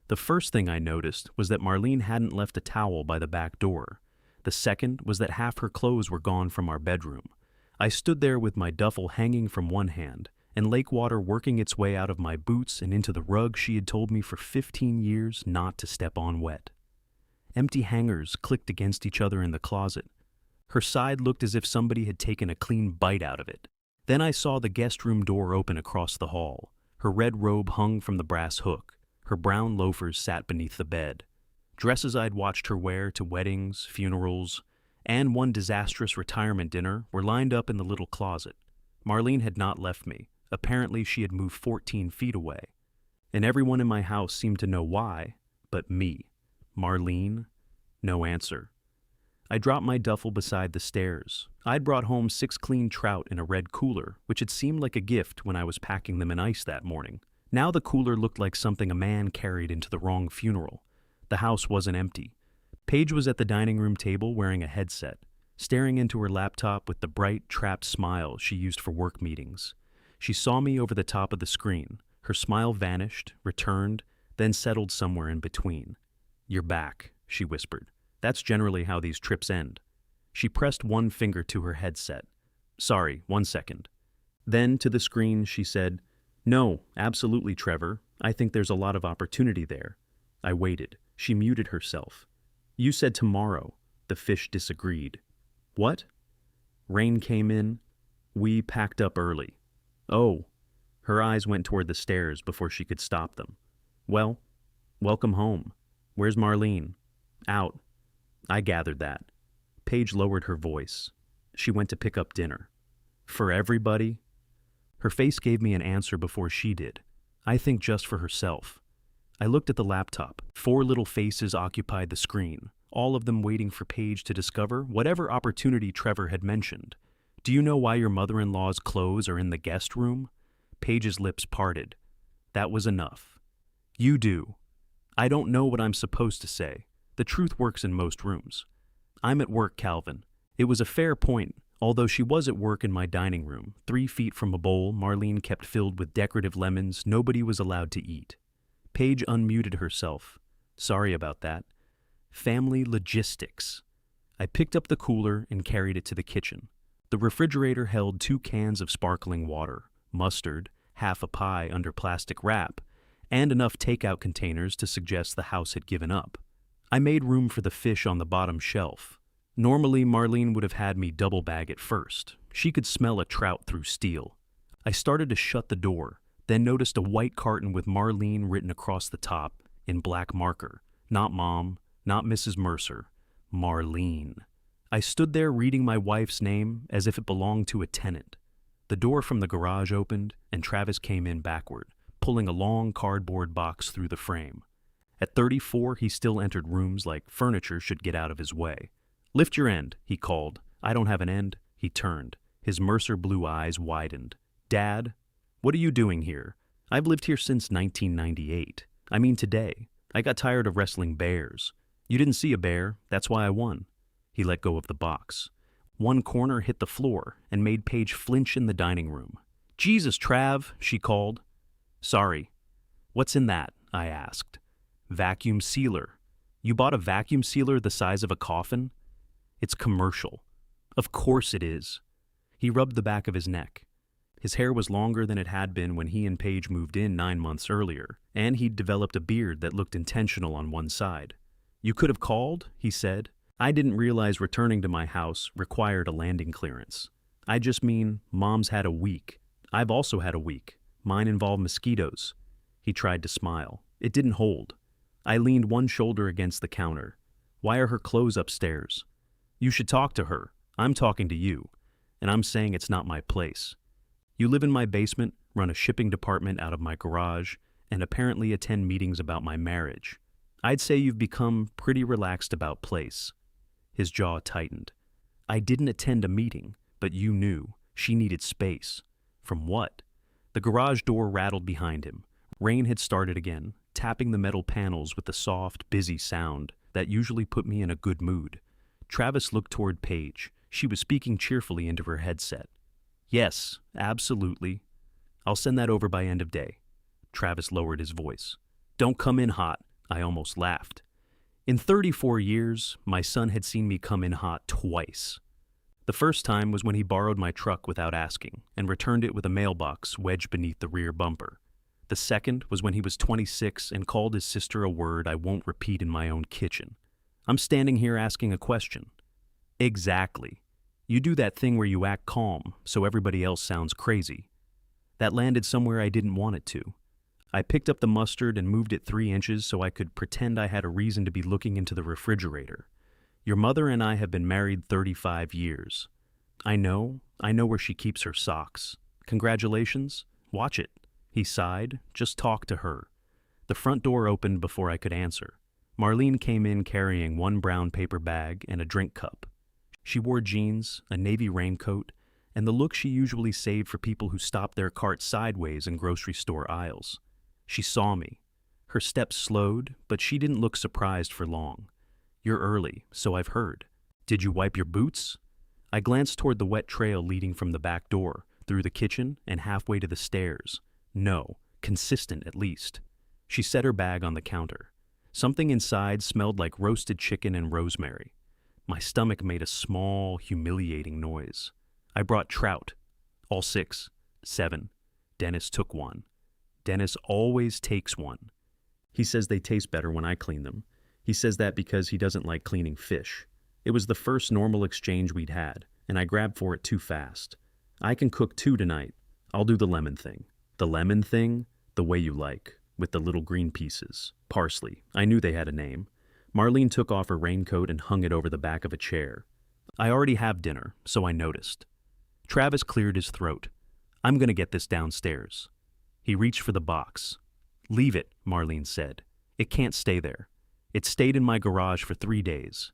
The first thing I noticed was that Marlene hadn't left a towel by the back door. The second was that half her clothes were gone from our bedroom. I stood there with my duffel hanging from one hand and lake water working its way out of my boots and into the rug she had told me for 15 years not to step on wet. Empty hangers clicked against each other in the closet. Her side looked as if somebody had taken a clean bite out of it. Then I saw the guest room door open across the hall. Her red robe hung from the brass hook. Her brown loafers sat beneath the bed. Dresses I'd watched her wear to weddings, funerals, and one disastrous retirement dinner were lined up in the little closet. Marlene had not left me. Apparently she had moved 14 feet away. And everyone in my house seemed to know why, but me. Marlene? No answer. I dropped my duffel beside the stairs. I'd brought home 6 clean trout in a red cooler, which had seemed like a gift when I was packing them in ice that morning. Now the cooler looked like something a man carried into the wrong funeral. The house wasn't empty. Paige was at the dining room table wearing a headset, staring into her laptop with the bright, trapped smile she used for work meetings. She saw me over the top of the screen. Her smile vanished, returned, then settled somewhere in between. "You're back," she whispered. "That's generally how these trips end." She pressed one finger to her headset. "Sorry, 1 second." Then, to the screen, she said, "No, absolutely, Trevor. I think there's a lot of opportunity there." I waited. She muted herself. "You said tomorrow." The fish disagreed. "What?" Rain came in. We packed up early. "Oh." Her eyes went toward the stairs before she could stop them. "Well, welcome home. Where's Marlene?" "Out." I gathered that. Paige lowered her voice. "She went to pick up dinner." "For everybody?" Her face gave me an answer before she did. I think just for herself. I looked at the laptop. 4 little faces occupied the screen, all of them waiting for Paige to discover whatever opportunity Trevor had mentioned. "Do you know why your mother-in-law's clothes are in the guest room?" Paige's lips parted. That was enough. "You do." "I don't know what I'm supposed to say. The truth works in most rooms." "I'm at work, Calvin." It was a fair point. Although she was at work in my dining room, 3 feet from a bowl Marlene kept filled with decorative lemons nobody was allowed to eat. Paige unmuted herself. "Sorry about that." Family logistics. I picked up the cooler and carried it to the kitchen. The refrigerator held 2 cans of sparkling water, mustard, half a pie under plastic wrap, and enough takeout containers to suggest the house had given up. I made room for the fish on the bottom shelf. Normally, Marlene would have had me double bag it first. She could smell a trout through steel. I started to shut the door, then noticed a white carton with Marlene written across the top in black marker. Not Mom, not Mrs. Mercer, Marlene. I stood there reading my wife's name as if it belonged to a tenant. The door from the garage opened, and Travis came in backward, pulling a long cardboard box through the frame. At 34, he still entered rooms like furniture should get out of his way. "Lift your end," he called. "I don't have an end." He turned. His Mercer blue eyes widened. "Dad, what are you doing here? I've lived here since 1998. I mean today. I got tired of wrestling bears. You didn't see a bear, that's why I won." He let go of the box. One corner hit the floor and made Paige flinch in the dining room. "Jesus, Trav," she called. "Sorry." "What's in that?" I asked. "Vacuum sealer." "You bought a vacuum sealer the size of a coffin?" "It's commercial." "Of course it is." He rubbed the back of his neck. His hair was longer than it had been when he and Paige moved in 9 months earlier, and he'd developed a beard that looked intentional on one side. "You could have called," he said. "I didn't realize returning to my house required a landing clearance. I just mean, Mom's had a week. I've also had a week. Mine involved mosquitoes." He tried to smile. It didn't hold. I leaned one shoulder against the counter. "Why are her clothes upstairs?" "You should talk to her. I'm talking to you. And I'm saying it's not my place. You live in my basement, run a shipping department out of my garage, and apparently attend meetings about my marriage. I'd say you've become pretty relaxed about place." His jaw tightened. "I didn't attend a meeting, but you knew. She needed space." "From what?" The garage door rattled behind him. Rain had started again, tapping the metal panels with the soft, busy sound that usually put me in a good mood. Travis looked toward Paige. She was speaking cheerfully into her headset. "Yes, absolutely. I'll send that over by end of day." Travis lowered his voice. "Don't come in hot. I almost laughed. In 34 years, my son had seen me come in hot twice. The first time was when he borrowed my truck without asking and returned it with a mailbox wedged beneath the rear bumper. The second was when he was 26 and called his sister a word I won't repeat in my own kitchen. I'm standing here asking a question. Exactly. You do that thing where you act calm so everybody else sounds crazy. That landed somewhere I didn't want it to. I picked up the mustard and moved it 3 inches so I could pretend I had a reason to be looking into the refrigerator. Your mother and I have been married 35 years. I know where she keeps her socks. Congratulations. Watch it. He sighed. Just talk to her. The front door opened before I could answer. Marlene came in carrying one brown paper bag and a drink cup. She wore jeans, a navy raincoat, and the look she usually saved for people who stopped their cart sideways in grocery store aisles. She saw me. Her steps slowed, but she didn't look surprised for long. You're early, so I've heard. Did you wipe your boots? I glanced toward the wet trail leading from the back door, through the kitchen, and halfway to the stairs. No, consistent at least. She set her bag on the counter. Something inside smelled like roasted chicken and rosemary. My stomach made a small, humiliating noise. I brought trout. All 6. 7. Dennis took one. Dennis always takes one. He says they taste better when I clean them. He says that because he doesn't like cleaning fish. It was the first normal exchange we'd had, and I grabbed for it too fast. I can cook 2 tonight. I'll do the lemon thing. The lemon thing? The way you like, with the little green pieces. Parsley. I knew they had a name. Marlene took off her raincoat and hung it over the back of a chair. I already have dinner, so I noticed. Travis cleared his throat. I'm going to get this downstairs. He reached for the box. Leave it, Marlene said. It can't stay there. It stayed in my garage for 3 days.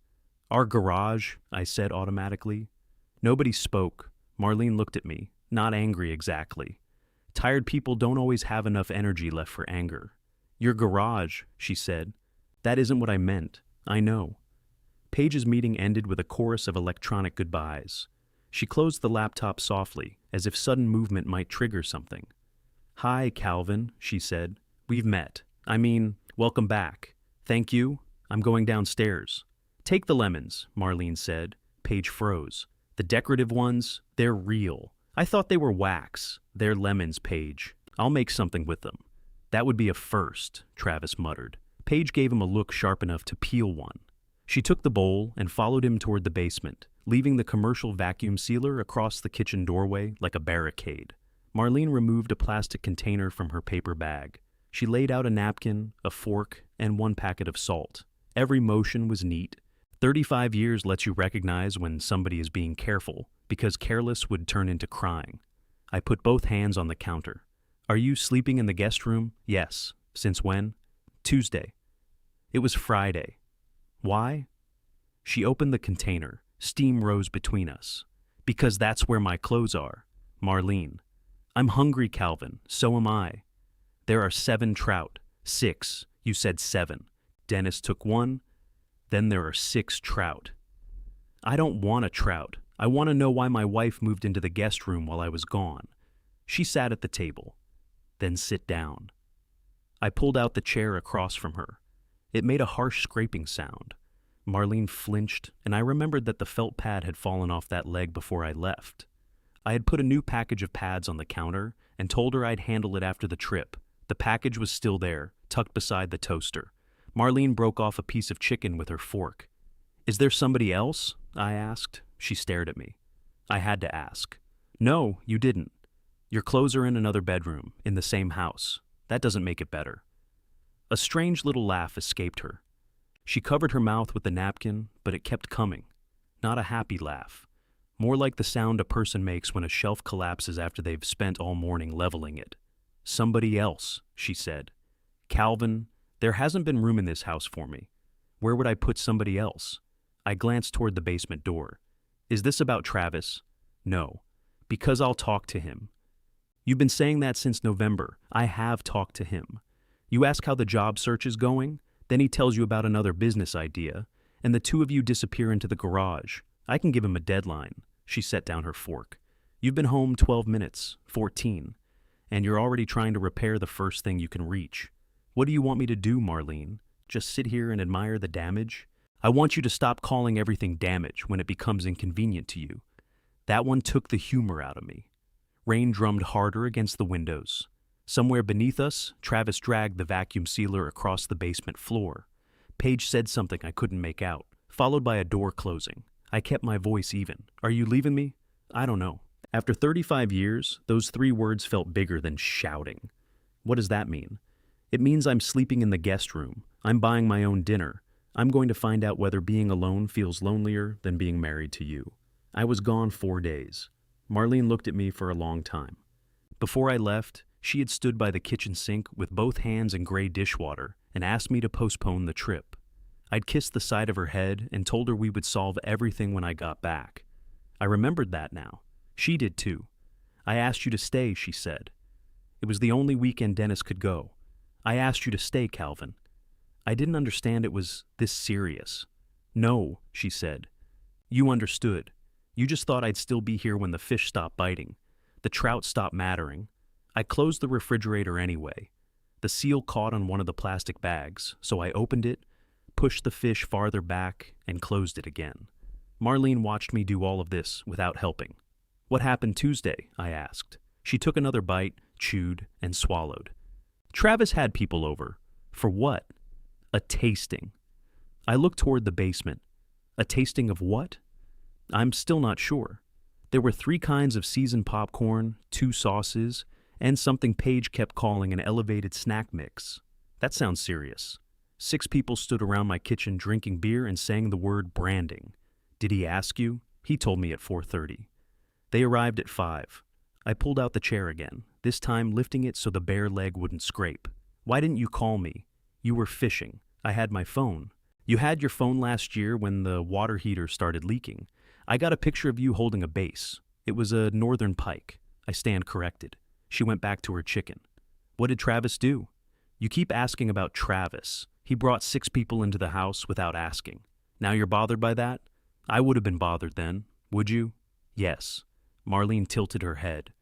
Our garage, I said automatically. Nobody spoke. Marlene looked at me, not angry exactly. Tired people don't always have enough energy left for anger. Your garage, she said. That isn't what I meant. I know. Paige's meeting ended with a chorus of electronic goodbyes. She closed the laptop softly, as if sudden movement might trigger something. Hi, Calvin, she said. We've met. Welcome back. Thank you. I'm going downstairs. Take the lemons, Marlene said. Paige froze. The decorative ones, they're real. I thought they were wax. They're lemons, Paige. I'll make something with them. That would be a first, Travis muttered. Paige gave him a look sharp enough to peel one. She took the bowl and followed him toward the basement, leaving the commercial vacuum sealer across the kitchen doorway like a barricade. Marlene removed a plastic container from her paper bag. She laid out a napkin, a fork, and 1 packet of salt. Every motion was neat. 35 years lets you recognize when somebody is being careful, because careless would turn into crying. I put both hands on the counter. Are you sleeping in the guest room? Yes. Since when? Tuesday. It was Friday. Why? She opened the container. Steam rose between us. Because that's where my clothes are. Marlene. I'm hungry, Calvin. So am I. There are 7 trout. 6. You said 7. Dennis took 1. Then there are 6 trout. I don't want a trout. I want to know why my wife moved into the guest room while I was gone. She sat at the table. Then sit down. I pulled out the chair across from her. It made a harsh scraping sound. Marlene flinched, and I remembered that the felt pad had fallen off that leg before I left. I had put a new package of pads on the counter and told her I'd handle it after the trip. The package was still there, tucked beside the toaster. Marlene broke off a piece of chicken with her fork. Is there somebody else? I asked. She stared at me. I had to ask. No, you didn't. Your clothes are in another bedroom, in the same house. That doesn't make it better. A strange little laugh escaped her. She covered her mouth with the napkin, but it kept coming. Not a happy laugh. More like the sound a person makes when a shelf collapses after they've spent all morning leveling it. Somebody else, she said. Calvin, there hasn't been room in this house for me. Where would I put somebody else? I glanced toward the basement door. Is this about Travis? No. Because I'll talk to him. You've been saying that since November. I have talked to him. You ask how the job search is going, then he tells you about another business idea, and the 2 of you disappear into the garage. I can give him a deadline. She set down her fork. You've been home 12 minutes, 14, and you're already trying to repair the first thing you can reach. What do you want me to do, Marlene? Just sit here and admire the damage? I want you to stop calling everything damage when it becomes inconvenient to you. That one took the humor out of me. Rain drummed harder against the windows. Somewhere beneath us, Travis dragged the vacuum sealer across the basement floor. Paige said something I couldn't make out, followed by a door closing. I kept my voice even. Are you leaving me? I don't know. After 35 years, those 3 words felt bigger than shouting. What does that mean? It means I'm sleeping in the guest room. I'm buying my own dinner. I'm going to find out whether being alone feels lonelier than being married to you. I was gone 4 days. Marlene looked at me for a long time. Before I left, she had stood by the kitchen sink with both hands in gray dishwater and asked me to postpone the trip. I'd kissed the side of her head and told her we would solve everything when I got back. I remembered that now. She did too. I asked you to stay, she said. It was the only weekend Dennis could go. I asked you to stay, Calvin. I didn't understand it was this serious. No, she said. You understood. You just thought I'd still be here when the fish stopped biting. The trout stopped mattering. I closed the refrigerator anyway. The seal caught on one of the plastic bags, so I opened it, pushed the fish farther back, and closed it again. Marlene watched me do all of this without helping. What happened Tuesday? I asked. She took another bite, chewed, and swallowed. Travis had people over. For what? A tasting. I looked toward the basement. A tasting of what? I'm still not sure. There were 3 kinds of seasoned popcorn, 2 sauces, and something Paige kept calling an elevated snack mix. That sounds serious. 6 people stood around my kitchen drinking beer and saying the word branding. Did he ask you? He told me at 4:30. They arrived at 5. I pulled out the chair again, this time lifting it so the bare leg wouldn't scrape. Why didn't you call me? You were fishing. I had my phone. You had your phone last year when the water heater started leaking. I got a picture of you holding a base. It was a northern pike. I stand corrected. She went back to her chicken. What did Travis do? You keep asking about Travis. He brought 6 people into the house without asking. Now you're bothered by that? I would have been bothered then. Would you? Yes. Marlene tilted her head.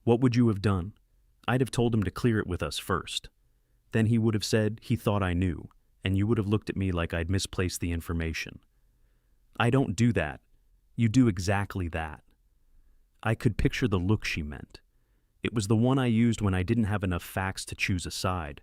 What would you have done? I'd have told him to clear it with us first. Then he would have said he thought I knew, and you would have looked at me like I'd misplaced the information. I don't do that. You do exactly that. I could picture the look she meant. It was the one I used when I didn't have enough facts to choose a side.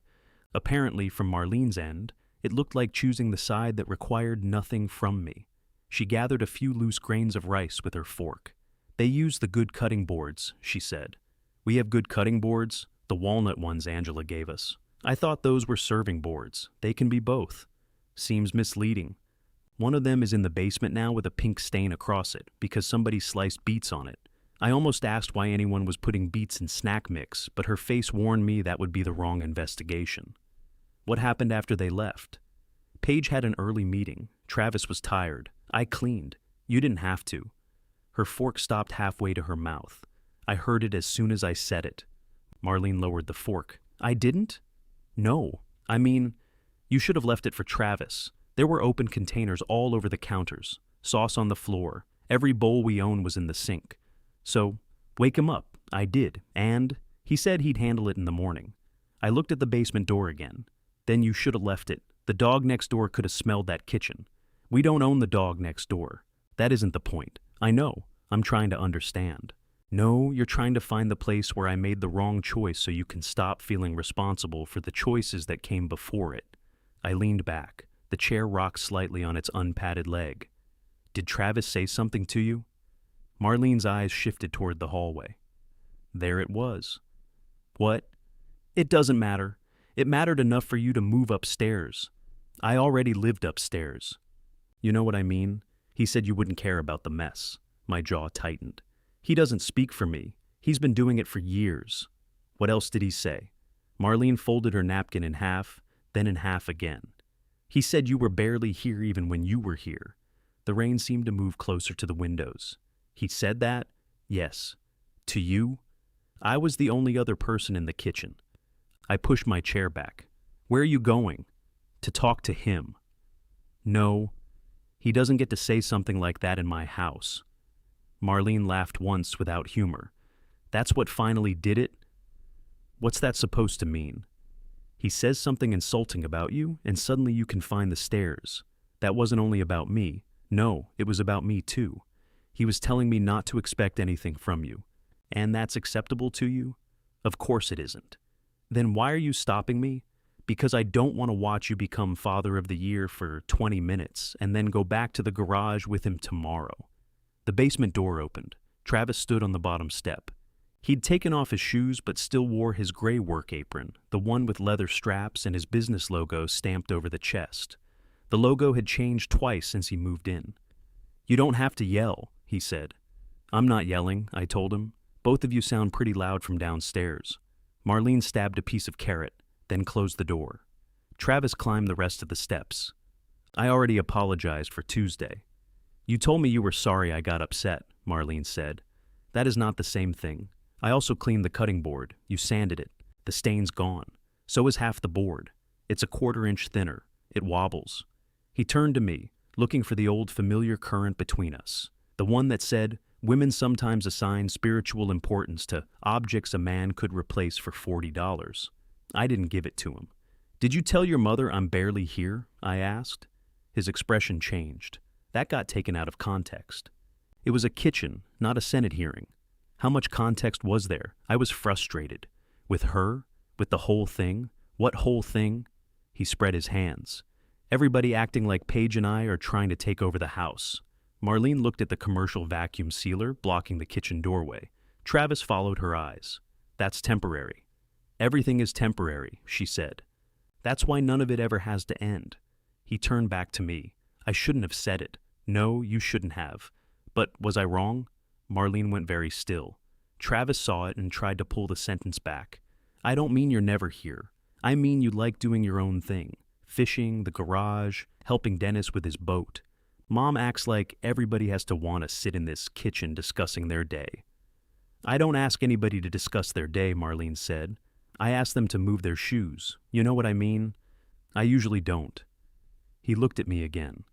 Apparently, from Marlene's end, it looked like choosing the side that required nothing from me. She gathered a few loose grains of rice with her fork. They use the good cutting boards, she said. We have good cutting boards, the walnut ones Angela gave us. I thought those were serving boards. They can be both. Seems misleading. One of them is in the basement now with a pink stain across it because somebody sliced beets on it. I almost asked why anyone was putting beets in snack mix, but her face warned me that would be the wrong investigation. What happened after they left? Paige had an early meeting. Travis was tired. I cleaned. You didn't have to. Her fork stopped halfway to her mouth. I heard it as soon as I said it. Marlene lowered the fork. I didn't? No. I mean, you should have left it for Travis. There were open containers all over the counters, sauce on the floor. Every bowl we own was in the sink. So, wake him up. I did, and he said he'd handle it in the morning. I looked at the basement door again. Then you should have left it. The dog next door could have smelled that kitchen. We don't own the dog next door. That isn't the point. I know. I'm trying to understand. No, you're trying to find the place where I made the wrong choice so you can stop feeling responsible for the choices that came before it. I leaned back. The chair rocked slightly on its unpadded leg. Did Travis say something to you? Marlene's eyes shifted toward the hallway. There it was. What? It doesn't matter. It mattered enough for you to move upstairs. I already lived upstairs. You know what I mean? He said you wouldn't care about the mess. My jaw tightened. He doesn't speak for me. He's been doing it for years. What else did he say? Marlene folded her napkin in half, then in half again. He said you were barely here even when you were here. The rain seemed to move closer to the windows. He said that? Yes. To you? I was the only other person in the kitchen. I pushed my chair back. Where are you going? To talk to him. No. He doesn't get to say something like that in my house. Marlene laughed once without humor. That's what finally did it? What's that supposed to mean? He says something insulting about you, and suddenly you can find the stairs. That wasn't only about me. No, it was about me too. He was telling me not to expect anything from you. And that's acceptable to you? Of course it isn't. Then why are you stopping me? Because I don't want to watch you become Father of the Year for 20 minutes and then go back to the garage with him tomorrow. The basement door opened. Travis stood on the bottom step. He'd taken off his shoes but still wore his gray work apron, the one with leather straps and his business logo stamped over the chest. The logo had changed twice since he moved in. "You don't have to yell," he said. "I'm not yelling," I told him. "Both of you sound pretty loud from downstairs." Marlene stabbed a piece of carrot, then closed the door. Travis climbed the rest of the steps. "I already apologized for Tuesday." "You told me you were sorry I got upset," Marlene said. "That is not the same thing. I also cleaned the cutting board. You sanded it. The stain's gone. So is half the board. It's a 1/4 inch thinner. It wobbles." He turned to me, looking for the old familiar current between us, the one that said, women sometimes assign spiritual importance to objects a man could replace for $40. I didn't give it to him. "Did you tell your mother I'm barely here?" I asked. His expression changed. That got taken out of context. It was a kitchen, not a Senate hearing. How much context was there? I was frustrated. With her? With the whole thing? What whole thing? He spread his hands. "Everybody acting like Paige and I are trying to take over the house." Marlene looked at the commercial vacuum sealer blocking the kitchen doorway. Travis followed her eyes. "That's temporary." "Everything is temporary," she said. "That's why none of it ever has to end." He turned back to me. "I shouldn't have said it." "No, you shouldn't have." "But was I wrong?" Marlene went very still. Travis saw it and tried to pull the sentence back. "I don't mean you're never here. I mean you like doing your own thing. Fishing, the garage, helping Dennis with his boat. Mom acts like everybody has to want to sit in this kitchen discussing their day." "I don't ask anybody to discuss their day," Marlene said. "I ask them to move their shoes. You know what I mean? I usually don't." He looked at me again.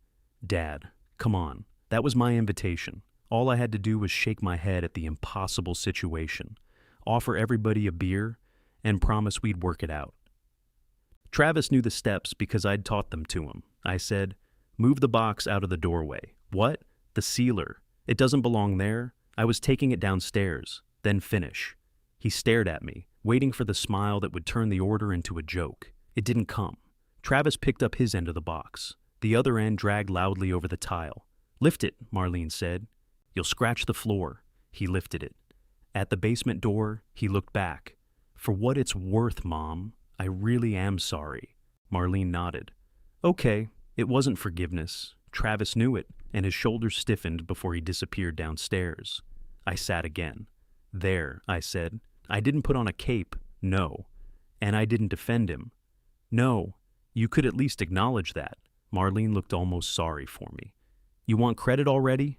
"Dad, come on. That was my invitation. All I had to do was shake my head at the impossible situation, offer everybody a beer, and promise we'd work it out." Travis knew the steps because I'd taught them to him. I said, "Move the box out of the doorway." "What?" "The sealer. It doesn't belong there. I was taking it downstairs. Then finish." He stared at me, waiting for the smile that would turn the order into a joke. It didn't come. Travis picked up his end of the box. The other end dragged loudly over the tile. "Lift it," Marlene said. "You'll scratch the floor." He lifted it. At the basement door, he looked back. "For what it's worth, Mom, I really am sorry." Marlene nodded. "Okay, it wasn't forgiveness." Travis knew it, and his shoulders stiffened before he disappeared downstairs. I sat again. "There," I said. "I didn't put on a cape, no. And I didn't defend him." "No, you could at least acknowledge that." Marlene looked almost sorry for me. "You want credit already?"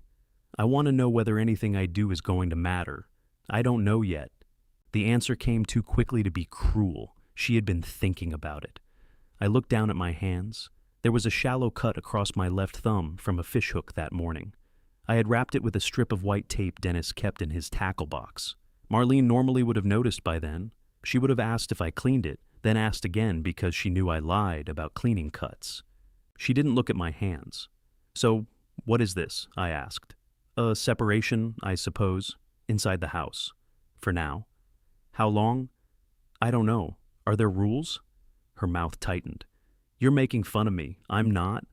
"I want to know whether anything I do is going to matter." "I don't know yet." The answer came too quickly to be cruel. She had been thinking about it. I looked down at my hands. There was a shallow cut across my left thumb from a fishhook that morning. I had wrapped it with a strip of white tape Dennis kept in his tackle box. Marlene normally would have noticed by then. She would have asked if I cleaned it, then asked again because she knew I lied about cleaning cuts. She didn't look at my hands. "So, what is this?" I asked. "A separation, I suppose, inside the house. For now." "How long?" "I don't know. Are there rules?" Her mouth tightened. "You're making fun of me. I'm not.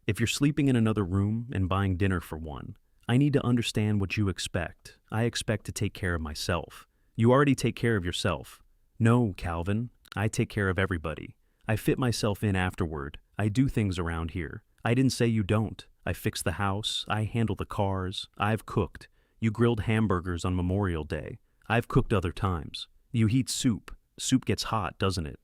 If you're sleeping in another room and buying dinner for one, I need to understand what you expect. I expect to take care of myself. You already take care of yourself." "No, Calvin. I take care of everybody. I fit myself in afterward. I do things around here. I didn't say you don't. I fix the house. I handle the cars. I've cooked. You grilled hamburgers on Memorial Day. I've cooked other times. You heat soup. Soup gets hot, doesn't it?"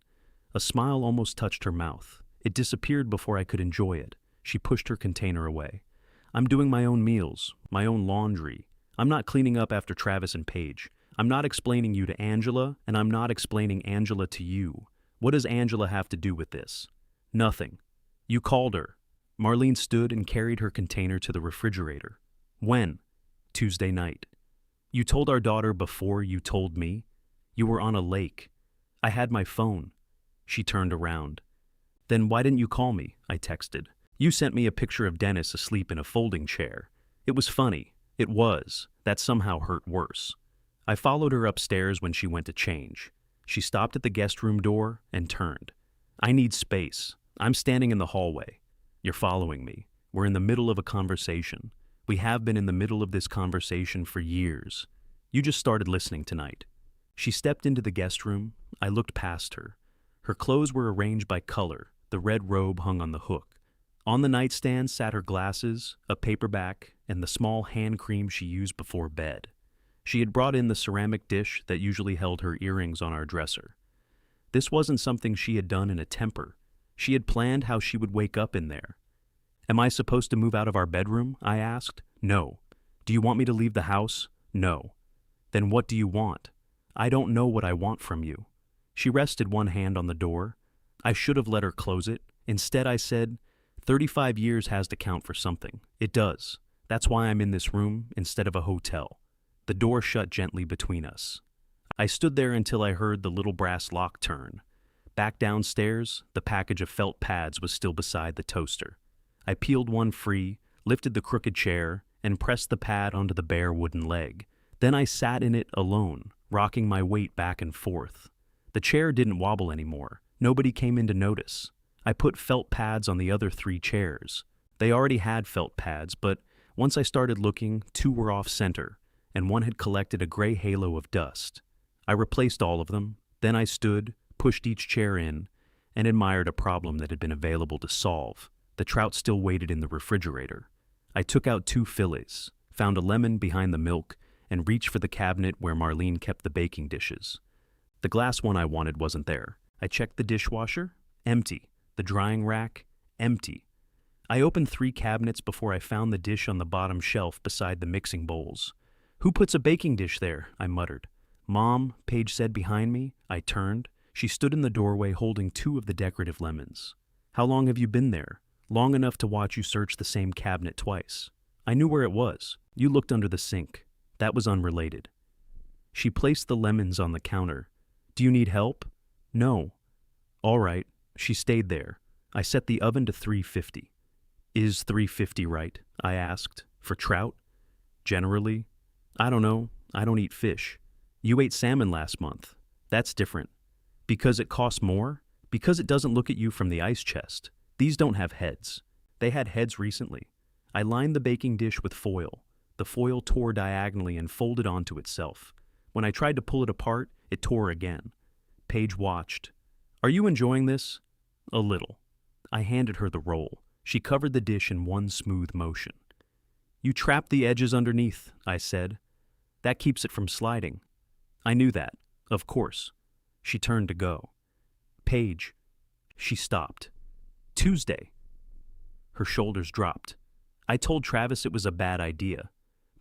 A smile almost touched her mouth. It disappeared before I could enjoy it. She pushed her container away. "I'm doing my own meals, my own laundry. I'm not cleaning up after Travis and Paige. I'm not explaining you to Angela, and I'm not explaining Angela to you. What does Angela have to do with this?" "Nothing. You called her." Marlene stood and carried her container to the refrigerator. "When?" "Tuesday night." "You told our daughter before you told me?" "You were on a lake." "I had my phone." She turned around. Then why didn't you call me? I texted. You sent me a picture of Dennis asleep in a folding chair. It was funny. It was. That somehow hurt worse. I followed her upstairs when she went to change. She stopped at the guest room door and turned. I need space. I'm standing in the hallway. You're following me. We're in the middle of a conversation. We have been in the middle of this conversation for years. You just started listening tonight. She stepped into the guest room. I looked past her. Her clothes were arranged by color. The red robe hung on the hook. On the nightstand sat her glasses, a paperback, and the small hand cream she used before bed. She had brought in the ceramic dish that usually held her earrings on our dresser. This wasn't something she had done in a temper. She had planned how she would wake up in there. Am I supposed to move out of our bedroom? I asked. No. Do you want me to leave the house? No. Then what do you want? I don't know what I want from you. She rested one hand on the door. I should have let her close it. Instead, I said, 35 years has to count for something. It does. That's why I'm in this room instead of a hotel. The door shut gently between us. I stood there until I heard the little brass lock turn. Back downstairs, the package of felt pads was still beside the toaster. I peeled one free, lifted the crooked chair, and pressed the pad onto the bare wooden leg. Then I sat in it alone, rocking my weight back and forth. The chair didn't wobble anymore. Nobody came in to notice. I put felt pads on the other 3 chairs. They already had felt pads, but once I started looking, 2 were off center, and one had collected a gray halo of dust. I replaced all of them. Then I stood, pushed each chair in, and admired a problem that had been available to solve. The trout still waited in the refrigerator. I took out 2 fillets, found a lemon behind the milk, and reached for the cabinet where Marlene kept the baking dishes. The glass one I wanted wasn't there. I checked the dishwasher. Empty. The drying rack. Empty. I opened 3 cabinets before I found the dish on the bottom shelf beside the mixing bowls. Who puts a baking dish there? I muttered. Mom, Paige said behind me. I turned. She stood in the doorway holding 2 of the decorative lemons. How long have you been there? Long enough to watch you search the same cabinet twice. I knew where it was. You looked under the sink. That was unrelated. She placed the lemons on the counter. Do you need help? No. All right. She stayed there. I set the oven to 350. Is 350 right? I asked. For trout? Generally? I don't know. I don't eat fish. You ate salmon last month. That's different. Because it costs more? Because it doesn't look at you from the ice chest. These don't have heads. They had heads recently. I lined the baking dish with foil. The foil tore diagonally and folded onto itself. When I tried to pull it apart, it tore again. Paige watched. Are you enjoying this? A little. I handed her the roll. She covered the dish in one smooth motion. You trapped the edges underneath, I said. That keeps it from sliding. I knew that, of course. She turned to go. Paige. She stopped. Tuesday. Her shoulders dropped. I told Travis it was a bad idea.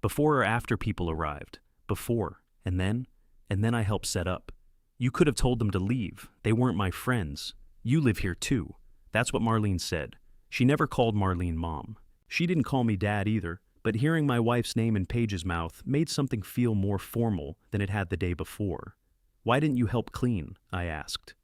Before or after people arrived. Before. And then I helped set up. You could have told them to leave. They weren't my friends. You live here too. That's what Marlene said. She never called Marlene Mom. She didn't call me Dad either, but hearing my wife's name in Paige's mouth made something feel more formal than it had the day before. Why didn't you help clean? I asked.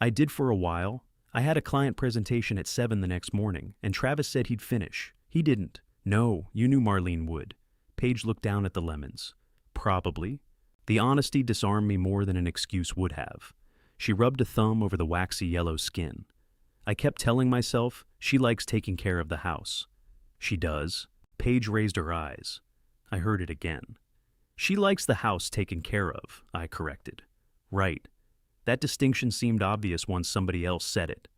I did for a while. I had a client presentation at 7 the next morning, and Travis said he'd finish. He didn't. No, you knew Marlene would. Paige looked down at the lemons. Probably. The honesty disarmed me more than an excuse would have. She rubbed a thumb over the waxy yellow skin. I kept telling myself she likes taking care of the house. She does. Paige raised her eyes. I heard it again. She likes the house taken care of, I corrected. Right. That distinction seemed obvious once somebody else said it.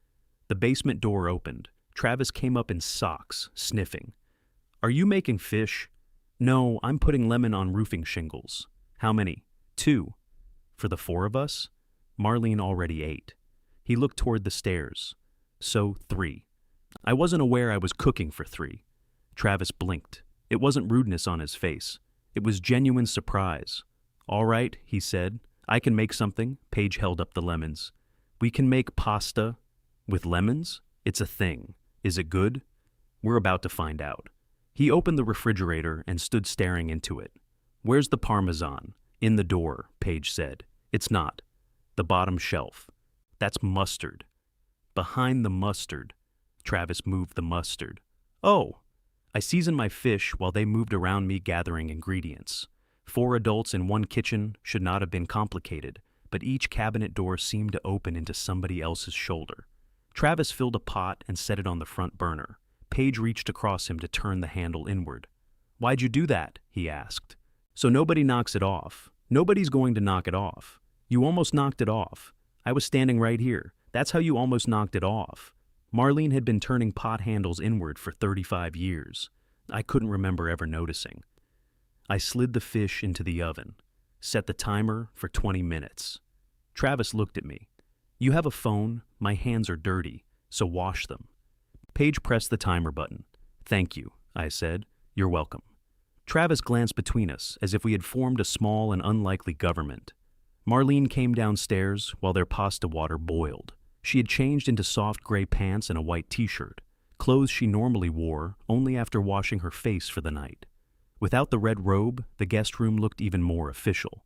The basement door opened. Travis came up in socks, sniffing. Are you making fish? No, I'm putting lemon on roofing shingles. How many? 2. For the 4 of us? Marlene already ate. He looked toward the stairs. So 3. I wasn't aware I was cooking for 3. Travis blinked. It wasn't rudeness on his face. It was genuine surprise. All right, he said. I can make something. Paige held up the lemons. We can make pasta with lemons? It's a thing. Is it good? We're about to find out. He opened the refrigerator and stood staring into it. Where's the Parmesan? In the door, Paige said. It's not. The bottom shelf. That's mustard. Behind the mustard. Travis moved the mustard. Oh! I seasoned my fish while they moved around me gathering ingredients. 4 adults in one kitchen should not have been complicated, but each cabinet door seemed to open into somebody else's shoulder. Travis filled a pot and set it on the front burner. Paige reached across him to turn the handle inward. "Why'd you do that?" he asked. "So nobody knocks it off. Nobody's going to knock it off. You almost knocked it off. I was standing right here. That's how you almost knocked it off." Marlene had been turning pot handles inward for 35 years. I couldn't remember ever noticing. I slid the fish into the oven, set the timer for 20 minutes. Travis looked at me. "You have a phone, my hands are dirty, so wash them." Paige pressed the timer button. "Thank you," I said. "You're welcome." Travis glanced between us as if we had formed a small and unlikely government. Marlene came downstairs while their pasta water boiled. She had changed into soft gray pants and a white t-shirt, clothes she normally wore only after washing her face for the night. Without the red robe, the guest room looked even more official.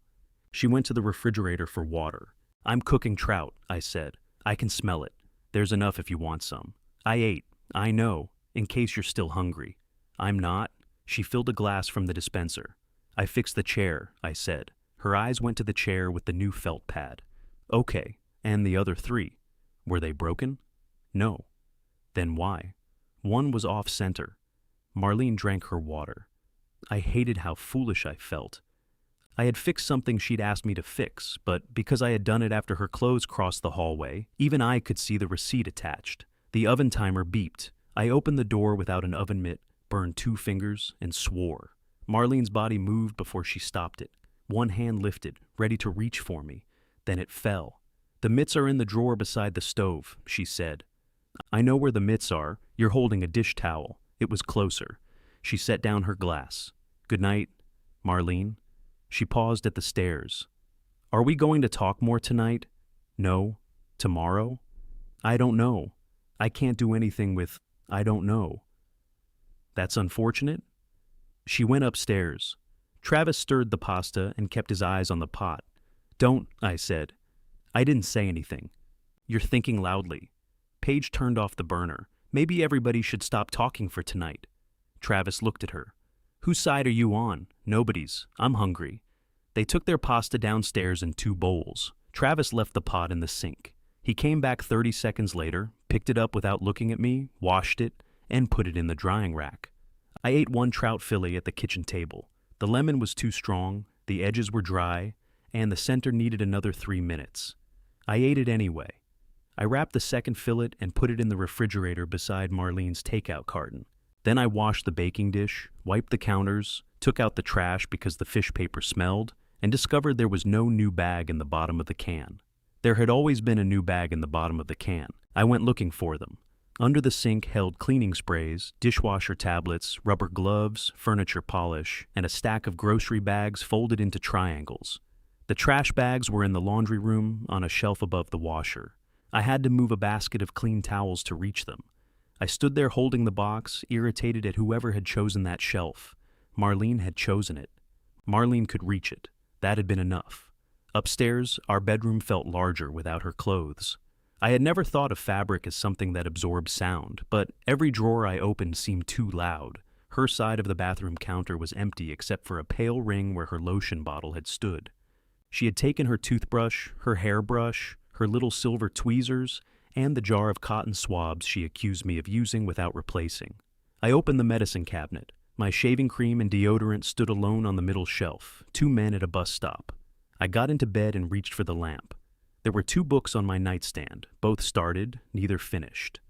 She went to the refrigerator for water. "I'm cooking trout," I said. "I can smell it. There's enough if you want some." "I ate. I know, in case you're still hungry." "I'm not." She filled a glass from the dispenser. "I fixed the chair," I said. Her eyes went to the chair with the new felt pad. "Okay, and the other 3. Were they broken?" "No." "Then why?" "One was off-center." Marlene drank her water. I hated how foolish I felt. I had fixed something she'd asked me to fix, but because I had done it after her clothes crossed the hallway, even I could see the receipt attached. The oven timer beeped. I opened the door without an oven mitt, burned 2 fingers, and swore. Marlene's body moved before she stopped it. One hand lifted, ready to reach for me. Then it fell. "The mitts are in the drawer beside the stove," she said. "I know where the mitts are. You're holding a dish towel." It was closer. She set down her glass. "Good night, Marlene." She paused at the stairs. "Are we going to talk more tonight?" "No." "Tomorrow?" "I don't know. I can't do anything with I don't know." "That's unfortunate." She went upstairs. Travis stirred the pasta and kept his eyes on the pot. "Don't," I said. I didn't say anything. "You're thinking loudly." Paige turned off the burner. "Maybe everybody should stop talking for tonight." Travis looked at her. "Whose side are you on?" "Nobody's. I'm hungry." They took their pasta downstairs in 2 bowls. Travis left the pot in the sink. He came back 30 seconds later, picked it up without looking at me, washed it, and put it in the drying rack. I ate 1 trout fillet at the kitchen table. The lemon was too strong, the edges were dry, and the center needed another 3 minutes. I ate it anyway. I wrapped the second fillet and put it in the refrigerator beside Marlene's takeout carton. Then I washed the baking dish, wiped the counters, took out the trash because the fish paper smelled, and discovered there was no new bag in the bottom of the can. There had always been a new bag in the bottom of the can. I went looking for them. Under the sink held cleaning sprays, dishwasher tablets, rubber gloves, furniture polish, and a stack of grocery bags folded into triangles. The trash bags were in the laundry room on a shelf above the washer. I had to move a basket of clean towels to reach them. I stood there holding the box, irritated at whoever had chosen that shelf. Marlene had chosen it. Marlene could reach it. That had been enough. Upstairs, our bedroom felt larger without her clothes. I had never thought of fabric as something that absorbed sound, but every drawer I opened seemed too loud. Her side of the bathroom counter was empty except for a pale ring where her lotion bottle had stood. She had taken her toothbrush, her hairbrush, her little silver tweezers, and the jar of cotton swabs she accused me of using without replacing. I opened the medicine cabinet. My shaving cream and deodorant stood alone on the middle shelf, 2 men at a bus stop. I got into bed and reached for the lamp. There were 2 books on my nightstand, both started, neither finished.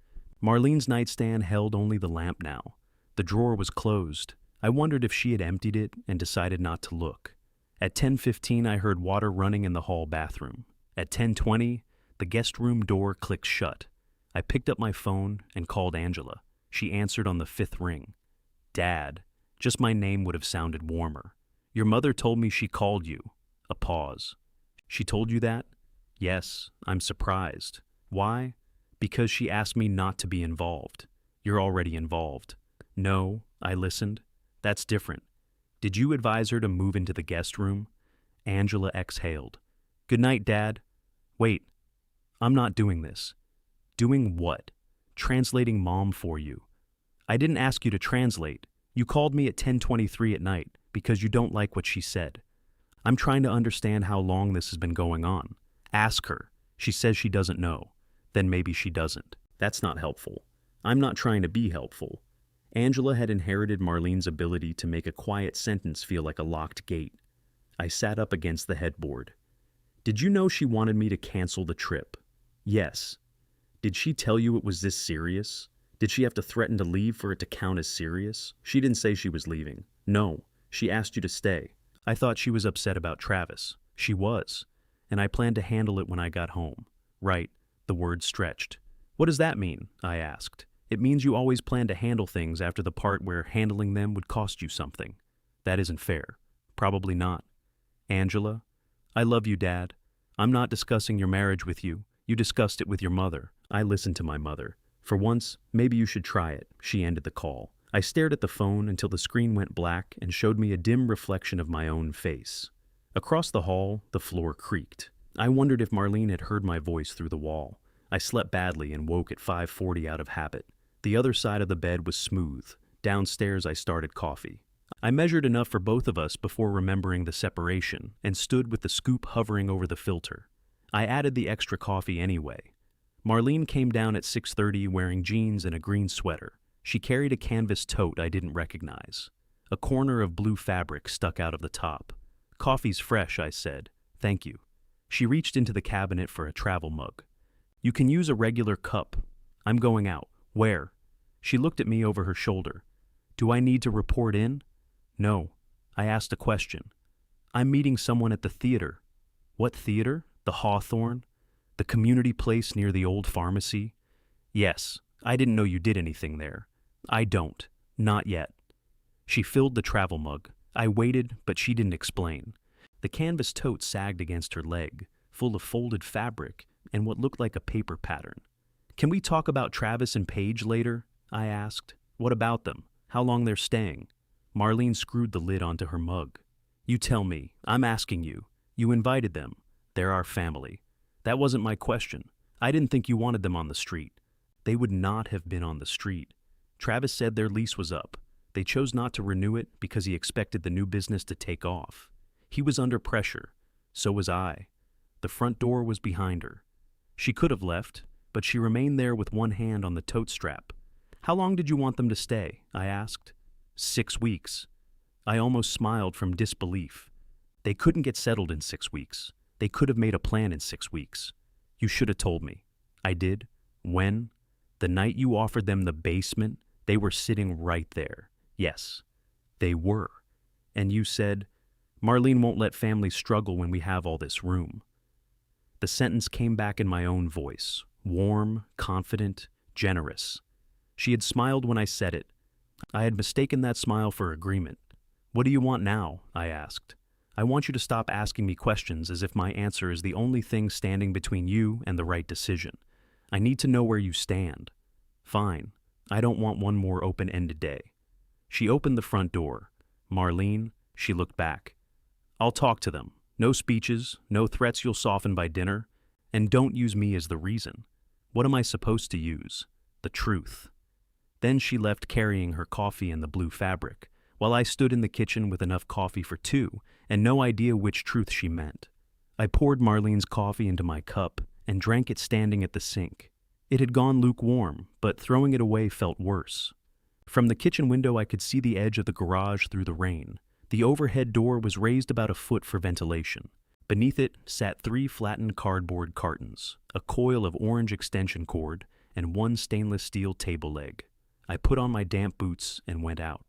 Marlene's nightstand held only the lamp now. The drawer was closed. I wondered if she had emptied it and decided not to look. At 10:15, I heard water running in the hall bathroom. At 10:20, the guest room door clicked shut. I picked up my phone and called Angela. She answered on the 5th ring. "Dad." Just my name would have sounded warmer. "Your mother told me she called you." A pause. "She told you that?" "Yes, I'm surprised." "Why?" "Because she asked me not to be involved." "You're already involved." "No," I listened. "That's different. Did you advise her to move into the guest room?" Angela exhaled. "Good night, Dad." "Wait." I'm not doing this. Doing what? Translating mom for you. I didn't ask you to translate. You called me at 10:23 at night because you don't like what she said. I'm trying to understand how long this has been going on. Ask her. She says she doesn't know. Then maybe she doesn't. That's not helpful. I'm not trying to be helpful. Angela had inherited Marlene's ability to make a quiet sentence feel like a locked gate. I sat up against the headboard. Did you know she wanted me to cancel the trip? Yes. Did she tell you it was this serious? Did she have to threaten to leave for it to count as serious? She didn't say she was leaving. No, she asked you to stay. I thought she was upset about Travis. She was. And I planned to handle it when I got home. Right, the word stretched. What does that mean? I asked. It means you always plan to handle things after the part where handling them would cost you something. That isn't fair. Probably not. Angela, I love you, Dad. I'm not discussing your marriage with you. You discussed it with your mother. I listened to my mother. For once, maybe you should try it. She ended the call. I stared at the phone until the screen went black and showed me a dim reflection of my own face. Across the hall, the floor creaked. I wondered if Marlene had heard my voice through the wall. I slept badly and woke at 5:40 out of habit. The other side of the bed was smooth. Downstairs, I started coffee. I measured enough for both of us before remembering the separation and stood with the scoop hovering over the filter. I added the extra coffee anyway. Marlene came down at 6:30 wearing jeans and a green sweater. She carried a canvas tote I didn't recognize. A corner of blue fabric stuck out of the top. Coffee's fresh, I said. Thank you. She reached into the cabinet for a travel mug. You can use a regular cup. I'm going out. Where? She looked at me over her shoulder. Do I need to report in? No. I asked a question. I'm meeting someone at the theater. What theater? The Hawthorne? The community place near the old pharmacy? Yes. I didn't know you did anything there. I don't. Not yet. She filled the travel mug. I waited, but she didn't explain. The canvas tote sagged against her leg, full of folded fabric and what looked like a paper pattern. Can we talk about Travis and Paige later? I asked. What about them? How long they're staying? Marlene screwed the lid onto her mug. You tell me. I'm asking you. You invited them. They're our family. That wasn't my question. I didn't think you wanted them on the street. They would not have been on the street. Travis said their lease was up. They chose not to renew it because he expected the new business to take off. He was under pressure. So was I. The front door was behind her. She could have left, but she remained there with one hand on the tote strap. How long did you want them to stay? I asked. 6 weeks. I almost smiled from disbelief. They couldn't get settled in 6 weeks. They could have made a plan in 6 weeks. You should have told me. I did. When? The night you offered them the basement, they were sitting right there. Yes, they were. And you said, Marlene won't let families struggle when we have all this room. The sentence came back in my own voice, warm, confident, generous. She had smiled when I said it. I had mistaken that smile for agreement. What do you want now? I asked. I want you to stop asking me questions as if my answer is the only thing standing between you and the right decision. I need to know where you stand. Fine. I don't want one more open-ended day. She opened the front door. Marlene, she looked back. I'll talk to them. No speeches, no threats you'll soften by dinner, and don't use me as the reason. What am I supposed to use? The truth. Then she left carrying her coffee and the blue fabric, while I stood in the kitchen with enough coffee for two and no idea which truth she meant. I poured Marlene's coffee into my cup and drank it standing at the sink. It had gone lukewarm, but throwing it away felt worse. From the kitchen window I could see the edge of the garage through the rain. The overhead door was raised about a foot for ventilation. Beneath it sat 3 flattened cardboard cartons, a coil of orange extension cord, and 1 stainless steel table leg. I put on my damp boots and went out.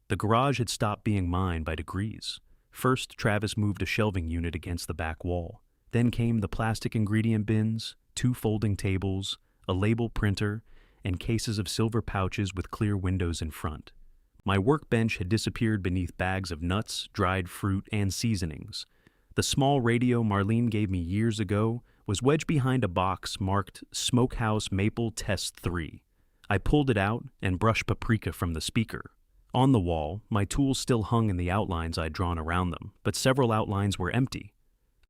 The garage had stopped being mine by degrees. First, Travis moved a shelving unit against the back wall. Then came the plastic ingredient bins, 2 folding tables, a label printer, and cases of silver pouches with clear windows in front. My workbench had disappeared beneath bags of nuts, dried fruit, and seasonings. The small radio Marlene gave me years ago was wedged behind a box marked Smokehouse Maple Test 3. I pulled it out and brushed paprika from the speaker. On the wall, my tools still hung in the outlines I'd drawn around them, but several outlines were empty.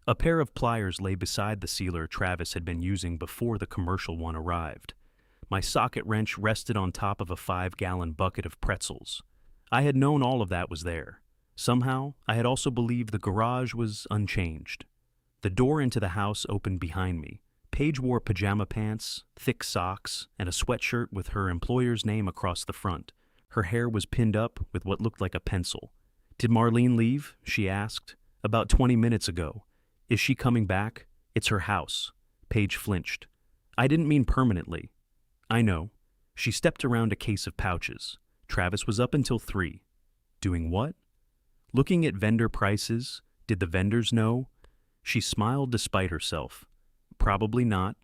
A pair of pliers lay beside the sealer Travis had been using before the commercial one arrived. My socket wrench rested on top of a 5-gallon bucket of pretzels. I had known all of that was there. Somehow, I had also believed the garage was unchanged. The door into the house opened behind me. Paige wore pajama pants, thick socks, and a sweatshirt with her employer's name across the front. Her hair was pinned up with what looked like a pencil. "Did Marlene leave?" she asked. "About 20 minutes ago. Is she coming back? It's her house." Paige flinched. "I didn't mean permanently." "I know." She stepped around a case of pouches. Travis was up until 3. Doing what? Looking at vendor prices. Did the vendors know? She smiled despite herself. "Probably not."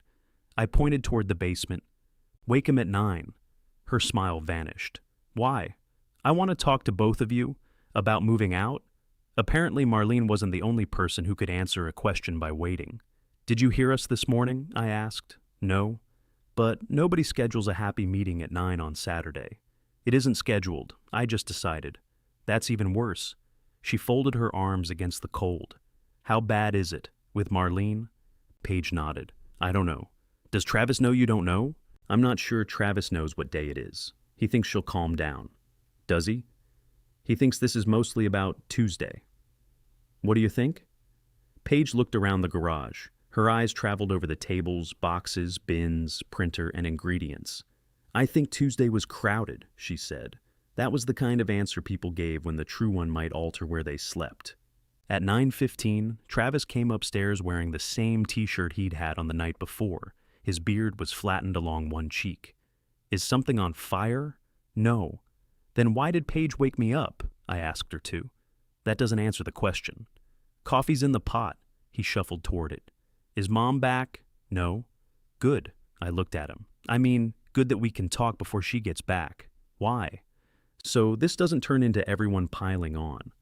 I pointed toward the basement. "Wake him at 9. Her smile vanished. "Why?" "I want to talk to both of you about moving out." Apparently Marlene wasn't the only person who could answer a question by waiting. "Did you hear us this morning?" I asked. "No." "But nobody schedules a happy meeting at 9 on Saturday." "It isn't scheduled. I just decided." "That's even worse." She folded her arms against the cold. "How bad is it? With Marlene?" Paige nodded. "I don't know." "Does Travis know you don't know?" "I'm not sure Travis knows what day it is. He thinks she'll calm down." "Does he?" "He thinks this is mostly about Tuesday." "What do you think?" Paige looked around the garage. Her eyes traveled over the tables, boxes, bins, printer, and ingredients. "I think Tuesday was crowded," she said. That was the kind of answer people gave when the true one might alter where they slept. At 9:15, Travis came upstairs wearing the same t-shirt he'd had on the night before. His beard was flattened along one cheek. "Is something on fire?" "No." "Then why did Paige wake me up?" I asked her to. "That doesn't answer the question." "Coffee's in the pot." He shuffled toward it. "Is Mom back?" "No." "Good." I looked at him. "I mean, good that we can talk before she gets back." "Why?" So this doesn't turn into everyone piling on.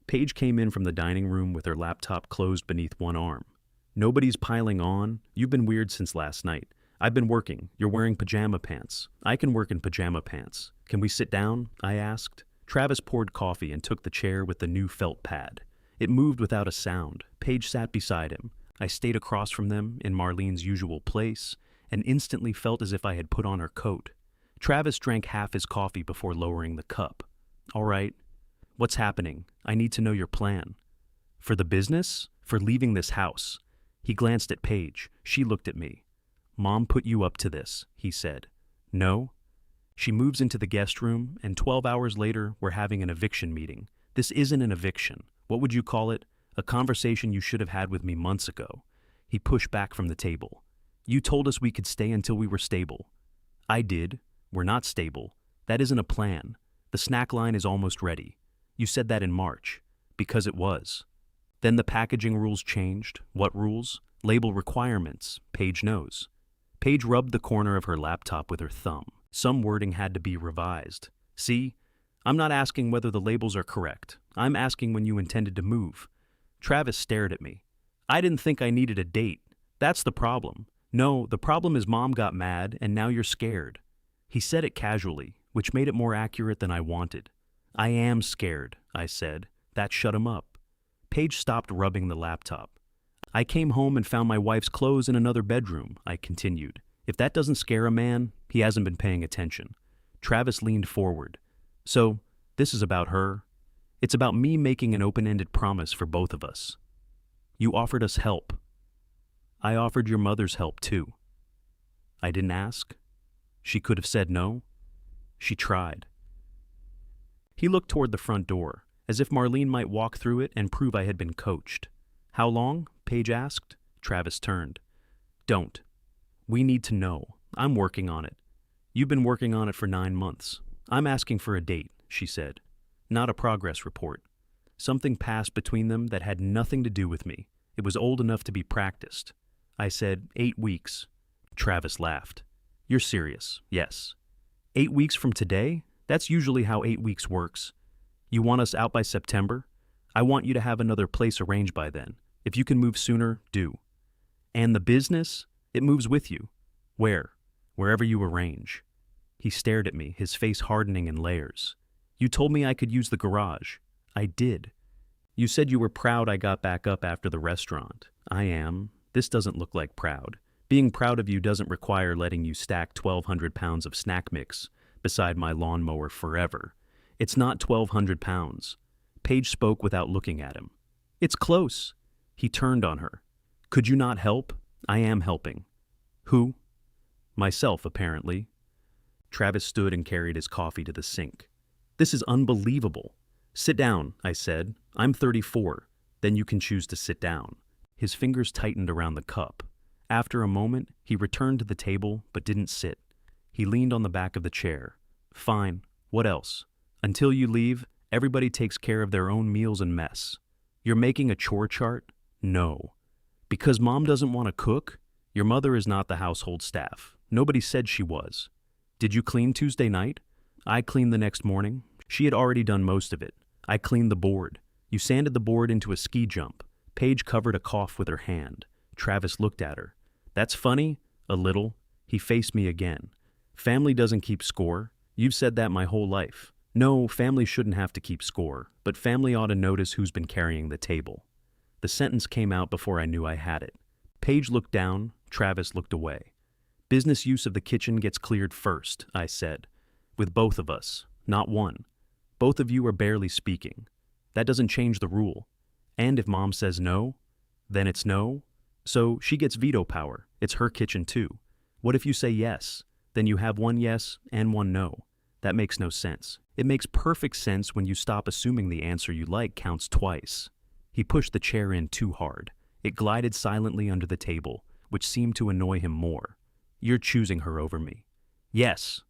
Paige came in from the dining room with her laptop closed beneath one arm. "Nobody's piling on. You've been weird since last night. I've been working. You're wearing pajama pants. I can work in pajama pants. Can we sit down?" I asked. Travis poured coffee and took the chair with the new felt pad. It moved without a sound. Paige sat beside him. I stayed across from them in Marlene's usual place and instantly felt as if I had put on her coat. Travis drank half his coffee before lowering the cup. "All right. What's happening? I need to know your plan." "For the business? For leaving this house?" He glanced at Paige. She looked at me. "Mom put you up to this," he said. "No." She moves into the guest room, and 12 hours later, we're having an eviction meeting. This isn't an eviction. What would you call it? A conversation you should have had with me months ago. He pushed back from the table. "You told us we could stay until we were stable." "I did. We're not stable. That isn't a plan. The snack line is almost ready. You said that in March." "Because it was." "Then the packaging rules changed." "What rules?" "Label requirements. Paige knows." Paige rubbed the corner of her laptop with her thumb. Some wording had to be revised. "See? I'm not asking whether the labels are correct. I'm asking when you intended to move." Travis stared at me. "I didn't think I needed a date. That's the problem." "No, the problem is Mom got mad and now you're scared." He said it casually, which made it more accurate than I wanted. "I am scared," I said. That shut him up. Paige stopped rubbing the laptop. "I came home and found my wife's clothes in another bedroom," I continued. "If that doesn't scare a man, he hasn't been paying attention." Travis leaned forward. "So, this is about her?" "It's about me making an open-ended promise for both of us." "You offered us help." "I offered your mother's help too." "I didn't ask?" "She could have said no." "She tried." He looked toward the front door, as if Marlene might walk through it and prove I had been coached. "How long?" Paige asked. Travis turned. "Don't. We need to know. I'm working on it. You've been working on it for 9 months. I'm asking for a date," she said. "Not a progress report." Something passed between them that had nothing to do with me. It was old enough to be practiced. I said, 8 weeks. Travis laughed. "You're serious?" "Yes." 8 weeks from today? That's usually how 8 weeks works. You want us out by September? I want you to have another place arranged by then. If you can move sooner, do. "And the business? It moves with you." "Where?" "Wherever you arrange." He stared at me, his face hardening in layers. "You told me I could use the garage." "I did." "You said you were proud I got back up after the restaurant." I am. This doesn't look like proud. Being proud of you doesn't require letting you stack 1,200 pounds of snack mix beside my lawnmower forever. It's not 1,200 pounds. Paige spoke without looking at him. It's close. He turned on her. Could you not help? I am helping. Who? Myself, apparently. Travis stood and carried his coffee to the sink. This is unbelievable. Sit down, I said. I'm 34. Then you can choose to sit down. His fingers tightened around the cup. After a moment, he returned to the table but didn't sit. He leaned on the back of the chair. Fine. What else? Until you leave, everybody takes care of their own meals and mess. You're making a chore chart? No. Because Mom doesn't want to cook? Your mother is not the household staff. Nobody said she was. Did you clean Tuesday night? I cleaned the next morning. She had already done most of it. I cleaned the board. You sanded the board into a ski jump. Paige covered a cough with her hand. Travis looked at her. That's funny? A little. He faced me again. Family doesn't keep score. You've said that my whole life. No, family shouldn't have to keep score, but family ought to notice who's been carrying the table. The sentence came out before I knew I had it. Paige looked down. Travis looked away. Business use of the kitchen gets cleared first, I said. With both of us, not one. Both of you are barely speaking. That doesn't change the rule. And if Mom says no, then it's no. So she gets veto power. It's her kitchen too. What if you say yes? Then you have one yes and one no. That makes no sense. It makes perfect sense when you stop assuming the answer you like counts twice. He pushed the chair in too hard. It glided silently under the table, which seemed to annoy him more. You're choosing her over me. Yes.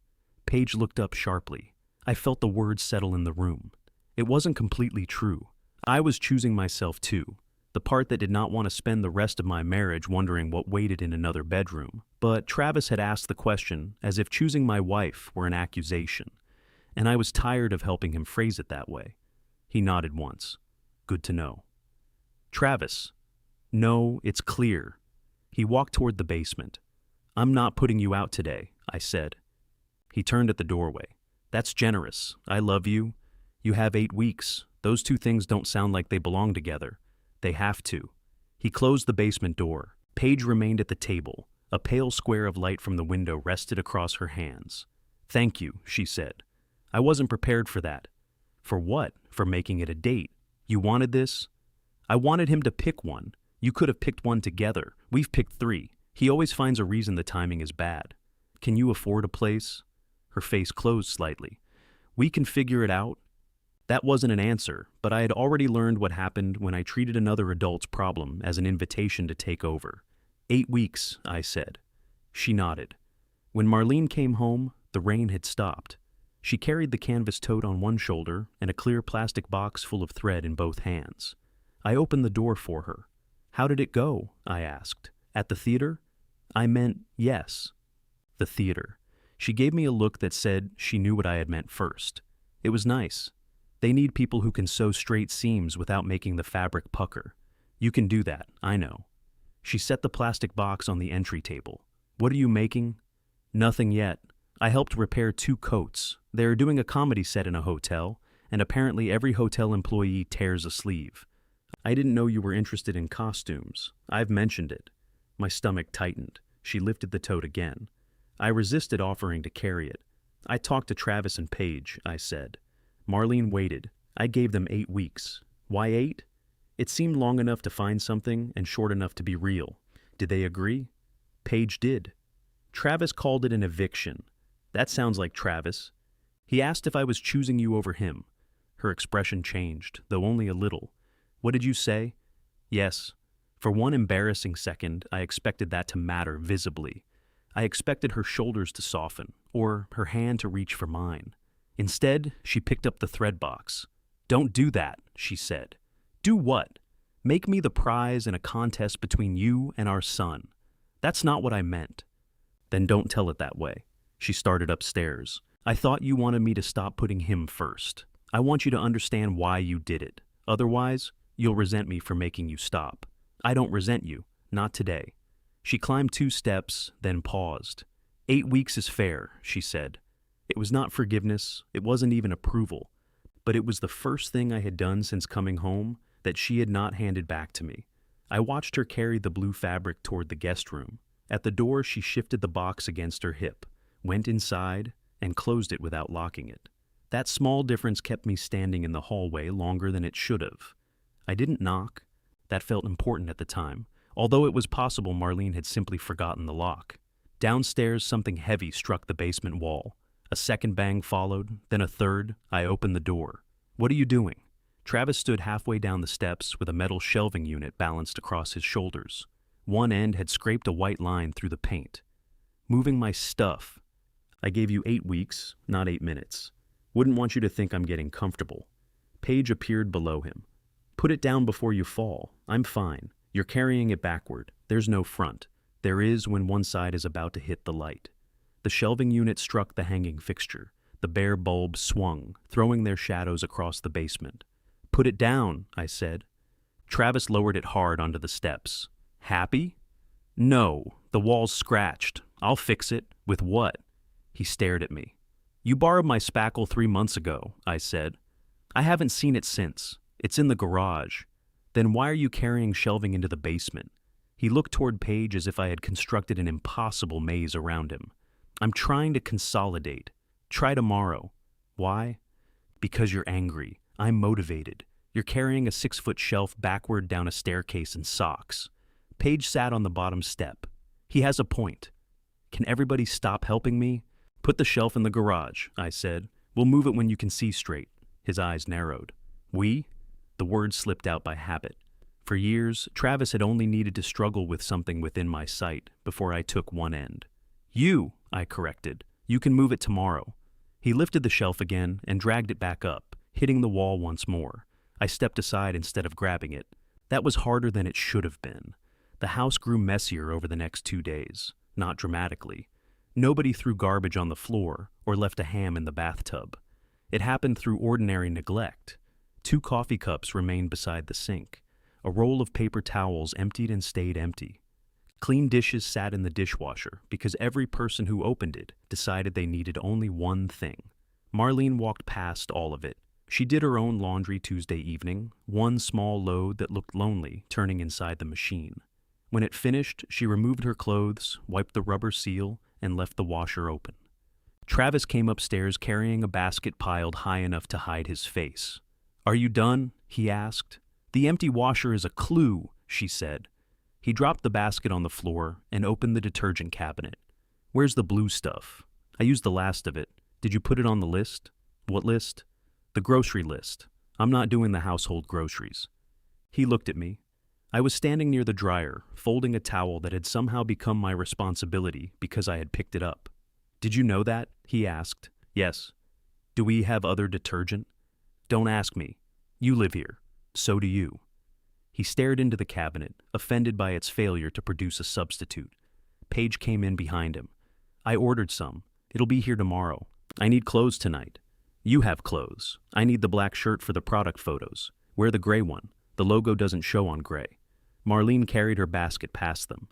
Paige looked up sharply. I felt the words settle in the room. It wasn't completely true. I was choosing myself too. The part that did not want to spend the rest of my marriage wondering what waited in another bedroom. But Travis had asked the question as if choosing my wife were an accusation, and I was tired of helping him phrase it that way. He nodded once. Good to know. Travis. No, it's clear. He walked toward the basement. I'm not putting you out today, I said. He turned at the doorway. That's generous. I love you. You have 8 weeks. Those two things don't sound like they belong together. They have to. He closed the basement door. Paige remained at the table. A pale square of light from the window rested across her hands. Thank you, she said. I wasn't prepared for that. For what? For making it a date. You wanted this? I wanted him to pick one. You could have picked one together. We've picked 3. He always finds a reason the timing is bad. Can you afford a place? Her face closed slightly. We can figure it out. That wasn't an answer, but I had already learned what happened when I treated another adult's problem as an invitation to take over. 8 weeks, I said. She nodded. When Marlene came home, the rain had stopped. She carried the canvas tote on one shoulder and a clear plastic box full of thread in both hands. I opened the door for her. How did it go? I asked. At the theater? I meant yes. The theater. She gave me a look that said she knew what I had meant first. It was nice. They need people who can sew straight seams without making the fabric pucker. You can do that, I know. She set the plastic box on the entry table. What are you making? Nothing yet. I helped repair 2 coats. They're doing a comedy set in a hotel, and apparently every hotel employee tears a sleeve. I didn't know you were interested in costumes. I've mentioned it. My stomach tightened. She lifted the tote again. I resisted offering to carry it. I talked to Travis and Paige, I said. Marlene waited. I gave them 8 weeks. Why 8? It seemed long enough to find something and short enough to be real. Did they agree? Paige did. Travis called it an eviction. That sounds like Travis. He asked if I was choosing you over him. Her expression changed, though only a little. What did you say? Yes. For one embarrassing second, I expected that to matter visibly. I expected her shoulders to soften, or her hand to reach for mine. Instead, she picked up the thread box. Don't do that, she said. Do what? Make me the prize in a contest between you and our son. That's not what I meant. Then don't tell it that way. She started upstairs. I thought you wanted me to stop putting him first. I want you to understand why you did it. Otherwise, you'll resent me for making you stop. I don't resent you. Not today. She climbed 2 steps, then paused. 8 weeks is fair, she said. It was not forgiveness, it wasn't even approval, but it was the first thing I had done since coming home that she had not handed back to me. I watched her carry the blue fabric toward the guest room. At the door, she shifted the box against her hip, went inside, and closed it without locking it. That small difference kept me standing in the hallway longer than it should have. I didn't knock. That felt important at the time, although it was possible Marlene had simply forgotten the lock. Downstairs, something heavy struck the basement wall. A second bang followed, then a third. I opened the door. "What are you doing?" Travis stood halfway down the steps with a metal shelving unit balanced across his shoulders. One end had scraped a white line through the paint. "Moving my stuff." "I gave you 8 weeks, not 8 minutes. Wouldn't want you to think I'm getting comfortable." Paige appeared below him. "Put it down before you fall. I'm fine. You're carrying it backward. There's no front. There is when one side is about to hit the light." The shelving unit struck the hanging fixture. The bare bulbs swung, throwing their shadows across the basement. "Put it down," I said. Travis lowered it hard onto the steps. "Happy?" "No, the wall's scratched. I'll fix it." "With what?" He stared at me. "You borrowed my spackle 3 months ago," I said. "I haven't seen it since. It's in the garage." "Then why are you carrying shelving into the basement?" He looked toward Paige as if I had constructed an impossible maze around him. "I'm trying to consolidate. Try tomorrow." "Why?" "Because you're angry. I'm motivated. You're carrying a 6-foot shelf backward down a staircase in socks." Paige sat on the bottom step. "He has a point. Can everybody stop helping me?" "Put the shelf in the garage," I said. "We'll move it when you can see straight." His eyes narrowed. "We?" The word slipped out by habit. For years, Travis had only needed to struggle with something within my sight before I took one end. "You," I corrected. "You can move it tomorrow." He lifted the shelf again and dragged it back up, hitting the wall once more. I stepped aside instead of grabbing it. That was harder than it should have been. The house grew messier over the next 2 days, not dramatically. Nobody threw garbage on the floor or left a ham in the bathtub. It happened through ordinary neglect. 2 coffee cups remained beside the sink. A roll of paper towels emptied and stayed empty. Clean dishes sat in the dishwasher because every person who opened it decided they needed only one thing. Marlene walked past all of it. She did her own laundry Tuesday evening, one small load that looked lonely turning inside the machine. When it finished, she removed her clothes, wiped the rubber seal, and left the washer open. Travis came upstairs carrying a basket piled high enough to hide his face. "Are you done?" he asked. "The empty washer is a clue," she said. He dropped the basket on the floor and opened the detergent cabinet. "Where's the blue stuff?" "I used the last of it. Did you put it on the list?" "What list?" "The grocery list. I'm not doing the household groceries." He looked at me. I was standing near the dryer, folding a towel that had somehow become my responsibility because I had picked it up. "Did you know that?" he asked. "Yes." "Do we have other detergent?" "Don't ask me. You live here. So do you." He stared into the cabinet, offended by its failure to produce a substitute. Paige came in behind him. "I ordered some. It'll be here tomorrow. I need clothes tonight." "You have clothes. I need the black shirt for the product photos. Wear the gray one. The logo doesn't show on gray." Marlene carried her basket past them.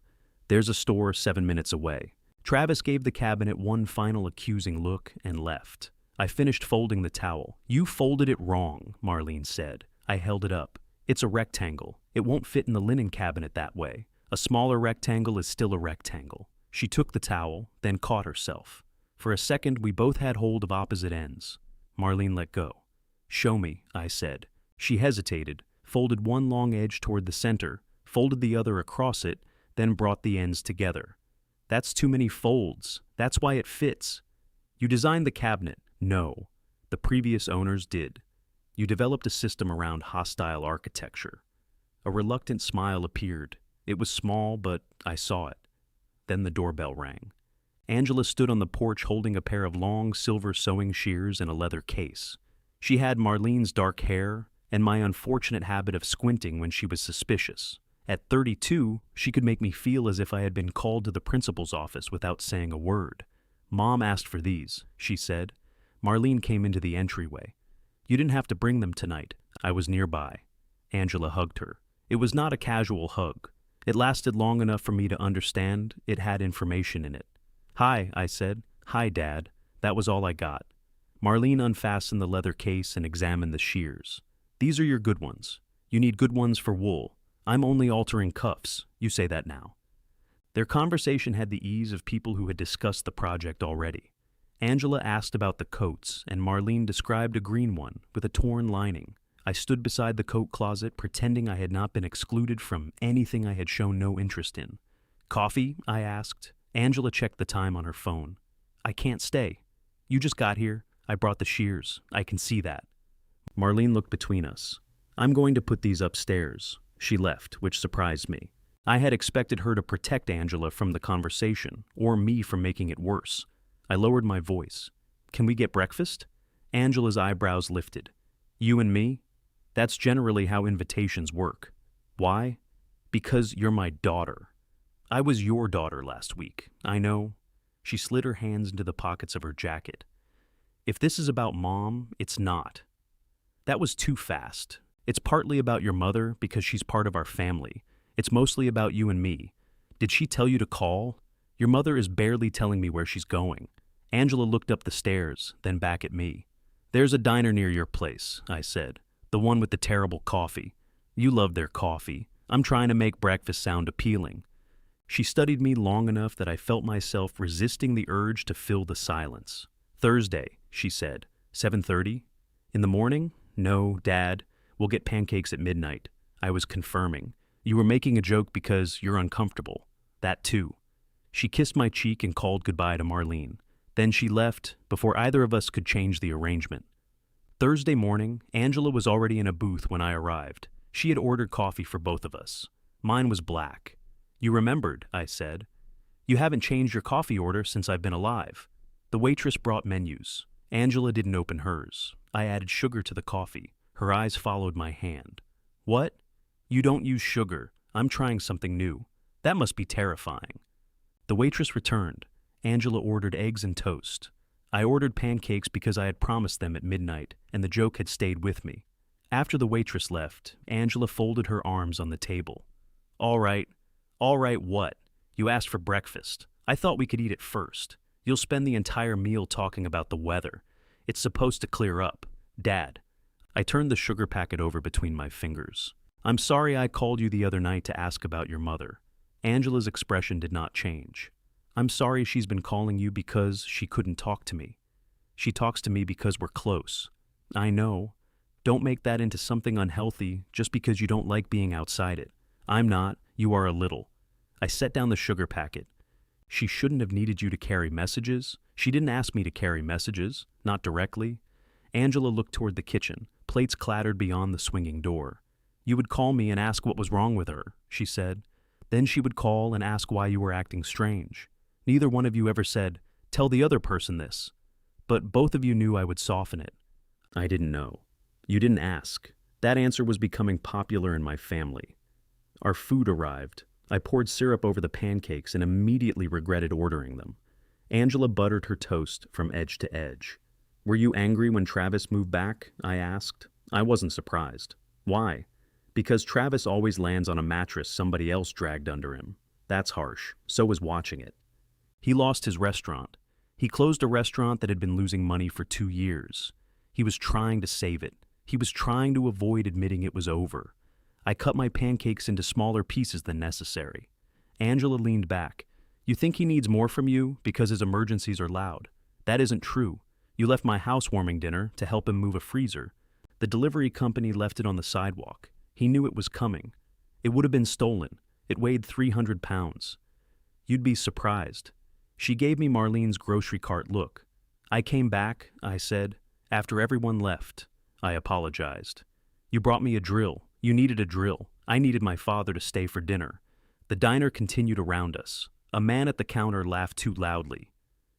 "There's a store 7 minutes away." Travis gave the cabinet one final accusing look and left. I finished folding the towel. "You folded it wrong," Marlene said. I held it up. "It's a rectangle. It won't fit in the linen cabinet that way. A smaller rectangle is still a rectangle." She took the towel, then caught herself. For a second, we both had hold of opposite ends. Marlene let go. "Show me," I said. She hesitated, folded one long edge toward the center, folded the other across it, then brought the ends together. "That's too many folds. That's why it fits." "You designed the cabinet." "No. The previous owners did." "You developed a system around hostile architecture." A reluctant smile appeared. It was small, but I saw it. Then the doorbell rang. Angela stood on the porch holding a pair of long silver sewing shears in a leather case. She had Marlene's dark hair and my unfortunate habit of squinting when she was suspicious. At 32, she could make me feel as if I had been called to the principal's office without saying a word. "Mom asked for these," she said. Marlene came into the entryway. "You didn't have to bring them tonight. I was nearby." Angela hugged her. It was not a casual hug. It lasted long enough for me to understand it had information in it. "Hi," I said. "Hi, Dad." That was all I got. Marlene unfastened the leather case and examined the shears. "These are your good ones. You need good ones for wool. I'm only altering cuffs. You say that now. Their conversation had the ease of people who had discussed the project already. Angela asked about the coats, and Marlene described a green one with a torn lining. I stood beside the coat closet, pretending I had not been excluded from anything I had shown no interest in. Coffee? I asked. Angela checked the time on her phone. I can't stay. You just got here. I brought the shears. I can see that. Marlene looked between us. I'm going to put these upstairs. She left, which surprised me. I had expected her to protect Angela from the conversation, or me from making it worse. I lowered my voice. Can we get breakfast? Angela's eyebrows lifted. You and me? That's generally how invitations work. Why? Because you're my daughter. I was your daughter last week. I know. She slid her hands into the pockets of her jacket. If this is about Mom, it's not. That was too fast. It's partly about your mother because she's part of our family. It's mostly about you and me. Did she tell you to call? Your mother is barely telling me where she's going. Angela looked up the stairs, then back at me. There's a diner near your place, I said. The one with the terrible coffee. You love their coffee. I'm trying to make breakfast sound appealing. She studied me long enough that I felt myself resisting the urge to fill the silence. Thursday, she said. 7:30? In the morning? No, Dad. We'll get pancakes at midnight. I was confirming. You were making a joke because you're uncomfortable. That too. She kissed my cheek and called goodbye to Marlene. Then she left before either of us could change the arrangement. Thursday morning, Angela was already in a booth when I arrived. She had ordered coffee for both of us. Mine was black. You remembered, I said. You haven't changed your coffee order since I've been alive. The waitress brought menus. Angela didn't open hers. I added sugar to the coffee. Her eyes followed my hand. What? You don't use sugar. I'm trying something new. That must be terrifying. The waitress returned. Angela ordered eggs and toast. I ordered pancakes because I had promised them at midnight, and the joke had stayed with me. After the waitress left, Angela folded her arms on the table. All right what? You asked for breakfast. I thought we could eat it first. You'll spend the entire meal talking about the weather. It's supposed to clear up. Dad. I turned the sugar packet over between my fingers. I'm sorry I called you the other night to ask about your mother. Angela's expression did not change. I'm sorry she's been calling you because she couldn't talk to me. She talks to me because we're close. I know. Don't make that into something unhealthy just because you don't like being outside it. I'm not. You are a little. I set down the sugar packet. She shouldn't have needed you to carry messages. She didn't ask me to carry messages, not directly. Angela looked toward the kitchen. Plates clattered beyond the swinging door. You would call me and ask what was wrong with her, she said. Then she would call and ask why you were acting strange. Neither one of you ever said, tell the other person this. But both of you knew I would soften it. I didn't know. You didn't ask. That answer was becoming popular in my family. Our food arrived. I poured syrup over the pancakes and immediately regretted ordering them. Angela buttered her toast from edge to edge. Were you angry when Travis moved back? I asked. I wasn't surprised. Why? Because Travis always lands on a mattress somebody else dragged under him. That's harsh. So was watching it. He lost his restaurant. He closed a restaurant that had been losing money for 2 years. He was trying to save it. He was trying to avoid admitting it was over. I cut my pancakes into smaller pieces than necessary. Angela leaned back. You think he needs more from you because his emergencies are loud. That isn't true. You left my housewarming dinner to help him move a freezer. The delivery company left it on the sidewalk. He knew it was coming. It would have been stolen. It weighed 300 pounds. You'd be surprised. She gave me Marlene's grocery cart look. I came back, I said, after everyone left. I apologized. You brought me a drill. You needed a drill. I needed my father to stay for dinner. The diner continued around us. A man at the counter laughed too loudly.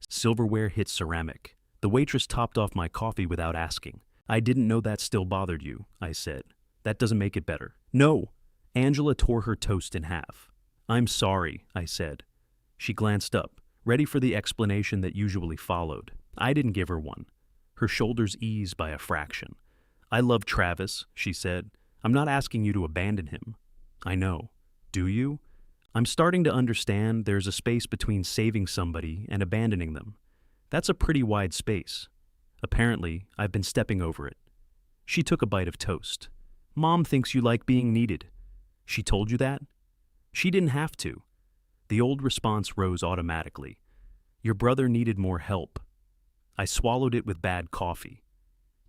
Silverware hit ceramic. The waitress topped off my coffee without asking. I didn't know that still bothered you, I said. That doesn't make it better. No! Angela tore her toast in half. I'm sorry, I said. She glanced up, ready for the explanation that usually followed. I didn't give her one. Her shoulders eased by a fraction. I love Travis, she said. I'm not asking you to abandon him. I know. Do you? I'm starting to understand there's a space between saving somebody and abandoning them. That's a pretty wide space. Apparently, I've been stepping over it. She took a bite of toast. Mom thinks you like being needed. She told you that? She didn't have to. The old response rose automatically. Your brother needed more help. I swallowed it with bad coffee.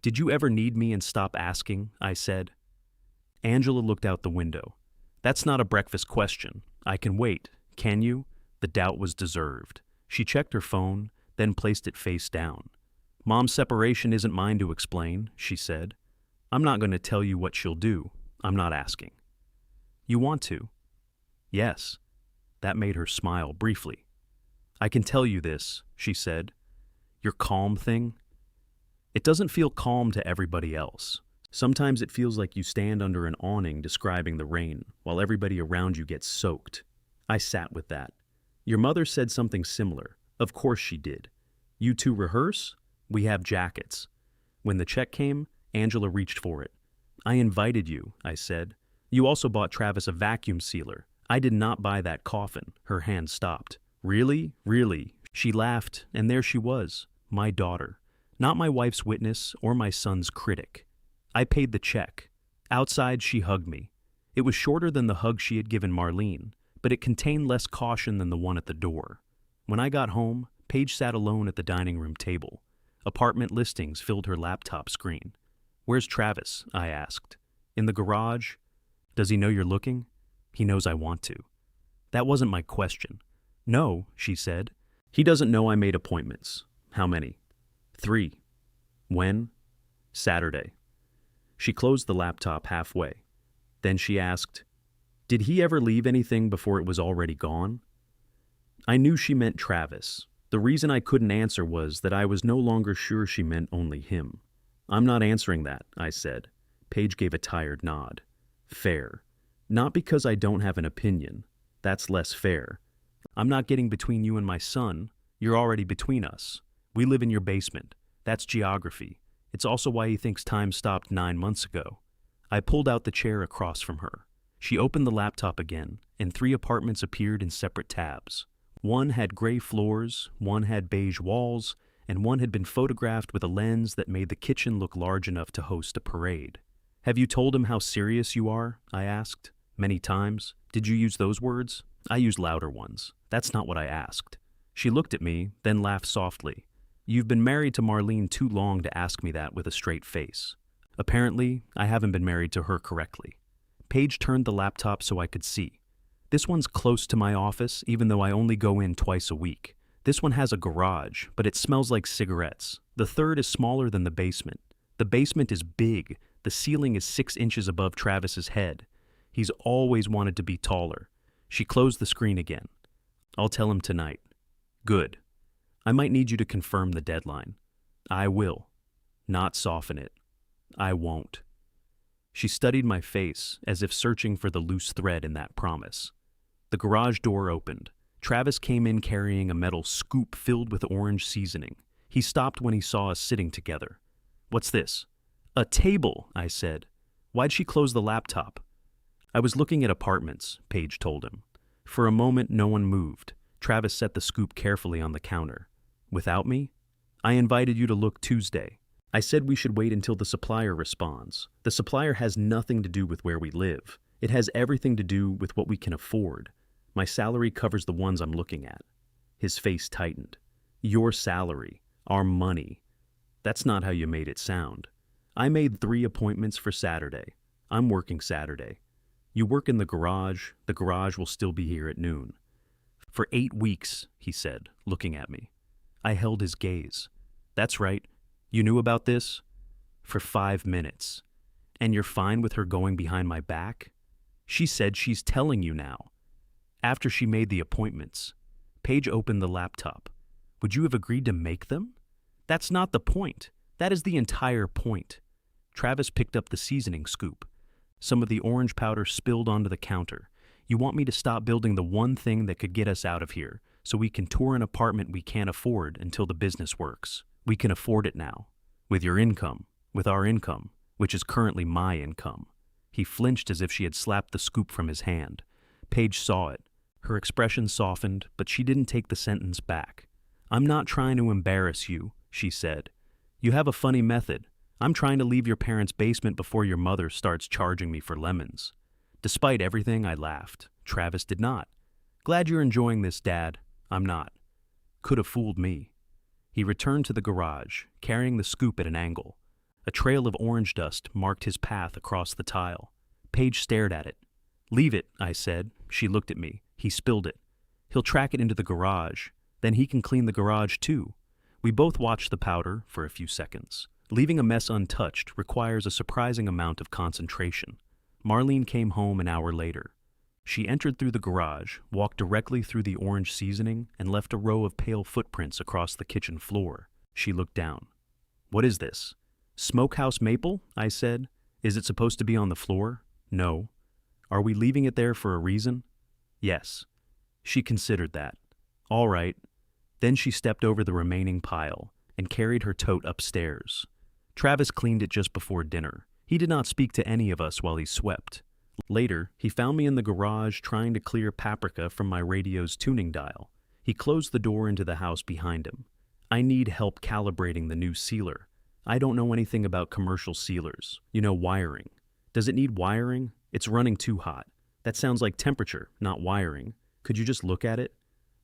Did you ever need me and stop asking? I said. Angela looked out the window. That's not a breakfast question. I can wait. Can you? The doubt was deserved. She checked her phone, then placed it face down. Mom's separation isn't mine to explain, she said. I'm not going to tell you what she'll do. I'm not asking. You want to? Yes. That made her smile briefly. I can tell you this, she said. Your calm thing? It doesn't feel calm to everybody else. Sometimes it feels like you stand under an awning describing the rain, while everybody around you gets soaked. I sat with that. Your mother said something similar. Of course she did. You two rehearse? We have jackets. When the check came, Angela reached for it. I invited you, I said. You also bought Travis a vacuum sealer. I did not buy that coffin. Her hand stopped. Really? Really? She laughed, and there she was, my daughter. Not my wife's witness or my son's critic. I paid the check. Outside, she hugged me. It was shorter than the hug she had given Marlene, but it contained less caution than the one at the door. When I got home, Paige sat alone at the dining room table. Apartment listings filled her laptop screen. Where's Travis? I asked. In the garage. Does he know you're looking? He knows I want to. That wasn't my question. No, she said. He doesn't know I made appointments. How many? 3. When? Saturday. She closed the laptop halfway. Then she asked, Did he ever leave anything before it was already gone? I knew she meant Travis. The reason I couldn't answer was that I was no longer sure she meant only him. I'm not answering that, I said. Paige gave a tired nod. Fair. Not because I don't have an opinion. That's less fair. I'm not getting between you and my son. You're already between us. We live in your basement. That's geography. It's also why he thinks time stopped 9 months ago. I pulled out the chair across from her. She opened the laptop again, and 3 apartments appeared in separate tabs. One had gray floors, one had beige walls, and one had been photographed with a lens that made the kitchen look large enough to host a parade. Have you told him how serious you are? I asked. Many times. Did you use those words? I used louder ones. That's not what I asked. She looked at me, then laughed softly. You've been married to Marlene too long to ask me that with a straight face. Apparently, I haven't been married to her correctly. Paige turned the laptop so I could see. This one's close to my office, even though I only go in twice a week. This one has a garage, but it smells like cigarettes. The third is smaller than the basement. The basement is big. The ceiling is 6 inches above Travis's head. He's always wanted to be taller. She closed the screen again. I'll tell him tonight. Good. I might need you to confirm the deadline. I will. Not soften it. I won't. She studied my face as if searching for the loose thread in that promise. The garage door opened. Travis came in carrying a metal scoop filled with orange seasoning. He stopped when he saw us sitting together. What's this? A table, I said. Why'd she close the laptop? I was looking at apartments, Paige told him. For a moment, no one moved. Travis set the scoop carefully on the counter. Without me? I invited you to look Tuesday. I said we should wait until the supplier responds. The supplier has nothing to do with where we live. It has everything to do with what we can afford. My salary covers the ones I'm looking at. His face tightened. Your salary. Our money. That's not how you made it sound. I made 3 appointments for Saturday. I'm working Saturday. You work in the garage. The garage will still be here at noon. For 8 weeks, he said, looking at me. I held his gaze. That's right. You knew about this? For 5 minutes. And you're fine with her going behind my back? She said she's telling you now. After she made the appointments, Paige opened the laptop. Would you have agreed to make them? That's not the point. That is the entire point. Travis picked up the seasoning scoop. Some of the orange powder spilled onto the counter. You want me to stop building the one thing that could get us out of here, so we can tour an apartment we can't afford until the business works. We can afford it now. With your income. With our income. Which is currently my income. He flinched as if she had slapped the scoop from his hand. Paige saw it. Her expression softened, but she didn't take the sentence back. I'm not trying to embarrass you, she said. You have a funny method. I'm trying to leave your parents' basement before your mother starts charging me for lemons. Despite everything, I laughed. Travis did not. Glad you're enjoying this, Dad. I'm not. Could have fooled me. He returned to the garage, carrying the scoop at an angle. A trail of orange dust marked his path across the tile. Paige stared at it. Leave it, I said. She looked at me. He spilled it. He'll track it into the garage. Then he can clean the garage too. We both watched the powder for a few seconds. Leaving a mess untouched requires a surprising amount of concentration. Marlene came home an hour later. She entered through the garage, walked directly through the orange seasoning, and left a row of pale footprints across the kitchen floor. She looked down. What is this? Smokehouse maple? I said. Is it supposed to be on the floor? No. Are we leaving it there for a reason? Yes. She considered that. All right. Then she stepped over the remaining pile and carried her tote upstairs. Travis cleaned it just before dinner. He did not speak to any of us while he swept. Later, he found me in the garage trying to clear paprika from my radio's tuning dial. He closed the door into the house behind him. I need help calibrating the new sealer. I don't know anything about commercial sealers. Wiring. Does it need wiring? It's running too hot. That sounds like temperature, not wiring. Could you just look at it?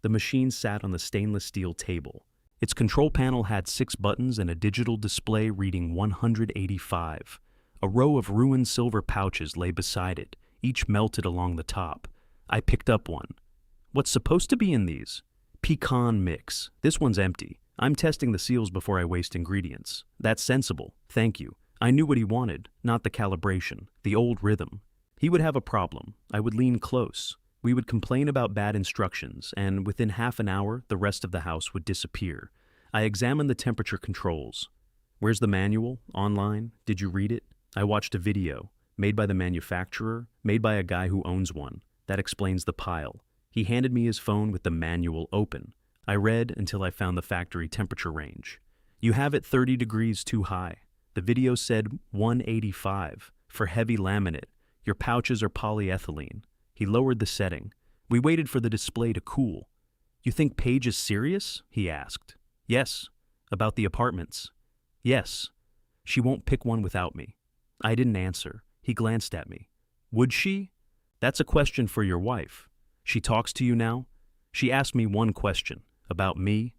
The machine sat on the stainless steel table. Its control panel had 6 buttons and a digital display reading 185. A row of ruined silver pouches lay beside it, each melted along the top. I picked up one. What's supposed to be in these? Pecan mix. This one's empty. I'm testing the seals before I waste ingredients. That's sensible. Thank you. I knew what he wanted, not the calibration, the old rhythm. He would have a problem. I would lean close. We would complain about bad instructions, and within half an hour, the rest of the house would disappear. I examined the temperature controls. Where's the manual? Online? Did you read it? I watched a video, made by the manufacturer, made by a guy who owns one. That explains the pile. He handed me his phone with the manual open. I read until I found the factory temperature range. You have it 30 degrees too high. The video said 185 for heavy laminate. Your pouches are polyethylene. He lowered the setting. We waited for the display to cool. You think Paige is serious? He asked. Yes. About the apartments? Yes. She won't pick one without me. I didn't answer. He glanced at me. Would she? That's a question for your wife. She talks to you now? She asked me one question. About me?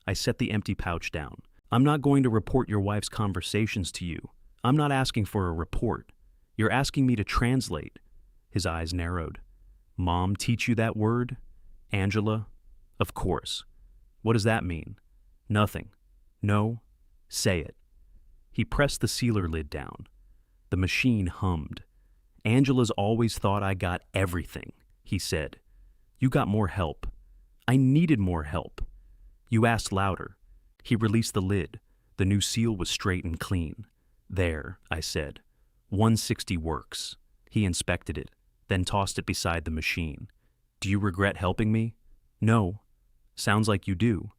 I set the empty pouch down. I'm not going to report your wife's conversations to you. I'm not asking for a report. You're asking me to translate. His eyes narrowed. Mom teach you that word? Angela? Of course. What does that mean? Nothing. No? Say it. He pressed the sealer lid down. The machine hummed. Angela's always thought I got everything, he said. You got more help. I needed more help. You asked louder. He released the lid. The new seal was straight and clean. There, I said. 160 works. He inspected it, then tossed it beside the machine. Do you regret helping me? No. Sounds like you do.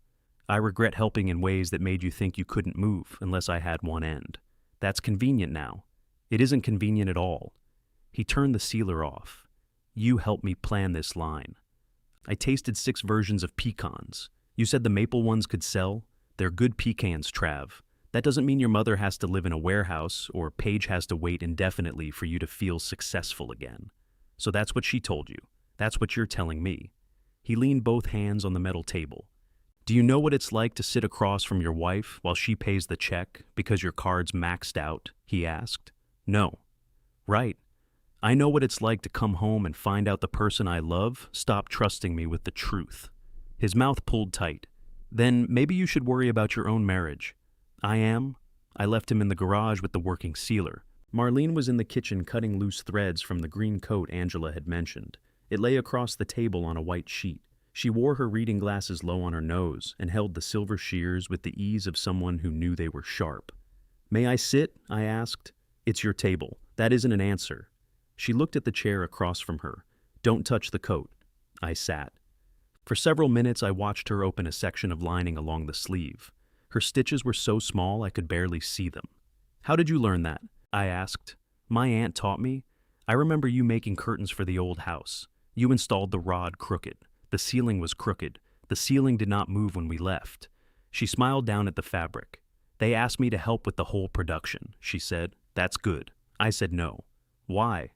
I regret helping in ways that made you think you couldn't move unless I had one end. That's convenient now. It isn't convenient at all. He turned the sealer off. You helped me plan this line. I tasted 6 versions of pecans. You said the maple ones could sell? They're good pecans, Trav. That doesn't mean your mother has to live in a warehouse or Paige has to wait indefinitely for you to feel successful again. So that's what she told you. That's what you're telling me. He leaned both hands on the metal table. Do you know what it's like to sit across from your wife while she pays the check because your card's maxed out? He asked. No. Right. I know what it's like to come home and find out the person I love stopped trusting me with the truth. His mouth pulled tight. Then maybe you should worry about your own marriage. I am. I left him in the garage with the working sealer. Marlene was in the kitchen cutting loose threads from the green coat Angela had mentioned. It lay across the table on a white sheet. She wore her reading glasses low on her nose and held the silver shears with the ease of someone who knew they were sharp. May I sit? I asked. It's your table. That isn't an answer. She looked at the chair across from her. Don't touch the coat. I sat. For several minutes I watched her open a section of lining along the sleeve. Her stitches were so small I could barely see them. How did you learn that? I asked. My aunt taught me. I remember you making curtains for the old house. You installed the rod crooked. The ceiling was crooked. The ceiling did not move when we left. She smiled down at the fabric. They asked me to help with the whole production, she said. That's good. I said no. Why?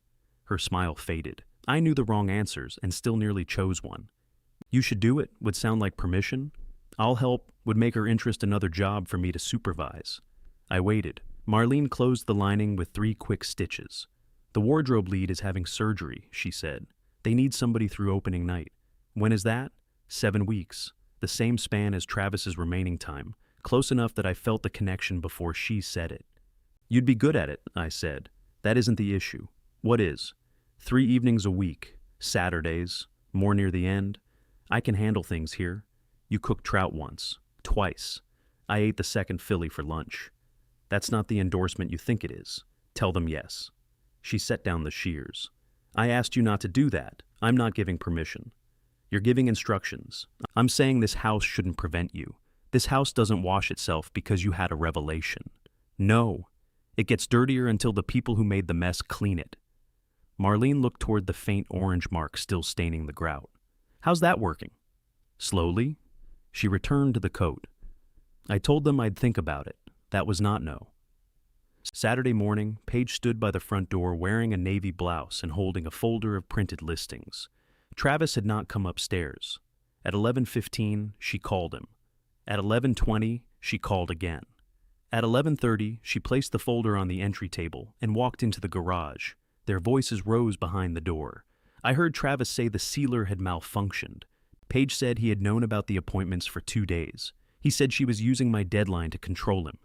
Her smile faded. I knew the wrong answers and still nearly chose one. You should do it would sound like permission. I'll help would make her interest another job for me to supervise. I waited. Marlene closed the lining with 3 quick stitches. The wardrobe lead is having surgery, she said. They need somebody through opening night. When is that? 7 weeks. The same span as Travis's remaining time. Close enough that I felt the connection before she said it. You'd be good at it, I said. That isn't the issue. What is? 3 evenings a week. Saturdays. More near the end. I can handle things here. You cooked trout once. Twice. I ate the second filly for lunch. That's not the endorsement you think it is. Tell them yes. She set down the shears. I asked you not to do that. I'm not giving permission. You're giving instructions. I'm saying this house shouldn't prevent you. This house doesn't wash itself because you had a revelation. No. It gets dirtier until the people who made the mess clean it. Marlene looked toward the faint orange mark still staining the grout. How's that working? Slowly. She returned to the coat. I told them I'd think about it. That was not no. Saturday morning, Paige stood by the front door wearing a navy blouse and holding a folder of printed listings. Travis had not come upstairs. At 11:15, she called him. At 11:20, she called again. At 11:30, she placed the folder on the entry table and walked into the garage. Their voices rose behind the door. I heard Travis say the sealer had malfunctioned. Paige said he had known about the appointments for 2 days. He said she was using my deadline to control him.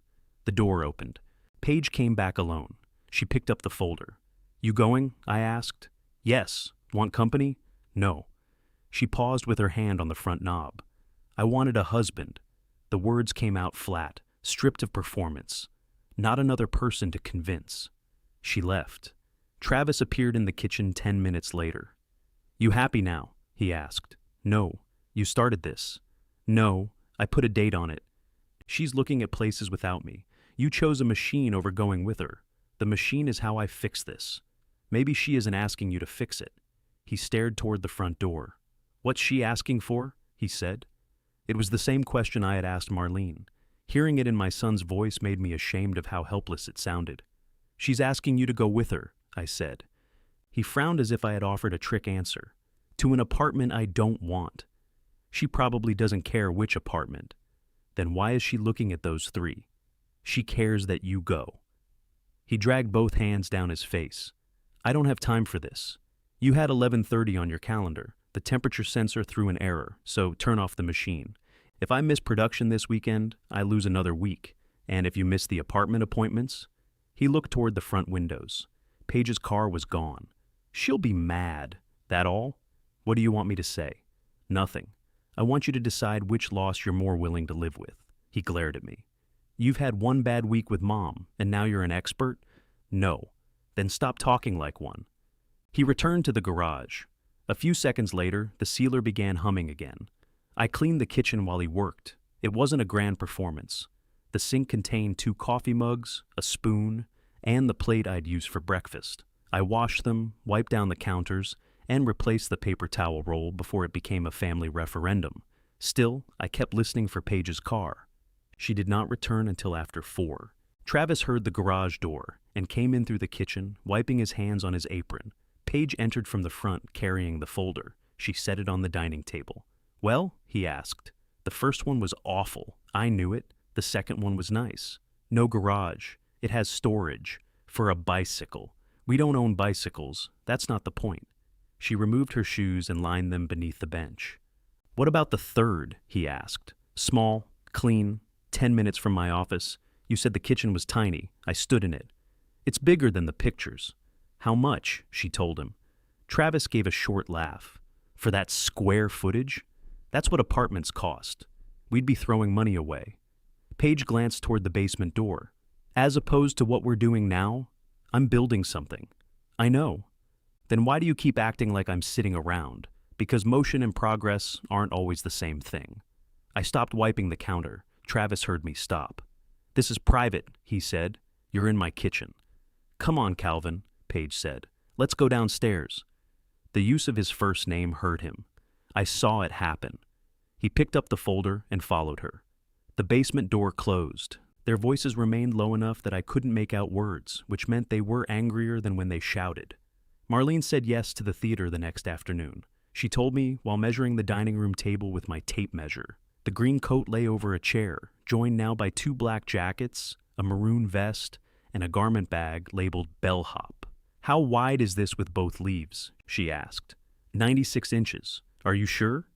The door opened. Paige came back alone. She picked up the folder. You going? I asked. Yes. Want company? No. She paused with her hand on the front knob. I wanted a husband. The words came out flat, stripped of performance. Not another person to convince. She left. Travis appeared in the kitchen 10 minutes later. You happy now? He asked. No. You started this. No. I put a date on it. She's looking at places without me. You chose a machine over going with her. The machine is how I fix this. Maybe she isn't asking you to fix it. He stared toward the front door. What's she asking for? He said. It was the same question I had asked Marlene. Hearing it in my son's voice made me ashamed of how helpless it sounded. She's asking you to go with her, I said. He frowned as if I had offered a trick answer. To an apartment I don't want. She probably doesn't care which apartment. Then why is she looking at those 3? She cares that you go. He dragged both hands down his face. I don't have time for this. You had 11:30 on your calendar. The temperature sensor threw an error, so turn off the machine. If I miss production this weekend, I lose another week. And if you miss the apartment appointments? He looked toward the front windows. Paige's car was gone. She'll be mad. That all? What do you want me to say? Nothing. I want you to decide which loss you're more willing to live with. He glared at me. You've had 1 bad week with Mom, and now you're an expert? No. Then stop talking like one. He returned to the garage. A few seconds later, the sealer began humming again. I cleaned the kitchen while he worked. It wasn't a grand performance. The sink contained 2 coffee mugs, a spoon, and the plate I'd used for breakfast. I washed them, wiped down the counters, and replaced the paper towel roll before it became a family referendum. Still, I kept listening for Paige's car. She did not return until after 4. Travis heard the garage door and came in through the kitchen, wiping his hands on his apron. Paige entered from the front, carrying the folder. She set it on the dining table. Well, he asked. The first one was awful. I knew it. The second one was nice. No garage. It has storage. For a bicycle. We don't own bicycles. That's not the point. She removed her shoes and lined them beneath the bench. What about the third? He asked. Small, clean, 10 minutes from my office. You said the kitchen was tiny. I stood in it. It's bigger than the pictures. How much? She told him. Travis gave a short laugh. For that square footage? That's what apartments cost. We'd be throwing money away. Paige glanced toward the basement door. As opposed to what we're doing now, I'm building something. I know. Then why do you keep acting like I'm sitting around? Because motion and progress aren't always the same thing. I stopped wiping the counter. Travis heard me stop. This is private, he said. You're in my kitchen. Come on, Calvin, Paige said. Let's go downstairs. The use of his first name hurt him. I saw it happen. He picked up the folder and followed her. The basement door closed. Their voices remained low enough that I couldn't make out words, which meant they were angrier than when they shouted. Marlene said yes to the theater the next afternoon. She told me while measuring the dining room table with my tape measure. The green coat lay over a chair, joined now by 2 black jackets, a maroon vest, and a garment bag labeled bellhop. "How wide is this with both leaves?" she asked. 96 inches. "Are you sure?"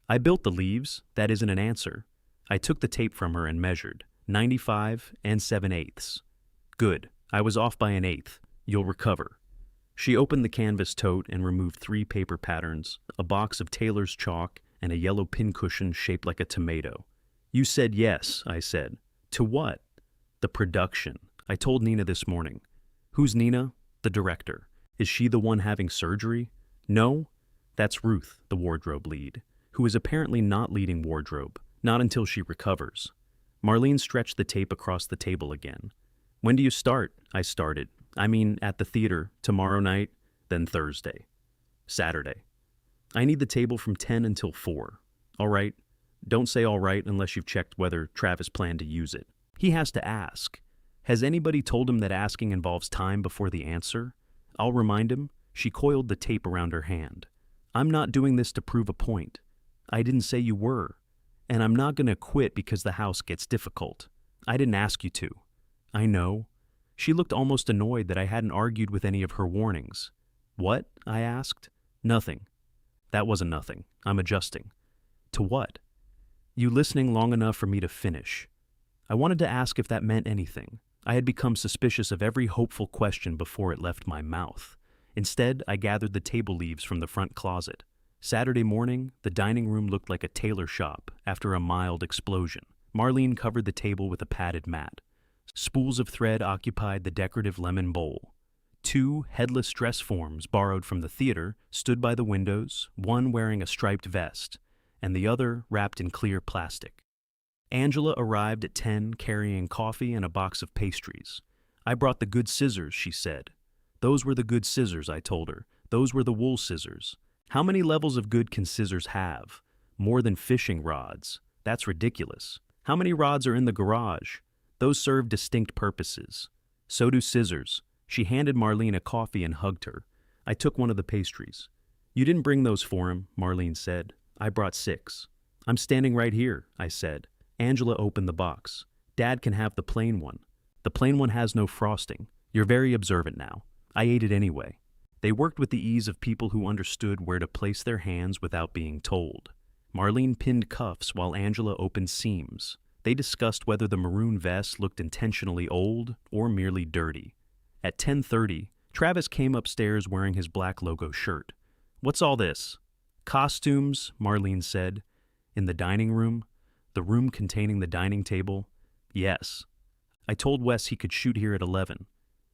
"I built the leaves. That isn't an answer." I took the tape from her and measured. 95 and 7/8. "Good. I was off by an eighth. You'll recover." She opened the canvas tote and removed 3 paper patterns, a box of tailor's chalk, and a yellow pincushion shaped like a tomato. "You said yes," I said. "To what?" "The production. I told Nina this morning." "Who's Nina?" "The director." "Is she the one having surgery?" "No. That's Ruth, the wardrobe lead, who is apparently not leading wardrobe, not until she recovers." Marlene stretched the tape across the table again. "When do you start?" I started. "I mean, at the theater, tomorrow night, then Thursday. Saturday. I need the table from 10 until 4. All right. Don't say all right unless you've checked whether Travis planned to use it. He has to ask. Has anybody told him that asking involves time before the answer? I'll remind him." She coiled the tape around her hand. "I'm not doing this to prove a point. I didn't say you were. And I'm not going to quit because the house gets difficult. I didn't ask you to." "I know." She looked almost annoyed that I hadn't argued with any of her warnings. "What?" I asked. "Nothing." "That wasn't nothing. I'm adjusting." "To what?" "You listening long enough for me to finish." I wanted to ask if that meant anything. I had become suspicious of every hopeful question before it left my mouth. Instead, I gathered the table leaves from the front closet. Saturday morning, the dining room looked like a tailor shop after a mild explosion. Marlene covered the table with a padded mat. Spools of thread occupied the decorative lemon bowl. 2 headless dress forms borrowed from the theater stood by the windows, one wearing a striped vest, and the other wrapped in clear plastic. Angela arrived at 10 carrying coffee and a box of pastries. "I brought the good scissors," she said. "Those were the good scissors," I told her. "Those were the wool scissors." "How many levels of good can scissors have?" "More than fishing rods." "That's ridiculous." "How many rods are in the garage?" "Those serve distinct purposes." "So do scissors." She handed Marlene a coffee and hugged her. I took one of the pastries. "You didn't bring those for him," Marlene said. "I brought 6. "I'm standing right here," I said. Angela opened the box. "Dad can have the plain one." "The plain one has no frosting. You're very observant now." I ate it anyway. They worked with the ease of people who understood where to place their hands without being told. Marlene pinned cuffs while Angela opened seams. They discussed whether the maroon vest looked intentionally old or merely dirty. At 10:30, Travis came upstairs wearing his black logo shirt. "What's all this?" "Costumes," Marlene said. "In the dining room? The room containing the dining table?" "Yes." I told Wes he could shoot here at 11.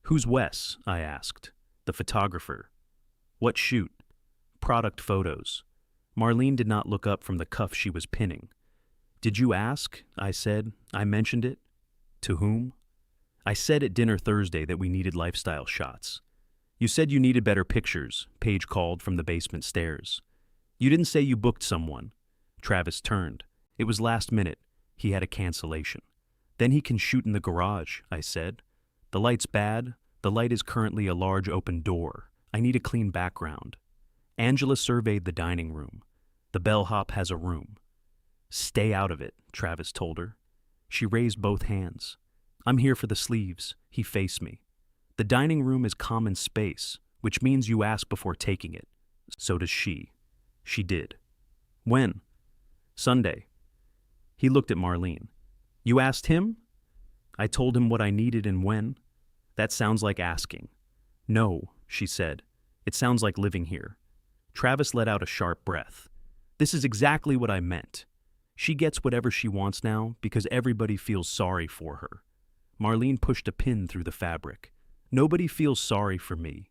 "Who's Wes?" I asked. "The photographer." "What shoot?" "Product photos." Marlene did not look up from the cuff she was pinning. "Did you ask?" I said. "I mentioned it." "To whom?" "I said at dinner Thursday that we needed lifestyle shots." "You said you needed better pictures," Paige called from the basement stairs. "You didn't say you booked someone." Travis turned. It was last minute. He had a cancellation. "Then he can shoot in the garage," I said. "The light's bad. The light is currently a large open door. I need a clean background." Angela surveyed the dining room. "The bellhop has a room." "Stay out of it," Travis told her. She raised both hands. "I'm here for the sleeves." He faced me. "The dining room is common space, which means you ask before taking it." "So does she." She did. "When?" "Sunday." He looked at Marlene. "You asked him?" I told him what I needed and when. "That sounds like asking." "No," she said. "It sounds like living here." Travis let out a sharp breath. "This is exactly what I meant. She gets whatever she wants now because everybody feels sorry for her." Marlene pushed a pin through the fabric. "Nobody feels sorry for me.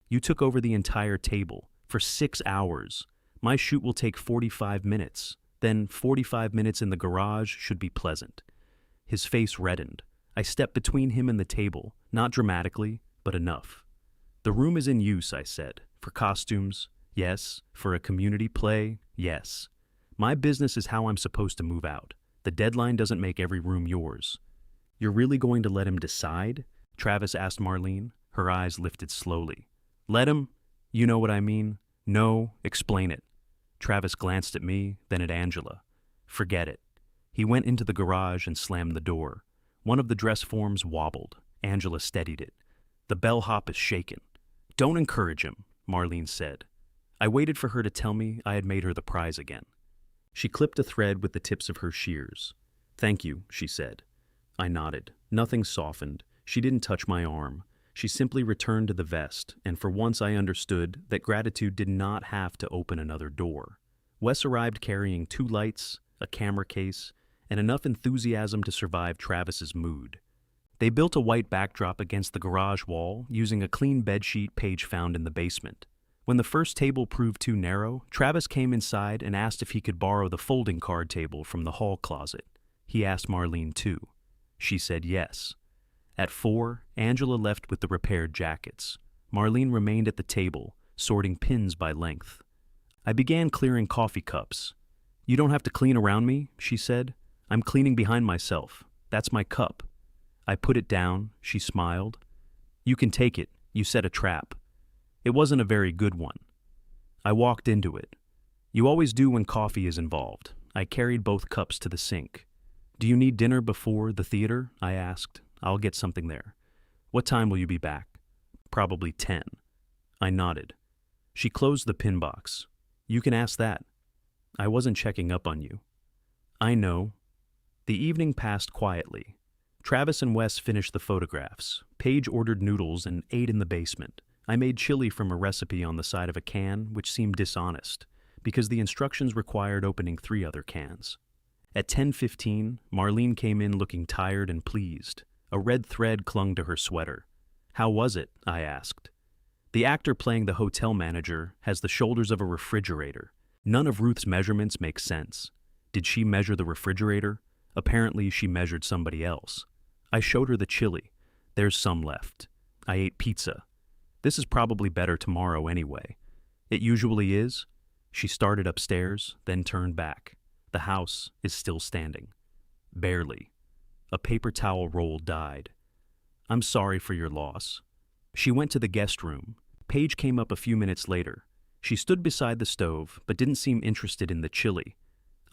You took over the entire table for 6 hours. My shoot will take 45 minutes. Then 45 minutes in the garage should be pleasant." His face reddened. I stepped between him and the table, not dramatically, but enough. "The room is in use," I said. "For costumes, yes. For a community play, yes. My business is how I'm supposed to move out. The deadline doesn't make every room yours." "You're really going to let him decide?" Travis asked Marlene. Her eyes lifted slowly. Let him? You know what I mean? No, explain it. Travis glanced at me, then at Angela. Forget it. He went into the garage and slammed the door. One of the dress forms wobbled. Angela steadied it. The bellhop is shaken. Don't encourage him, Marlene said. I waited for her to tell me I had made her the prize again. She clipped a thread with the tips of her shears. Thank you, she said. I nodded. Nothing softened. She didn't touch my arm. She simply returned to the vest, and for once I understood that gratitude did not have to open another door. Wes arrived carrying 2 lights, a camera case, and enough enthusiasm to survive Travis's mood. They built a white backdrop against the garage wall using a clean bedsheet Paige found in the basement. When the first table proved too narrow, Travis came inside and asked if he could borrow the folding card table from the hall closet. He asked Marlene too. She said yes. At 4, Angela left with the repaired jackets. Marlene remained at the table, sorting pins by length. I began clearing coffee cups. You don't have to clean around me, she said. I'm cleaning behind myself. That's my cup. I put it down. She smiled. You can take it. You set a trap. It wasn't a very good one. I walked into it. You always do when coffee is involved. I carried both cups to the sink. Do you need dinner before the theater? I asked. I'll get something there. What time will you be back? Probably 10. I nodded. She closed the pin box. You can ask that. I wasn't checking up on you. I know. The evening passed quietly. Travis and Wes finished the photographs. Paige ordered noodles and ate in the basement. I made chili from a recipe on the side of a can, which seemed dishonest, because the instructions required opening 3 other cans. At 10:15, Marlene came in looking tired and pleased. A red thread clung to her sweater. How was it? I asked. The actor playing the hotel manager has the shoulders of a refrigerator. None of Ruth's measurements make sense. Did she measure the refrigerator? Apparently she measured somebody else. I showed her the chili. There's some left. I ate pizza. This is probably better tomorrow anyway. It usually is. She started upstairs, then turned back. The house is still standing. Barely. A paper towel roll died. I'm sorry for your loss. She went to the guest room. Paige came up a few minutes later. She stood beside the stove, but didn't seem interested in the chili.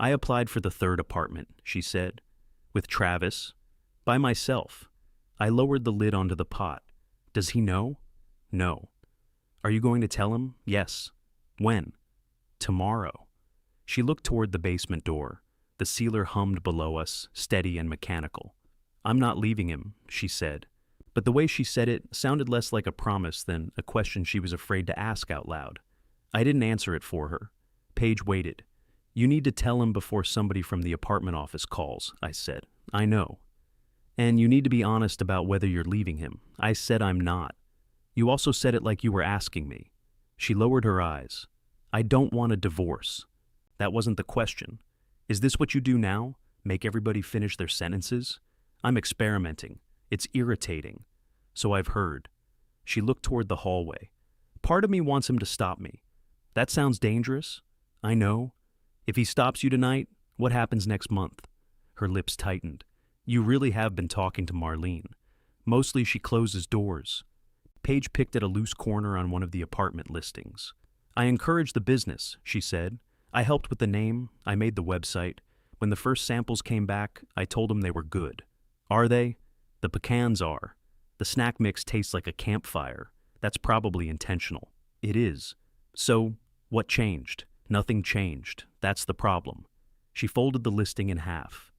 I applied for the 3rd apartment, she said. With Travis. By myself. I lowered the lid onto the pot. Does he know? No. Are you going to tell him? Yes. When? Tomorrow. She looked toward the basement door. The sealer hummed below us, steady and mechanical. I'm not leaving him, she said. But the way she said it sounded less like a promise than a question she was afraid to ask out loud. I didn't answer it for her. Paige waited. You need to tell him before somebody from the apartment office calls, I said. I know. And you need to be honest about whether you're leaving him. I said I'm not. You also said it like you were asking me. She lowered her eyes. I don't want a divorce. That wasn't the question. Is this what you do now? Make everybody finish their sentences? I'm experimenting. It's irritating. So I've heard. She looked toward the hallway. Part of me wants him to stop me. That sounds dangerous. I know. If he stops you tonight, what happens next month? Her lips tightened. You really have been talking to Marlene. Mostly she closes doors. Paige picked at a loose corner on one of the apartment listings. I encourage the business, she said. I helped with the name. I made the website. When the first samples came back, I told them they were good. Are they? The pecans are. The snack mix tastes like a campfire. That's probably intentional. It is. So, what changed? Nothing changed. That's the problem. She folded the listing in half.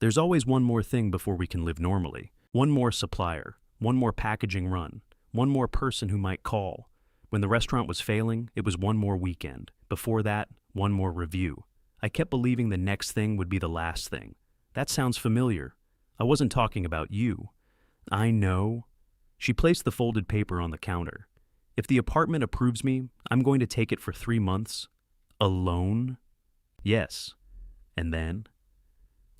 There's always one more thing before we can live normally. One more supplier. One more packaging run. One more person who might call. When the restaurant was failing, it was one more weekend. Before that, one more review. I kept believing the next thing would be the last thing. That sounds familiar. I wasn't talking about you. I know. She placed the folded paper on the counter. If the apartment approves me, I'm going to take it for 3 months. Alone? Yes. And then?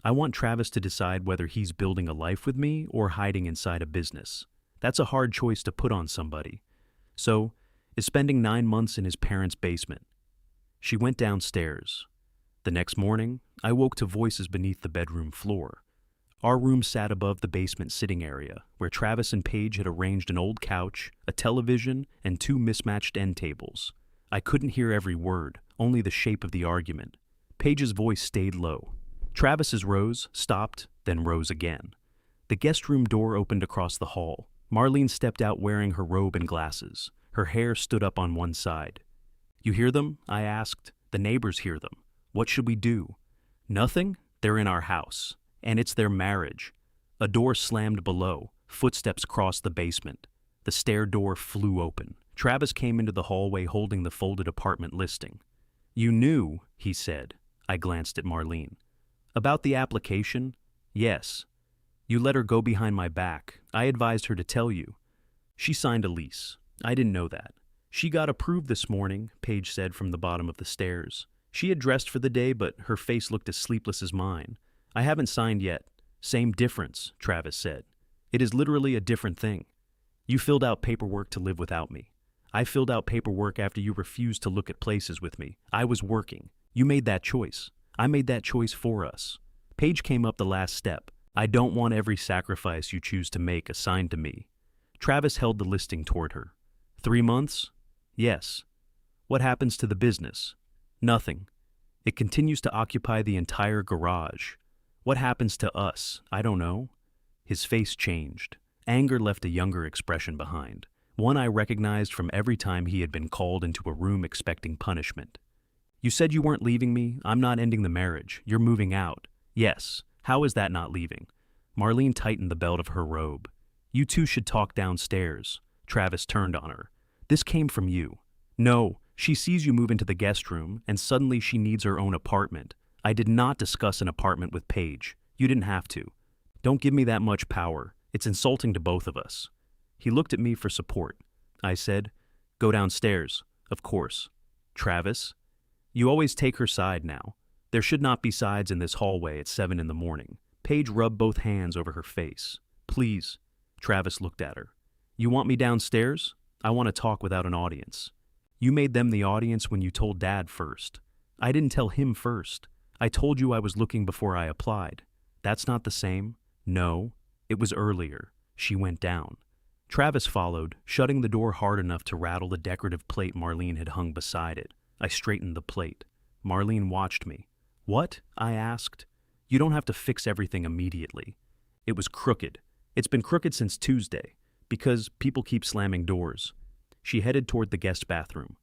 I want Travis to decide whether he's building a life with me or hiding inside a business. That's a hard choice to put on somebody. So, is spending 9 months in his parents' basement. She went downstairs. The next morning, I woke to voices beneath the bedroom floor. Our room sat above the basement sitting area, where Travis and Paige had arranged an old couch, a television, and two mismatched end tables. I couldn't hear every word, only the shape of the argument. Paige's voice stayed low. Travis's rose, stopped, then rose again. The guest room door opened across the hall. Marlene stepped out wearing her robe and glasses. Her hair stood up on one side. "You hear them?" I asked. "The neighbors hear them. What should we do?" "Nothing. They're in our house. And it's their marriage." A door slammed below. Footsteps crossed the basement. The stair door flew open. Travis came into the hallway holding the folded apartment listing. "You knew," he said. I glanced at Marlene. "About the application?" "Yes." "You let her go behind my back. I advised her to tell you." "She signed a lease. I didn't know that." "She got approved this morning," Paige said from the bottom of the stairs. She had dressed for the day, but her face looked as sleepless as mine. "I haven't signed yet." "Same difference," Travis said. "It is literally a different thing. You filled out paperwork to live without me. I filled out paperwork after you refused to look at places with me. I was working. You made that choice. I made that choice for us." Paige came up the last step. "I don't want every sacrifice you choose to make assigned to me." Travis held the listing toward her. 3 months? "Yes." "What happens to the business?" "Nothing. It continues to occupy the entire garage." "What happens to us?" "I don't know." His face changed. Anger left a younger expression behind, one I recognized from every time he had been called into a room expecting punishment. "You said you weren't leaving me. I'm not ending the marriage. You're moving out." "Yes. How is that not leaving?" Marlene tightened the belt of her robe. "You two should talk downstairs." Travis turned on her. "This came from you." "No. She sees you move into the guest room, and suddenly she needs her own apartment. I did not discuss an apartment with Paige. You didn't have to. Don't give me that much power. It's insulting to both of us." He looked at me for support. I said, "Go downstairs." "Of course." "Travis?" "You always take her side now. There should not be sides in this hallway at 7 in the morning." Paige rubbed both hands over her face. "Please." Travis looked at her. "You want me downstairs? I want to talk without an audience." "You made them the audience when you told Dad first." "I didn't tell him first. I told you I was looking before I applied." "That's not the same." "No. It was earlier." She went down. Travis followed, shutting the door hard enough to rattle the decorative plate Marlene had hung beside it. I straightened the plate. Marlene watched me. "What?" I asked. "You don't have to fix everything immediately." "It was crooked. It's been crooked since Tuesday, because people keep slamming doors." She headed toward the guest bathroom.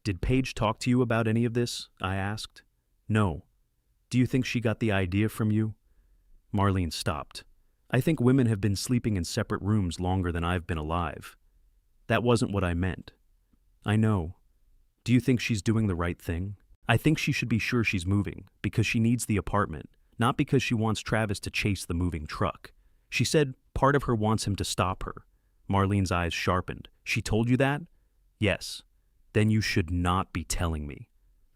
"Did Paige talk to you about any of this?" I asked. "No." "Do you think she got the idea from you?" Marlene stopped. "I think women have been sleeping in separate rooms longer than I've been alive." "That wasn't what I meant." "I know. Do you think she's doing the right thing?" "I think she should be sure she's moving, because she needs the apartment, not because she wants Travis to chase the moving truck." She said part of her wants him to stop her. Marlene's eyes sharpened. "She told you that?" "Yes." "Then you should not be telling me."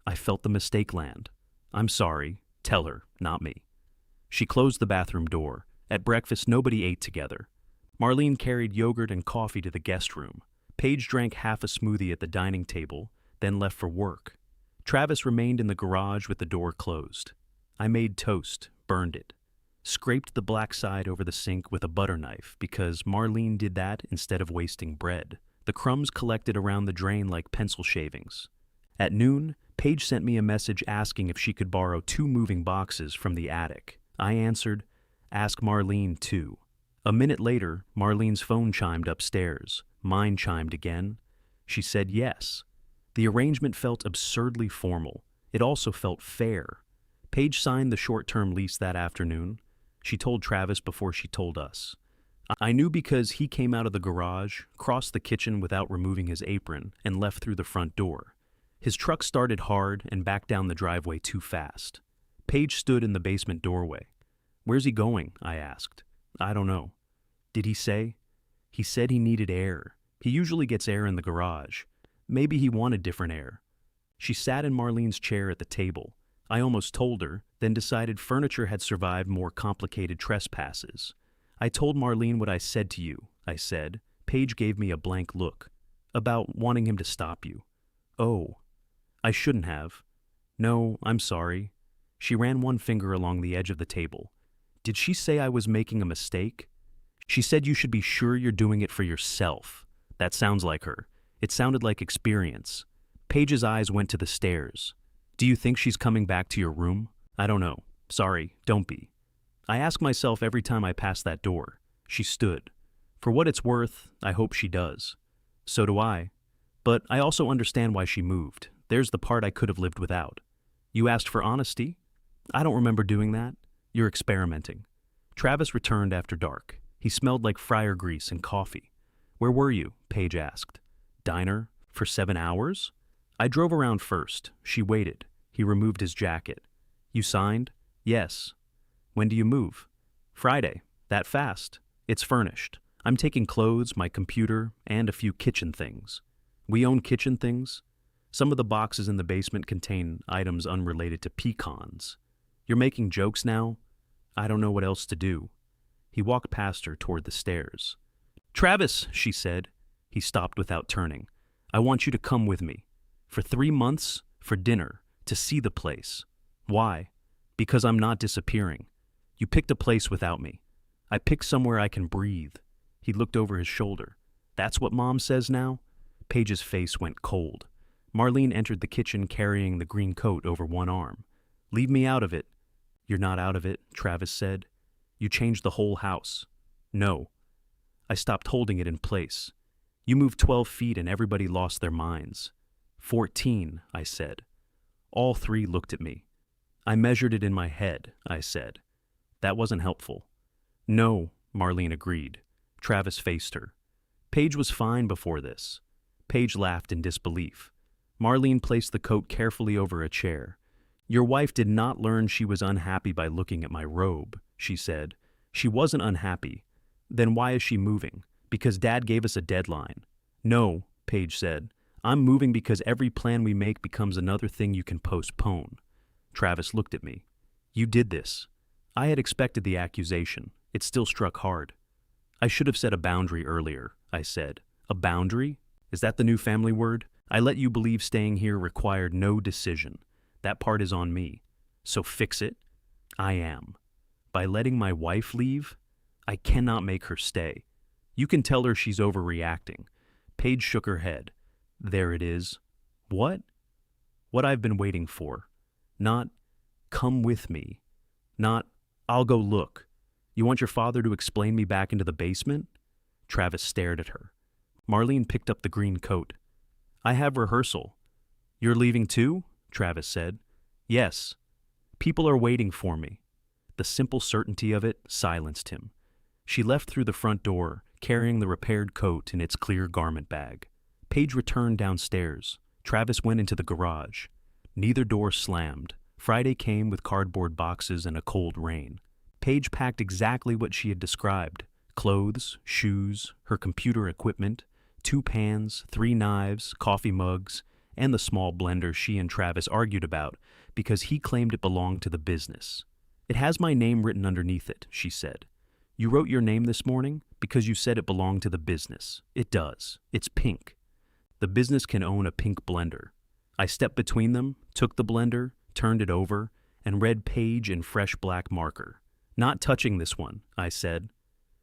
I felt the mistake land. "I'm sorry. Tell her, not me." She closed the bathroom door. At breakfast, nobody ate together. Marlene carried yogurt and coffee to the guest room. Paige drank half a smoothie at the dining table, then left for work. Travis remained in the garage with the door closed. I made toast, burned it, scraped the black side over the sink with a butter knife because Marlene did that instead of wasting bread. The crumbs collected around the drain like pencil shavings. At noon, Paige sent me a message asking if she could borrow 2 moving boxes from the attic. I answered, "Ask Marlene too." A minute later, Marlene's phone chimed upstairs. Mine chimed again. She said yes. The arrangement felt absurdly formal. It also felt fair. Paige signed the short-term lease that afternoon. She told Travis before she told us. I knew because he came out of the garage, crossed the kitchen without removing his apron, and left through the front door. His truck started hard and backed down the driveway too fast. Paige stood in the basement doorway. "Where's he going?" I asked. "I don't know." "Did he say?" "He said he needed air. He usually gets air in the garage. Maybe he wanted different air." She sat in Marlene's chair at the table. I almost told her, then decided furniture had survived more complicated trespasses. "I told Marlene what I said to you," I said. Paige gave me a blank look. "About wanting him to stop you." "Oh. I shouldn't have." "No, I'm sorry." She ran one finger along the edge of the table. Did she say I was making a mistake? She said you should be sure you're doing it for yourself. That sounds like her. It sounded like experience. Paige's eyes went to the stairs. Do you think she's coming back to your room? I don't know. Sorry, don't be. I ask myself every time I pass that door. She stood. For what it's worth, I hope she does. So do I. But I also understand why she moved. There's the part I could have lived without. You asked for honesty? I don't remember doing that. You're experimenting. Travis returned after dark. He smelled like fryer grease and coffee. Where were you? Paige asked. Diner? For 7 hours? I drove around first. She waited. He removed his jacket. You signed? Yes. When do you move? Friday. That fast. It's furnished. I'm taking clothes, my computer, and a few kitchen things. We own kitchen things. Some of the boxes in the basement contain items unrelated to pecans. You're making jokes now? I don't know what else to do. He walked past her toward the stairs. Travis, she said. He stopped without turning. I want you to come with me. For 3 months, for dinner, to see the place. Why? Because I'm not disappearing. You picked a place without me. I picked somewhere I can breathe. He looked over his shoulder. That's what Mom says now? Paige's face went cold. Marlene entered the kitchen carrying the green coat over one arm. Leave me out of it. You're not out of it, Travis said. You changed the whole house. No. I stopped holding it in place. You moved 12 feet and everybody lost their minds. 14, I said. All 3 looked at me. I measured it in my head, I said. That wasn't helpful. No, Marlene agreed. Travis faced her. Paige was fine before this. Paige laughed in disbelief. Marlene placed the coat carefully over a chair. Your wife did not learn she was unhappy by looking at my robe, she said. She wasn't unhappy. Then why is she moving? Because Dad gave us a deadline. No, Paige said. I'm moving because every plan we make becomes another thing you can postpone. Travis looked at me. You did this. I had expected the accusation. It still struck hard. I should have set a boundary earlier, I said. A boundary? Is that the new family word? I let you believe staying here required no decision. That part is on me. So fix it. I am. By letting my wife leave, I cannot make her stay. You can tell her she's overreacting. Paige shook her head. There it is. What? What I've been waiting for. Not, come with me. Not, I'll go look. You want your father to explain me back into the basement? Travis stared at her. Marlene picked up the green coat. I have rehearsal. You're leaving too? Travis said. Yes. People are waiting for me. The simple certainty of it silenced him. She left through the front door, carrying the repaired coat in its clear garment bag. Paige returned downstairs. Travis went into the garage. Neither door slammed. Friday came with cardboard boxes and a cold rain. Paige packed exactly what she had described. Clothes, shoes, her computer equipment, 2 pans, 3 knives, coffee mugs, and the small blender she and Travis argued about because he claimed it belonged to the business. It has my name written underneath it, she said. You wrote your name this morning because you said it belonged to the business. It does. It's pink. The business can own a pink blender. I stepped between them, took the blender, turned it over, and read Paige in fresh black marker. Not touching this one, I said.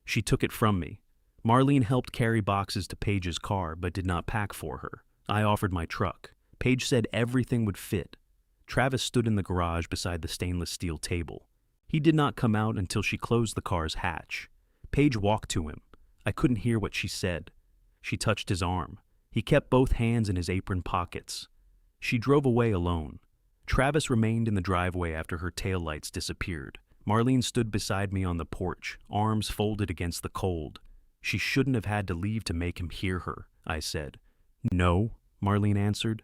She took it from me. Marlene helped carry boxes to Paige's car but did not pack for her. I offered my truck. Paige said everything would fit. Travis stood in the garage beside the stainless steel table. He did not come out until she closed the car's hatch. Paige walked to him. I couldn't hear what she said. She touched his arm. He kept both hands in his apron pockets. She drove away alone. Travis remained in the driveway after her taillights disappeared. Marlene stood beside me on the porch, arms folded against the cold. She shouldn't have had to leave to make him hear her, I said. No, Marlene answered.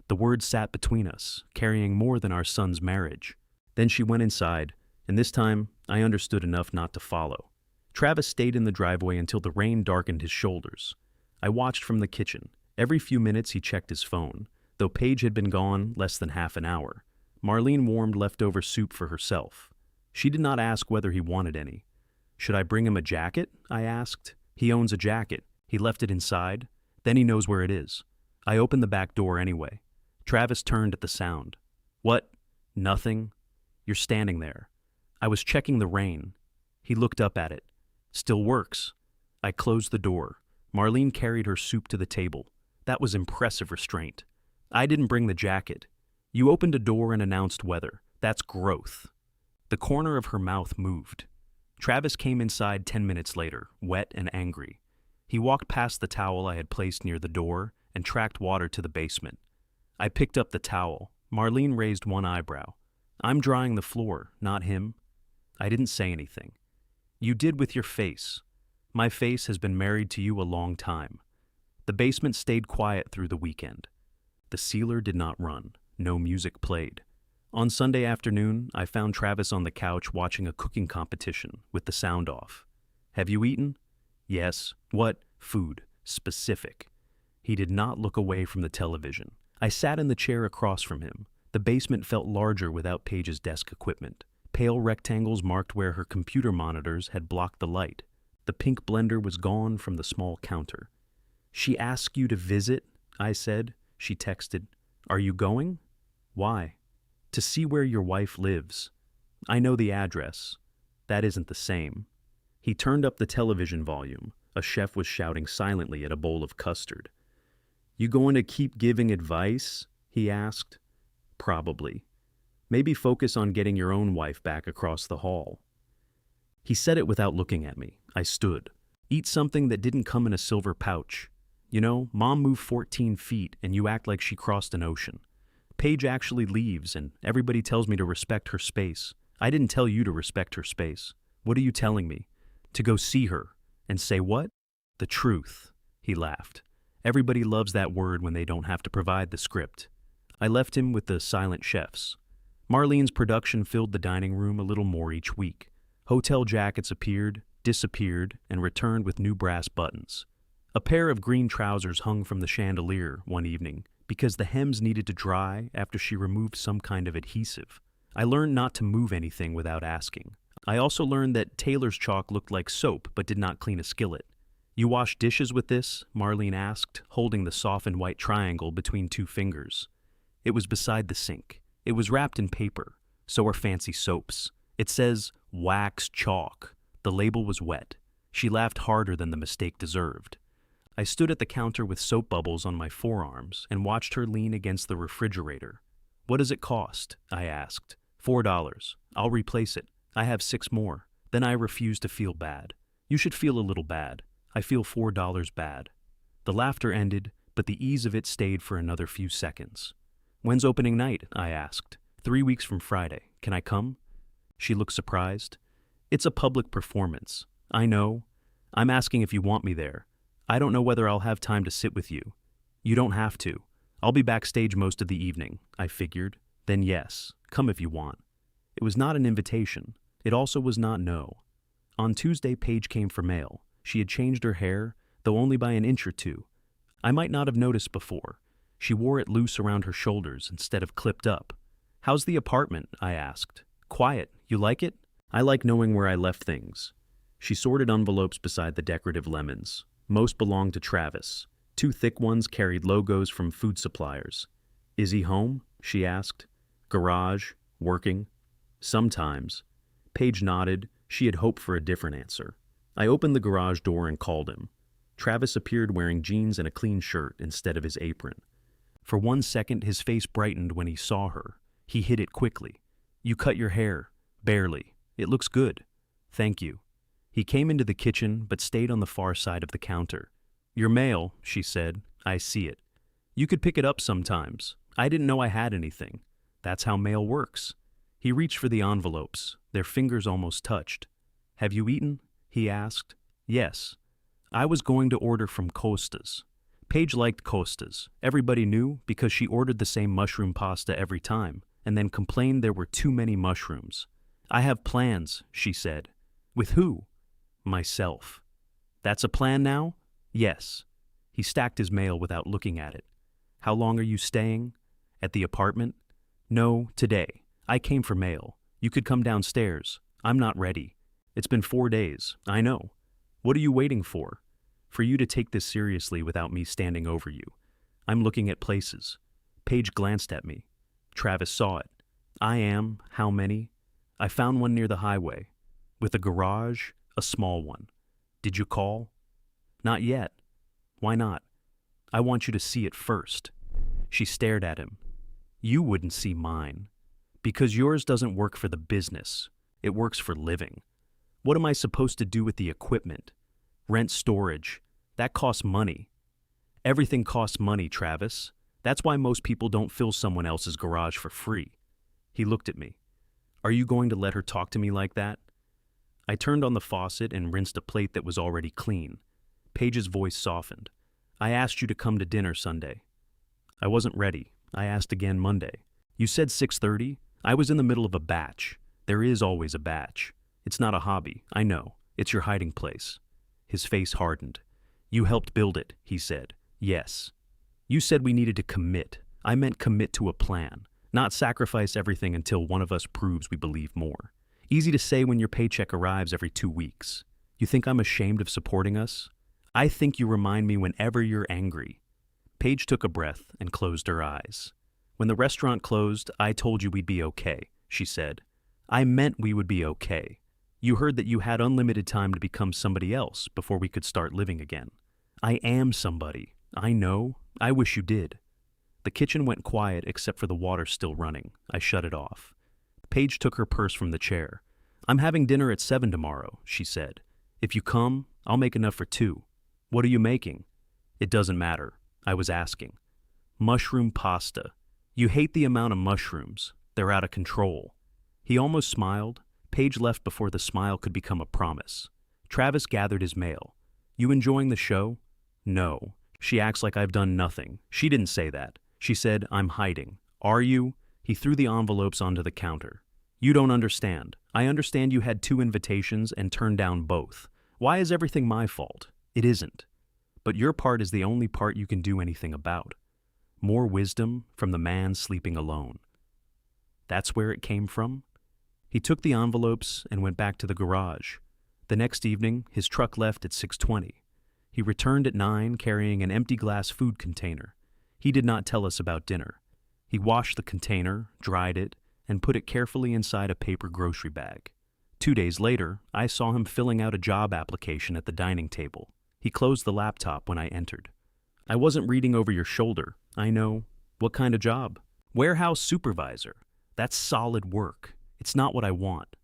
The words sat between us, carrying more than our son's marriage. Then she went inside, and this time I understood enough not to follow. Travis stayed in the driveway until the rain darkened his shoulders. I watched from the kitchen. Every few minutes he checked his phone, though Paige had been gone less than half an hour. Marlene warmed leftover soup for herself. She did not ask whether he wanted any. Should I bring him a jacket? I asked. He owns a jacket. He left it inside. Then he knows where it is. I opened the back door anyway. Travis turned at the sound. What? Nothing? You're standing there. I was checking the rain. He looked up at it. Still works. I closed the door. Marlene carried her soup to the table. That was impressive restraint. I didn't bring the jacket. You opened a door and announced weather. That's growth. The corner of her mouth moved. Travis came inside 10 minutes later, wet and angry. He walked past the towel I had placed near the door and tracked water to the basement. I picked up the towel. Marlene raised one eyebrow. I'm drying the floor, not him. I didn't say anything. You did with your face. My face has been married to you a long time. The basement stayed quiet through the weekend. The sealer did not run. No music played. On Sunday afternoon, I found Travis on the couch watching a cooking competition with the sound off. Have you eaten? Yes. What? Food. Specific. He did not look away from the television. I sat in the chair across from him. The basement felt larger without Paige's desk equipment. Pale rectangles marked where her computer monitors had blocked the light. The pink blender was gone from the small counter. She asked you to visit, I said. She texted. Are you going? Why? To see where your wife lives. I know the address. That isn't the same. He turned up the television volume. A chef was shouting silently at a bowl of custard. You going to keep giving advice? He asked. Probably. Maybe focus on getting your own wife back across the hall. He said it without looking at me. I stood. Eat something that didn't come in a silver pouch. You know, Mom moved 14 feet and you act like she crossed an ocean. Paige actually leaves and everybody tells me to respect her space. I didn't tell you to respect her space. What are you telling me? To go see her. And say what? The truth. He laughed. Everybody loves that word when they don't have to provide the script. I left him with the silent chefs. Marlene's production filled the dining room a little more each week. Hotel jackets appeared, disappeared, and returned with new brass buttons. A pair of green trousers hung from the chandelier one evening because the hems needed to dry after she removed some kind of adhesive. I learned not to move anything without asking. I also learned that tailor's chalk looked like soap but did not clean a skillet. You wash dishes with this? Marlene asked, holding the softened white triangle between two fingers. It was beside the sink. It was wrapped in paper. So are fancy soaps. It says, wax chalk. The label was wet. She laughed harder than the mistake deserved. I stood at the counter with soap bubbles on my forearms and watched her lean against the refrigerator. What does it cost? I asked. $4. I'll replace it. I have 6 more. Then I refused to feel bad. You should feel a little bad. I feel $4 bad. The laughter ended, but the ease of it stayed for another few seconds. When's opening night? I asked. 3 weeks from Friday. Can I come? She looked surprised. It's a public performance. I know. I'm asking if you want me there. I don't know whether I'll have time to sit with you. You don't have to. I'll be backstage most of the evening, I figured. Then yes, come if you want. It was not an invitation. It also was not no. On Tuesday, Paige came for mail. She had changed her hair, though only by an inch or two. I might not have noticed before. She wore it loose around her shoulders instead of clipped up. How's the apartment? I asked. Quiet. You like it? I like knowing where I left things. She sorted envelopes beside the decorative lemons. Most belonged to Travis. 2 thick ones carried logos from food suppliers. Is he home? She asked. Garage? Working? Sometimes. Paige nodded. She had hoped for a different answer. I opened the garage door and called him. Travis appeared wearing jeans and a clean shirt instead of his apron. For 1 second, his face brightened when he saw her. He hid it quickly. You cut your hair. Barely. It looks good. Thank you. He came into the kitchen, but stayed on the far side of the counter. Your mail, she said. I see it. You could pick it up sometimes. I didn't know I had anything. That's how mail works. He reached for the envelopes. Their fingers almost touched. Have you eaten? He asked. Yes. I was going to order from Costa's. Paige liked Costa's. Everybody knew because she ordered the same mushroom pasta every time, and then complained there were too many mushrooms. I have plans, she said. With who? Myself. That's a plan now? Yes. He stacked his mail without looking at it. How long are you staying? At the apartment? No, today. I came for mail. You could come downstairs. I'm not ready. It's been 4 days. I know. What are you waiting for? For you to take this seriously without me standing over you. I'm looking at places. Paige glanced at me. Travis saw it. I am. How many? I found one near the highway. with a garage, a small one. Did you call? Not yet. Why not? I want you to see it first. She stared at him. You wouldn't see mine. Because yours doesn't work for the business. It works for living. What am I supposed to do with the equipment? Rent storage. That costs money. Everything costs money, Travis. That's why most people don't fill someone else's garage for free. He looked at me. Are you going to let her talk to me like that? I turned on the faucet and rinsed a plate that was already clean. Paige's voice softened. I asked you to come to dinner Sunday. I wasn't ready. I asked again Monday. You said 6:30? I was in the middle of a batch. There is always a batch. It's not a hobby, I know. It's your hiding place. His face hardened. You helped build it, he said. Yes. You said we needed to commit. I meant commit to a plan, not sacrifice everything until one of us proves we believe more. Easy to say when your paycheck arrives every 2 weeks. You think I'm ashamed of supporting us? I think you remind me whenever you're angry. Paige took a breath and closed her eyes. When the restaurant closed, I told you we'd be okay, she said. I meant we would be okay. You heard that you had unlimited time to become somebody else before we could start living again. I am somebody. I know. I wish you did. The kitchen went quiet except for the water still running. I shut it off. Paige took her purse from the chair. I'm having dinner at 7 tomorrow, she said. If you come, I'll make enough for 2. What are you making? It doesn't matter. I was asking. Mushroom pasta. You hate the amount of mushrooms. They're out of control. He almost smiled. Paige left before the smile could become a promise. Travis gathered his mail. You enjoying the show? No. She acts like I've done nothing. She didn't say that. She said, I'm hiding. Are you? He threw the envelopes onto the counter. You don't understand. I understand you had 2 invitations and turned down both. Why is everything my fault? It isn't. But your part is the only part you can do anything about. More wisdom from the man sleeping alone. That's where it came from? He took the envelopes and went back to the garage. The next evening, his truck left at 6:20. He returned at 9 carrying an empty glass food container. He did not tell us about dinner. He washed the container, dried it, and put it carefully inside a paper grocery bag. 2 days later, I saw him filling out a job application at the dining table. He closed the laptop when I entered. I wasn't reading over your shoulder. I know. What kind of job? Warehouse supervisor. That's solid work. It's not what I want.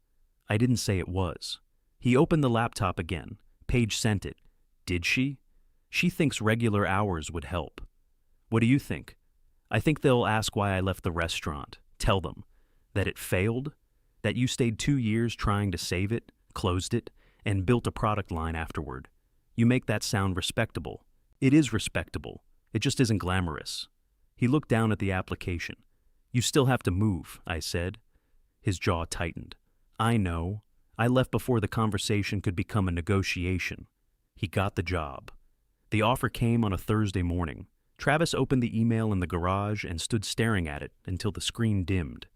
I didn't say it was. He opened the laptop again. Paige sent it. Did she? She thinks regular hours would help. What do you think? I think they'll ask why I left the restaurant. Tell them that it failed, that you stayed 2 years trying to save it, closed it, and built a product line afterward. You make that sound respectable. It is respectable. It just isn't glamorous. He looked down at the application. You still have to move, I said. His jaw tightened. I know. I left before the conversation could become a negotiation. He got the job. The offer came on a Thursday morning. Travis opened the email in the garage and stood staring at it until the screen dimmed.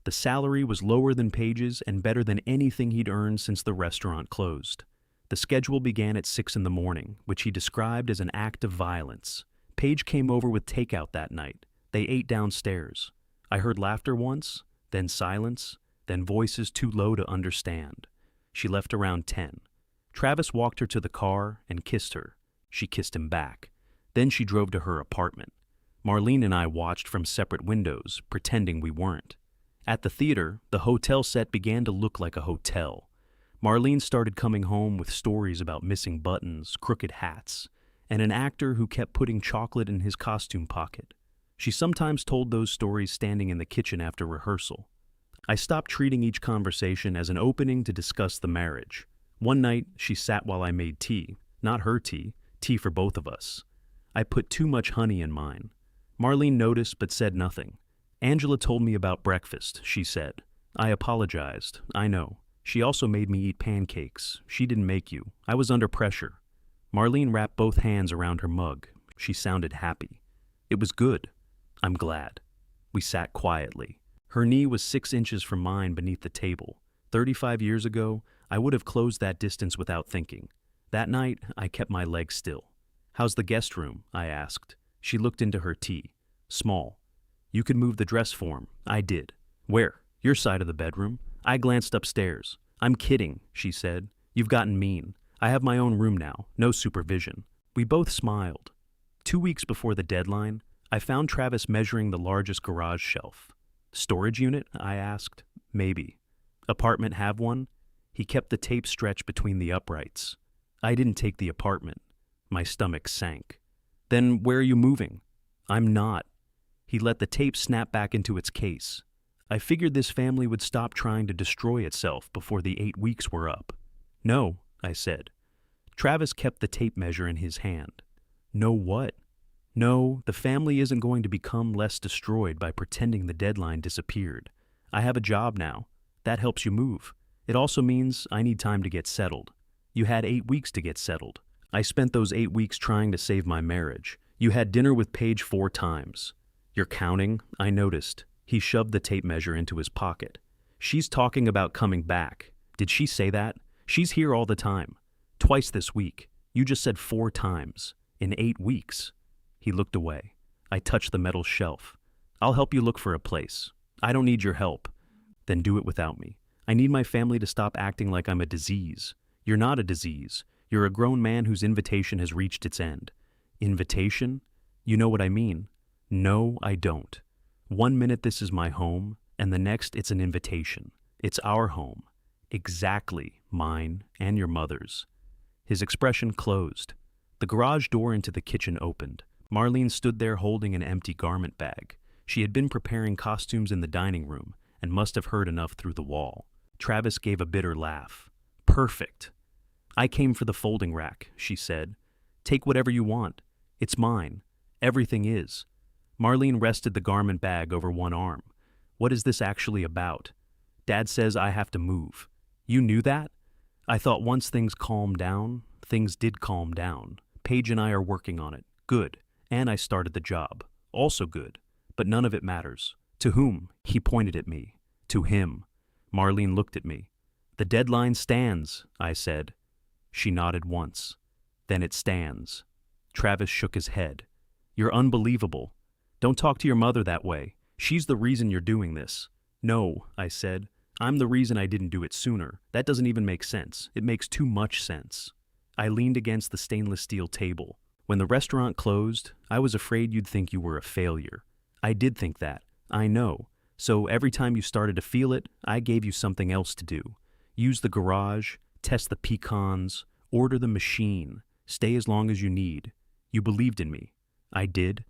The salary was lower than Paige's and better than anything he'd earned since the restaurant closed. The schedule began at 6 in the morning, which he described as an act of violence. Paige came over with takeout that night. They ate downstairs. I heard laughter once, then silence, then voices too low to understand. She left around 10. Travis walked her to the car and kissed her. She kissed him back. Then she drove to her apartment. Marlene and I watched from separate windows, pretending we weren't. At the theater, the hotel set began to look like a hotel. Marlene started coming home with stories about missing buttons, crooked hats, and an actor who kept putting chocolate in his costume pocket. She sometimes told those stories standing in the kitchen after rehearsal. I stopped treating each conversation as an opening to discuss the marriage. One night, she sat while I made tea. Not her tea, tea for both of us. I put too much honey in mine. Marlene noticed but said nothing. Angela told me about breakfast, she said. I apologized. I know. She also made me eat pancakes. She didn't make you. I was under pressure. Marlene wrapped both hands around her mug. She sounded happy. It was good. I'm glad. We sat quietly. Her knee was 6 inches from mine beneath the table. 35 years ago, I would have closed that distance without thinking. That night, I kept my legs still. How's the guest room? I asked. She looked into her tea. Small. You could move the dress form. I did. Where? Your side of the bedroom? I glanced upstairs. I'm kidding, she said. You've gotten mean. I have my own room now, no supervision. We both smiled. 2 weeks before the deadline, I found Travis measuring the largest garage shelf. Storage unit? I asked. Maybe. Apartment have one? He kept the tape stretched between the uprights. I didn't take the apartment. My stomach sank. Then where are you moving? I'm not. He let the tape snap back into its case. I figured this family would stop trying to destroy itself before the 8 weeks were up. No, I said. Travis kept the tape measure in his hand. No what? No, the family isn't going to become less destroyed by pretending the deadline disappeared. I have a job now. That helps you move. It also means I need time to get settled. You had 8 weeks to get settled. I spent those 8 weeks trying to save my marriage. You had dinner with Paige 4 times. You're counting? I noticed. He shoved the tape measure into his pocket. She's talking about coming back. Did she say that? She's here all the time. Twice this week. You just said 4 times. In 8 weeks. He looked away. I touched the metal shelf. I'll help you look for a place. I don't need your help. Then do it without me. I need my family to stop acting like I'm a disease. You're not a disease. You're a grown man whose invitation has reached its end. Invitation? You know what I mean. No, I don't. 1 minute this is my home, and the next it's an invitation. It's our home. Exactly mine and your mother's. His expression closed. The garage door into the kitchen opened. Marlene stood there holding an empty garment bag. She had been preparing costumes in the dining room and must have heard enough through the wall. Travis gave a bitter laugh. Perfect. I came for the folding rack, she said. Take whatever you want. It's mine. Everything is. Marlene rested the garment bag over one arm. What is this actually about? Dad says I have to move. You knew that? I thought once things calmed down, things did calm down. Paige and I are working on it. Good. And I started the job. Also good. But none of it matters. To whom? He pointed at me. To him. Marlene looked at me. The deadline stands, I said. She nodded once. Then it stands. Travis shook his head. You're unbelievable. Don't talk to your mother that way. She's the reason you're doing this. No, I said. I'm the reason I didn't do it sooner. That doesn't even make sense. It makes too much sense. I leaned against the stainless steel table. When the restaurant closed, I was afraid you'd think you were a failure. I did think that. I know. So every time you started to feel it, I gave you something else to do. Use the garage, test the pecans, order the machine, stay as long as you need. You believed in me. I did.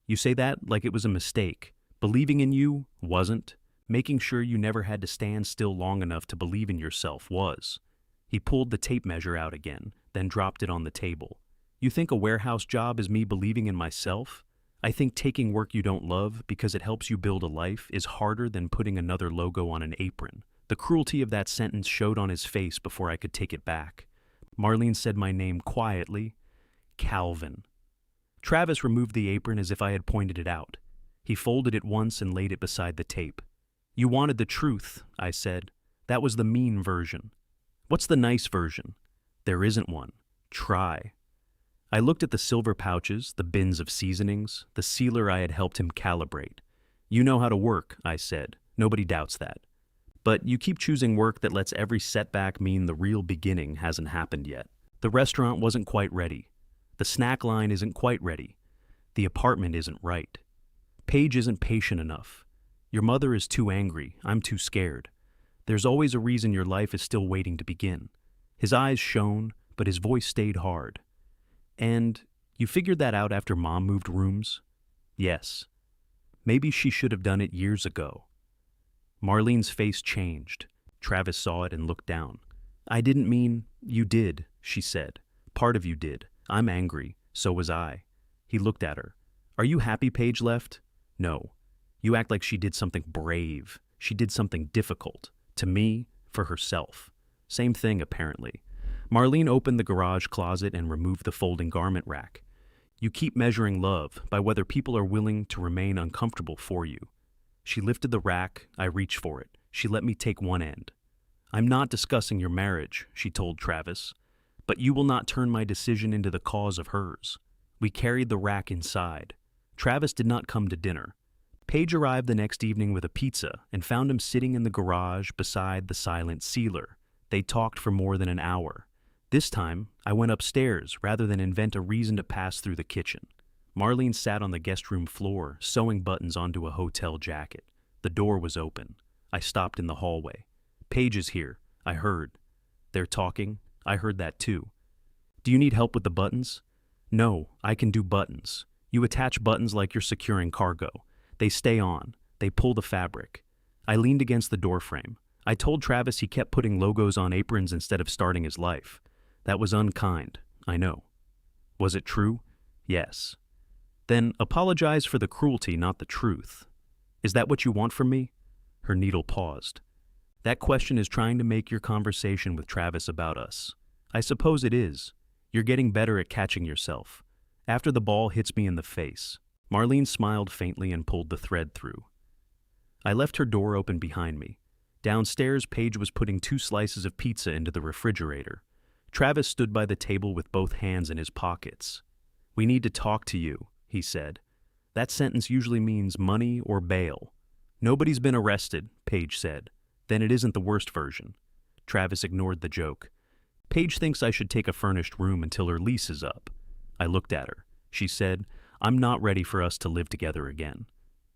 You say that like it was a mistake. Believing in you wasn't. Making sure you never had to stand still long enough to believe in yourself was. He pulled the tape measure out again, then dropped it on the table. You think a warehouse job is me believing in myself? I think taking work you don't love because it helps you build a life is harder than putting another logo on an apron. The cruelty of that sentence showed on his face before I could take it back. Marlene said my name quietly. Calvin. Travis removed the apron as if I had pointed it out. He folded it once and laid it beside the tape. You wanted the truth, I said. That was the mean version. What's the nice version? There isn't one. Try. I looked at the silver pouches, the bins of seasonings, the sealer I had helped him calibrate. You know how to work, I said. Nobody doubts that. But you keep choosing work that lets every setback mean the real beginning hasn't happened yet. The restaurant wasn't quite ready. The snack line isn't quite ready. The apartment isn't right. Paige isn't patient enough. Your mother is too angry. I'm too scared. There's always a reason your life is still waiting to begin. His eyes shone, but his voice stayed hard. And you figured that out after Mom moved rooms? Yes. Maybe she should have done it years ago. Marlene's face changed. Travis saw it and looked down. I didn't mean you did, she said. Part of you did. I'm angry. So was I. He looked at her. Are you happy Paige left? No. You act like she did something brave. She did something difficult. To me, for herself. Same thing, apparently. Marlene opened the garage closet and removed the folding garment rack. You keep measuring love by whether people are willing to remain uncomfortable for you. She lifted the rack. I reached for it. She let me take one end. I'm not discussing your marriage, she told Travis, but you will not turn my decision into the cause of hers. We carried the rack inside. Travis did not come to dinner. Paige arrived the next evening with a pizza and found him sitting in the garage beside the silent sealer. They talked for more than an hour. This time, I went upstairs rather than invent a reason to pass through the kitchen. Marlene sat on the guest room floor, sewing buttons onto a hotel jacket. The door was open. I stopped in the hallway. Paige is here, I heard. They're talking. I heard that too. Do you need help with the buttons? No, I can do buttons. You attach buttons like you're securing cargo. They stay on. They pull the fabric. I leaned against the doorframe. I told Travis he kept putting logos on aprons instead of starting his life. That was unkind, I know. Was it true? Yes. Then apologize for the cruelty, not the truth. Is that what you want from me? Her needle paused. That question is trying to make your conversation with Travis about us. I suppose it is. You're getting better at catching yourself. After the ball hits me in the face. Marlene smiled faintly and pulled the thread through. I left her door open behind me. Downstairs, Paige was putting 2 slices of pizza into the refrigerator. Travis stood by the table with both hands in his pockets. We need to talk to you, he said. That sentence usually means money or bail. Nobody's been arrested, Paige said. Then it isn't the worst version. Travis ignored the joke. Paige thinks I should take a furnished room until her lease is up. I looked at her. She said, I'm not ready for us to live together again.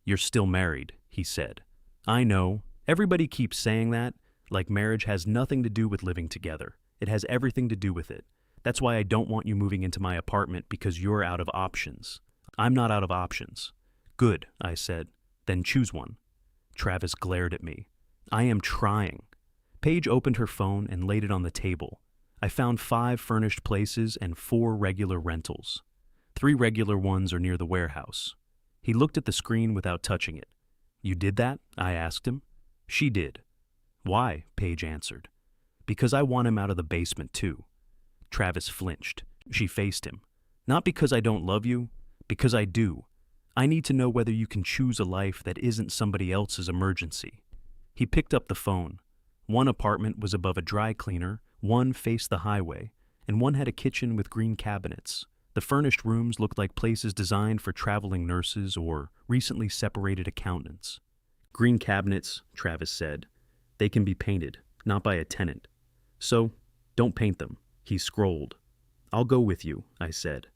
You're still married, he said. I know. Everybody keeps saying that, like marriage has nothing to do with living together. It has everything to do with it. That's why I don't want you moving into my apartment because you're out of options. I'm not out of options. Good, I said. Then choose one. Travis glared at me. I am trying. Paige opened her phone and laid it on the table. I found 5 furnished places and 4 regular rentals. 3 regular ones are near the warehouse. He looked at the screen without touching it. You did that? I asked him. She did. Why? Paige answered. Because I want him out of the basement too. Travis flinched. She faced him. Not because I don't love you, because I do. I need to know whether you can choose a life that isn't somebody else's emergency. He picked up the phone. 1 apartment was above a dry cleaner, 1 faced the highway, and 1 had a kitchen with green cabinets. The furnished rooms looked like places designed for traveling nurses or recently separated accountants. Green cabinets, Travis said. They can be painted, not by a tenant. So, don't paint them. He scrolled. I'll go with you, I said.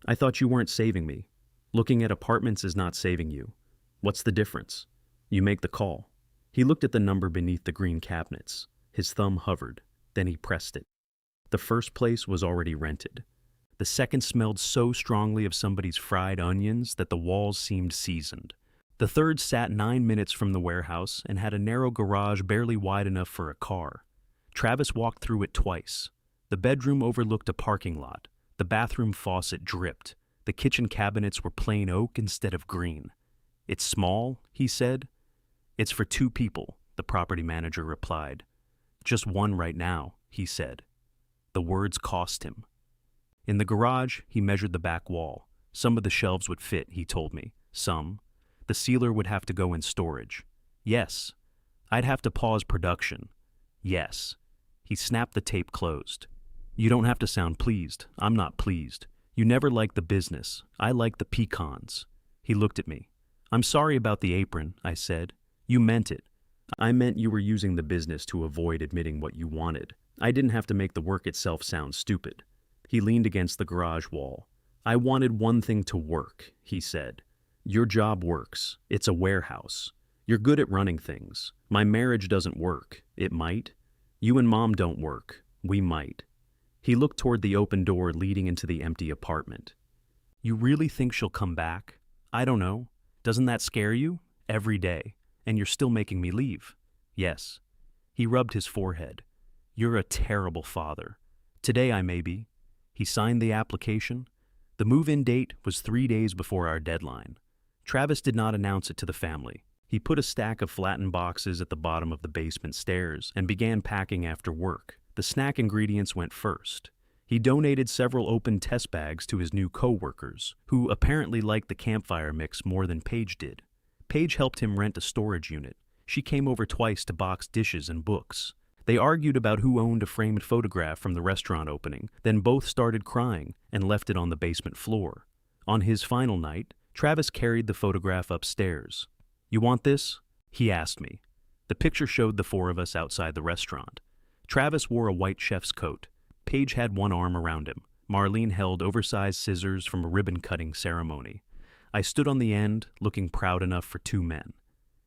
I thought you weren't saving me. Looking at apartments is not saving you. What's the difference? You make the call. He looked at the number beneath the green cabinets. His thumb hovered. Then he pressed it. The first place was already rented. The second smelled so strongly of somebody's fried onions that the walls seemed seasoned. The third sat 9 minutes from the warehouse and had a narrow garage barely wide enough for a car. Travis walked through it twice. The bedroom overlooked a parking lot. The bathroom faucet dripped. The kitchen cabinets were plain oak instead of green. It's small, he said. It's for 2 people, the property manager replied. Just 1 right now, he said. The words cost him. In the garage, he measured the back wall. Some of the shelves would fit, he told me. Some. The sealer would have to go in storage. Yes. I'd have to pause production. Yes. He snapped the tape closed. You don't have to sound pleased. I'm not pleased. You never liked the business. I like the pecans. He looked at me. I'm sorry about the apron, I said. You meant it. I meant you were using the business to avoid admitting what you wanted. I didn't have to make the work itself sound stupid. He leaned against the garage wall. I wanted one thing to work, he said. Your job works. It's a warehouse. You're good at running things. My marriage doesn't work. It might. You and Mom don't work. We might. He looked toward the open door leading into the empty apartment. You really think she'll come back? I don't know. Doesn't that scare you? Every day. And you're still making me leave. Yes. He rubbed his forehead. You're a terrible father. Today I may be. He signed the application. The move-in date was 3 days before our deadline. Travis did not announce it to the family. He put a stack of flattened boxes at the bottom of the basement stairs and began packing after work. The snack ingredients went first. He donated several open test bags to his new co-workers, who apparently liked the campfire mix more than Paige did. Paige helped him rent a storage unit. She came over twice to box dishes and books. They argued about who owned a framed photograph from the restaurant opening, then both started crying and left it on the basement floor. On his final night, Travis carried the photograph upstairs. You want this? He asked me. The picture showed the 4 of us outside the restaurant. Travis wore a white chef's coat. Paige had one arm around him. Marlene held oversized scissors from a ribbon-cutting ceremony. I stood on the end, looking proud enough for two men.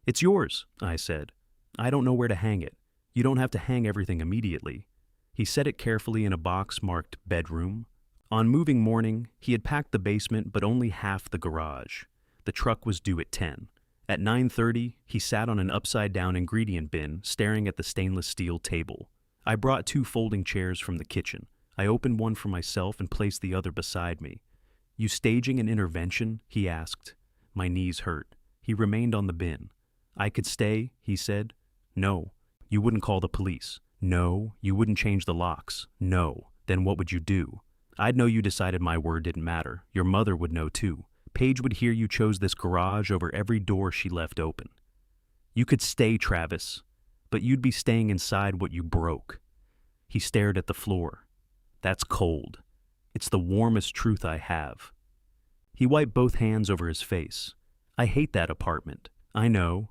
"It's yours," I said. "I don't know where to hang it. You don't have to hang everything immediately." He set it carefully in a box marked bedroom. On moving morning, he had packed the basement but only half the garage. The truck was due at 10. At 9:30, he sat on an upside-down ingredient bin, staring at the stainless steel table. I brought two folding chairs from the kitchen. I opened one for myself and placed the other beside me. "You staging an intervention?" he asked. My knees hurt. He remained on the bin. "I could stay," he said. "No. You wouldn't call the police. No. You wouldn't change the locks. No. Then what would you do? I'd know you decided my word didn't matter. Your mother would know too. Paige would hear you chose this garage over every door she left open. You could stay, Travis, but you'd be staying inside what you broke." He stared at the floor. "That's cold. It's the warmest truth I have." He wiped both hands over his face. "I hate that apartment. I know.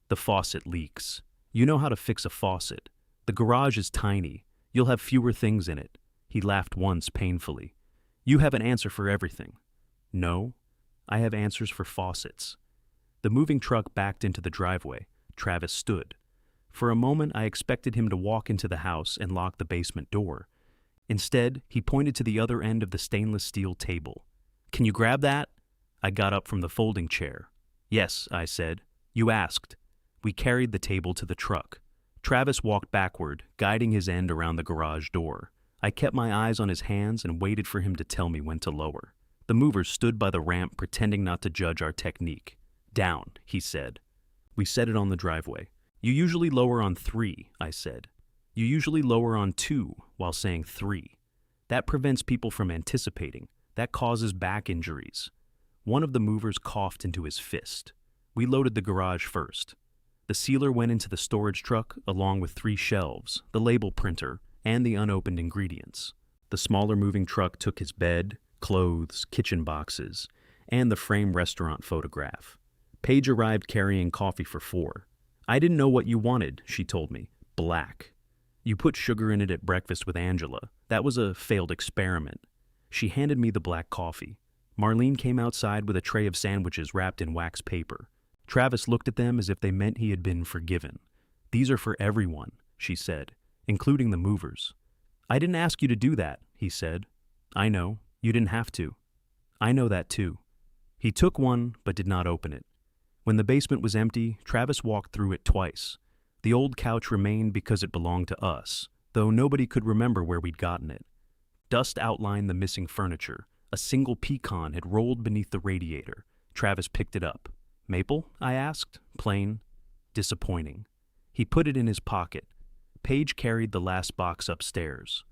The faucet leaks. You know how to fix a faucet. The garage is tiny. You'll have fewer things in it." He laughed once painfully. "You have an answer for everything." "No, I have answers for faucets." The moving truck backed into the driveway. Travis stood. For a moment, I expected him to walk into the house and lock the basement door. Instead, he pointed to the other end of the stainless steel table. "Can you grab that?" I got up from the folding chair. "Yes," I said. "You asked." We carried the table to the truck. Travis walked backward, guiding his end around the garage door. I kept my eyes on his hands and waited for him to tell me when to lower. The movers stood by the ramp, pretending not to judge our technique. "Down," he said. We set it on the driveway. "You usually lower on 3, I said. "You usually lower on 2 while saying 3. That prevents people from anticipating. That causes back injuries." One of the movers coughed into his fist. We loaded the garage first. The sealer went into the storage truck along with 3 shelves, the label printer, and the unopened ingredients. The smaller moving truck took his bed, clothes, kitchen boxes, and the framed restaurant photograph. Paige arrived carrying coffee for 4. "I didn't know what you wanted," she told me. "Black. You put sugar in it at breakfast with Angela. That was a failed experiment." She handed me the black coffee. Marlene came outside with a tray of sandwiches wrapped in wax paper. Travis looked at them as if they meant he had been forgiven. "These are for everyone," she said, "including the movers." "I didn't ask you to do that," he said. "I know. You didn't have to." "I know that too." He took one, but did not open it. When the basement was empty, Travis walked through it twice. The old couch remained because it belonged to us, though nobody could remember where we'd gotten it. Dust outlined the missing furniture. A single pecan had rolled beneath the radiator. Travis picked it up. "Maple?" I asked. "Plain." Disappointing. He put it in his pocket. Paige carried the last box upstairs.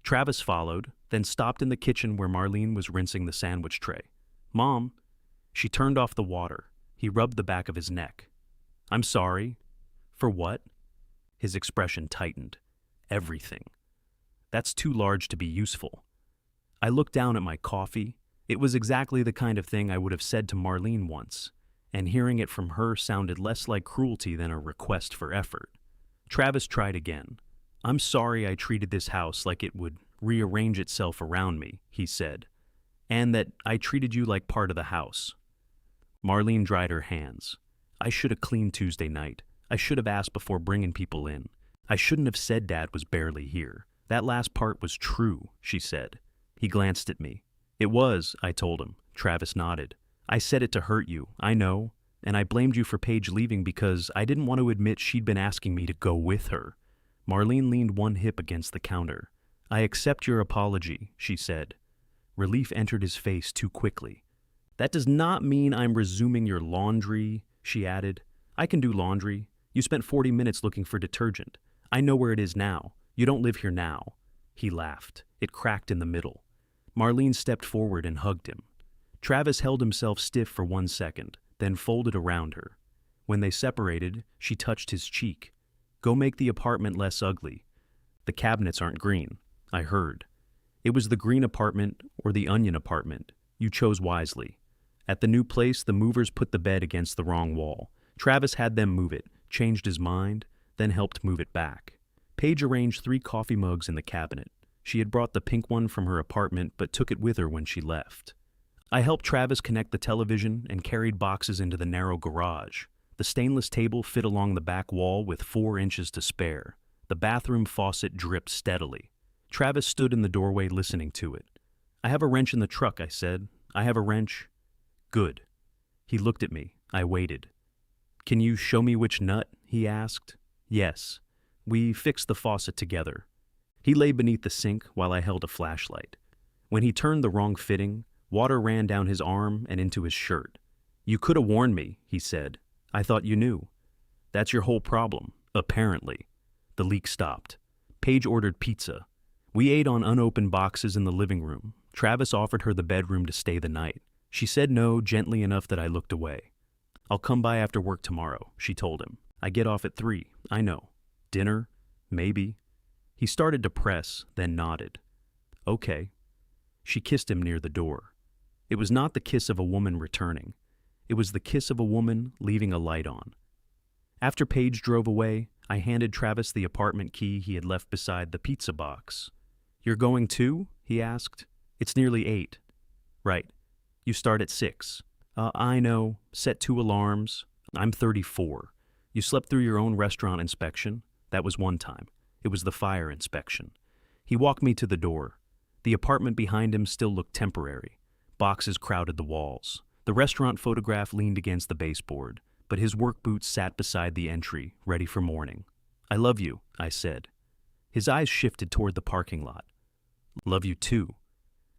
Travis followed, then stopped in the kitchen where Marlene was rinsing the sandwich tray. "Mom." She turned off the water. He rubbed the back of his neck. "I'm sorry." "For what?" His expression tightened. "Everything." "That's too large to be useful." I looked down at my coffee. It was exactly the kind of thing I would have said to Marlene once, and hearing it from her sounded less like cruelty than a request for effort. Travis tried again. "I'm sorry I treated this house like it would rearrange itself around me," he said, "and that I treated you like part of the house." Marlene dried her hands. "I should have cleaned Tuesday night. I should have asked before bringing people in. I shouldn't have said Dad was barely here. That last part was true," she said. He glanced at me. "It was," I told him. Travis nodded. "I said it to hurt you, I know, and I blamed you for Paige leaving because I didn't want to admit she'd been asking me to go with her." Marlene leaned one hip against the counter. "I accept your apology," she said. Relief entered his face too quickly. "That does not mean I'm resuming your laundry," she added. "I can do laundry. You spent 40 minutes looking for detergent. I know where it is now. You don't live here now." He laughed. It cracked in the middle. Marlene stepped forward and hugged him. Travis held himself stiff for 1 second, then folded around her. When they separated, she touched his cheek. "Go make the apartment less ugly. The cabinets aren't green," I heard. It was the green apartment or the onion apartment. You chose wisely. At the new place, the movers put the bed against the wrong wall. Travis had them move it, changed his mind, then helped move it back. Paige arranged 3 coffee mugs in the cabinet. She had brought the pink one from her apartment but took it with her when she left. I helped Travis connect the television and carried boxes into the narrow garage. The stainless table fit along the back wall with 4 inches to spare. The bathroom faucet dripped steadily. Travis stood in the doorway listening to it. "I have a wrench in the truck," I said. "I have a wrench." "Good." He looked at me. I waited. "Can you show me which nut?" he asked. "Yes." We fixed the faucet together. He lay beneath the sink while I held a flashlight. When he turned the wrong fitting, water ran down his arm and into his shirt. "You could have warned me," he said. "I thought you knew." "That's your whole problem, apparently." The leak stopped. Paige ordered pizza. We ate on unopened boxes in the living room. Travis offered her the bedroom to stay the night. She said no gently enough that I looked away. "I'll come by after work tomorrow," she told him. "I get off at 3, I know. Dinner? Maybe." He started to press, then nodded. "Okay." She kissed him near the door. It was not the kiss of a woman returning. It was the kiss of a woman leaving a light on. After Paige drove away, I handed Travis the apartment key he had left beside the pizza box. "You're going too?" he asked. "It's nearly 8. "Right. You start at 6. I know. Set 2 alarms. I'm 34. You slept through your own restaurant inspection. That was one time. It was the fire inspection." He walked me to the door. The apartment behind him still looked temporary. Boxes crowded the walls. The restaurant photograph leaned against the baseboard, but his work boots sat beside the entry, ready for morning. "I love you," I said. His eyes shifted toward the parking lot. "Love you too."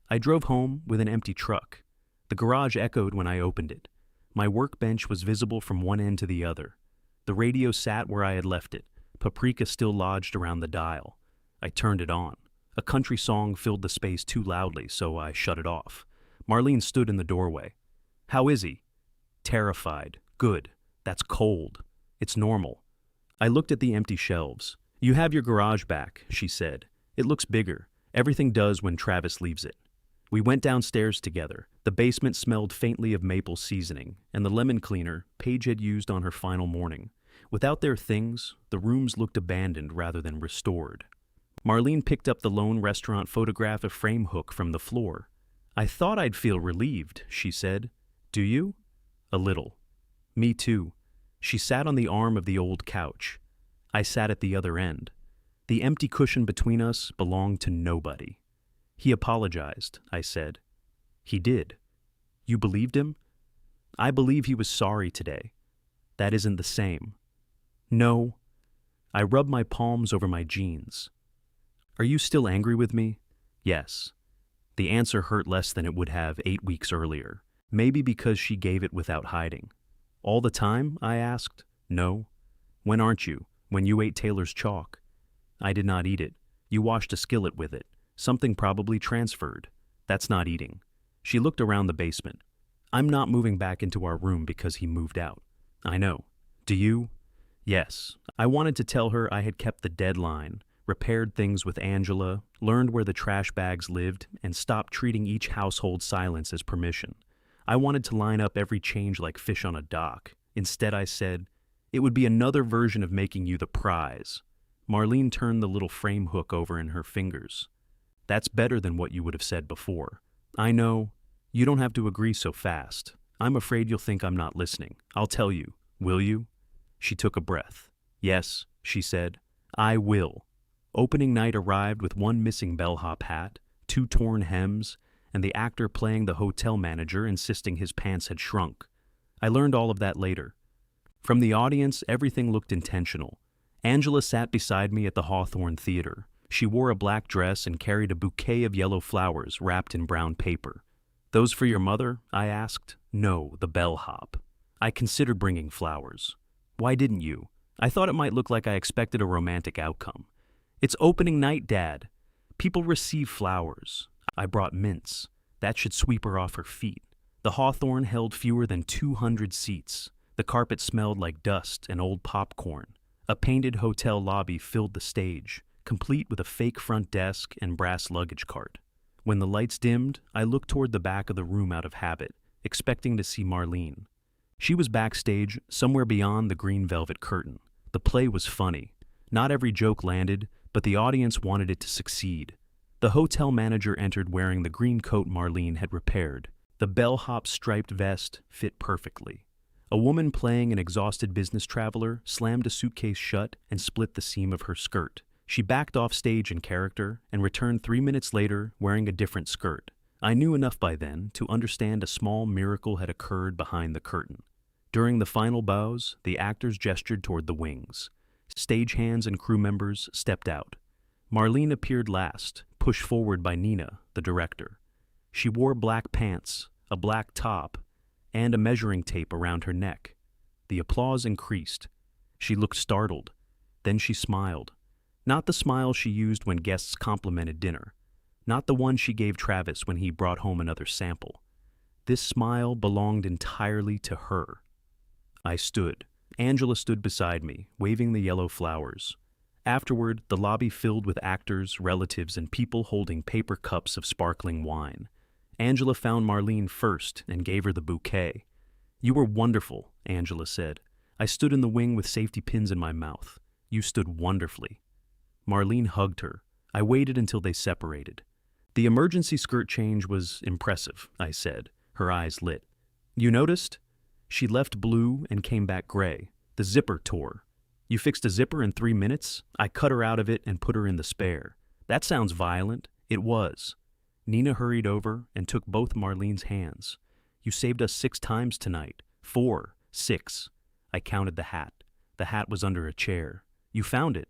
I drove home with an empty truck. The garage echoed when I opened it. My workbench was visible from one end to the other. The radio sat where I had left it, paprika still lodged around the dial. I turned it on. A country song filled the space too loudly, so I shut it off. Marlene stood in the doorway. "How is he?" "Terrified." "Good. That's cold. It's normal." I looked at the empty shelves. "You have your garage back," she said. "It looks bigger. Everything does when Travis leaves it." We went downstairs together. The basement smelled faintly of maple seasoning and the lemon cleaner Paige had used on her final morning. Without their things, the rooms looked abandoned rather than restored. Marlene picked up the lone restaurant photograph of frame hook from the floor. "I thought I'd feel relieved," she said. "Do you?" "A little." "Me too." She sat on the arm of the old couch. I sat at the other end. The empty cushion between us belonged to nobody. "He apologized," I said. "He did." "You believed him?" "I believe he was sorry today." "That isn't the same." "No." I rubbed my palms over my jeans. "Are you still angry with me?" "Yes." The answer hurt less than it would have 8 weeks earlier, maybe because she gave it without hiding. "All the time?" I asked. "No." "When aren't you? When you ate Taylor's chalk?" "I did not eat it. You washed a skillet with it. Something probably transferred. That's not eating." She looked around the basement. "I'm not moving back into our room because he moved out." "I know. Do you?" "Yes." I wanted to tell her I had kept the deadline, repaired things with Angela, learned where the trash bags lived, and stopped treating each household silence as permission. I wanted to line up every change like fish on a dock. Instead, I said, "It would be another version of making you the prize." Marlene turned the little frame hook over in her fingers. "That's better than what you would have said before." "I know. You don't have to agree so fast. I'm afraid you'll think I'm not listening. I'll tell you. Will you?" She took a breath. "Yes," she said. "I will." Opening night arrived with one missing bellhop hat, 2 torn hems, and the actor playing the hotel manager insisting his pants had shrunk. I learned all of that later. From the audience, everything looked intentional. Angela sat beside me at the Hawthorne Theater. She wore a black dress and carried a bouquet of yellow flowers wrapped in brown paper. "Those for your mother?" I asked. "No, the bellhop." I considered bringing flowers. "Why didn't you?" "I thought it might look like I expected a romantic outcome." "It's opening night, Dad. People receive flowers." I brought mints. That should sweep her off her feet. The Hawthorne held fewer than 200 seats. The carpet smelled like dust and old popcorn. A painted hotel lobby filled the stage, complete with a fake front desk and brass luggage cart. When the lights dimmed, I looked toward the back of the room out of habit, expecting to see Marlene. She was backstage, somewhere beyond the green velvet curtain. The play was funny. Not every joke landed, but the audience wanted it to succeed. The hotel manager entered wearing the green coat Marlene had repaired. The bellhop striped vest fit perfectly. A woman playing an exhausted business traveler slammed a suitcase shut and split the seam of her skirt. She backed off stage in character and returned 3 minutes later wearing a different skirt. I knew enough by then to understand a small miracle had occurred behind the curtain. During the final bows, the actors gestured toward the wings. Stagehands and crew members stepped out. Marlene appeared last, pushed forward by Nina, the director. She wore black pants, a black top, and a measuring tape around her neck. The applause increased. She looked startled. Then she smiled. Not the smile she used when guests complimented dinner. Not the one she gave Travis when he brought home another sample. This smile belonged entirely to her. I stood. Angela stood beside me, waving the yellow flowers. Afterward, the lobby filled with actors, relatives, and people holding paper cups of sparkling wine. Angela found Marlene first and gave her the bouquet. "You were wonderful," Angela said. "I stood in the wing with safety pins in my mouth. You stood wonderfully." Marlene hugged her. I waited until they separated. "The emergency skirt change was impressive," I said, her eyes lit. "You noticed? She left blue and came back gray. The zipper tore. You fixed a zipper in 3 minutes? I cut her out of it and put her in the spare." "That sounds violent." It was. Nina hurried over and took both Marlene's hands. "You saved us 6 times tonight. 4, 6. I counted the hat. The hat was under a chair. "You found it."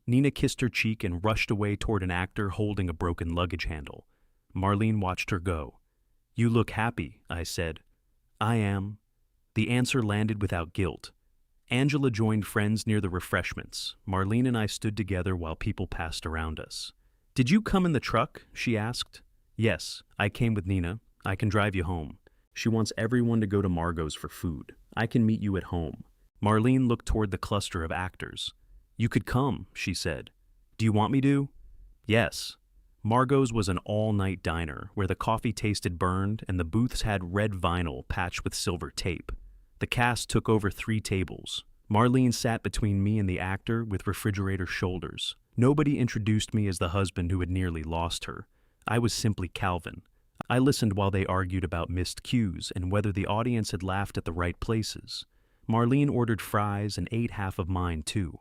Nina kissed her cheek and rushed away toward an actor holding a broken luggage handle. Marlene watched her go. "You look happy," I said. "I am." The answer landed without guilt. Angela joined friends near the refreshments. Marlene and I stood together while people passed around us. "Did you come in the truck?" she asked. "Yes, I came with Nina. I can drive you home. She wants everyone to go to Margot's for food. I can meet you at home." Marlene looked toward the cluster of actors. "You could come," she said. "Do you want me to?" "Yes." Margot's was an all-night diner where the coffee tasted burned and the booths had red vinyl patched with silver tape. The cast took over 3 tables. Marlene sat between me and the actor with refrigerator shoulders. Nobody introduced me as the husband who had nearly lost her. I was simply Calvin. I listened while they argued about missed cues and whether the audience had laughed at the right places. Marlene ordered fries and ate half of mine too.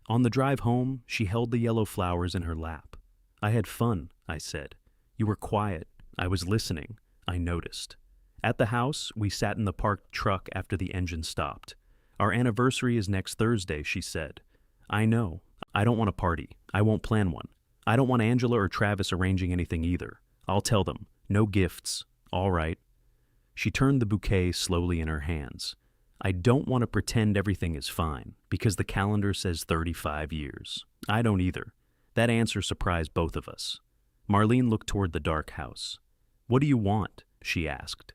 On the drive home, she held the yellow flowers in her lap. "I had fun," I said. "You were quiet. I was listening. I noticed." At the house, we sat in the parked truck after the engine stopped. "Our anniversary is next Thursday," she said. "I know. I don't want a party. I won't plan one. I don't want Angela or Travis arranging anything either. I'll tell them. No gifts. All right." She turned the bouquet slowly in her hands. "I don't want to pretend everything is fine, because the calendar says 35 years. I don't either." That answer surprised both of us. Marlene looked toward the dark house. "What do you want?" she asked.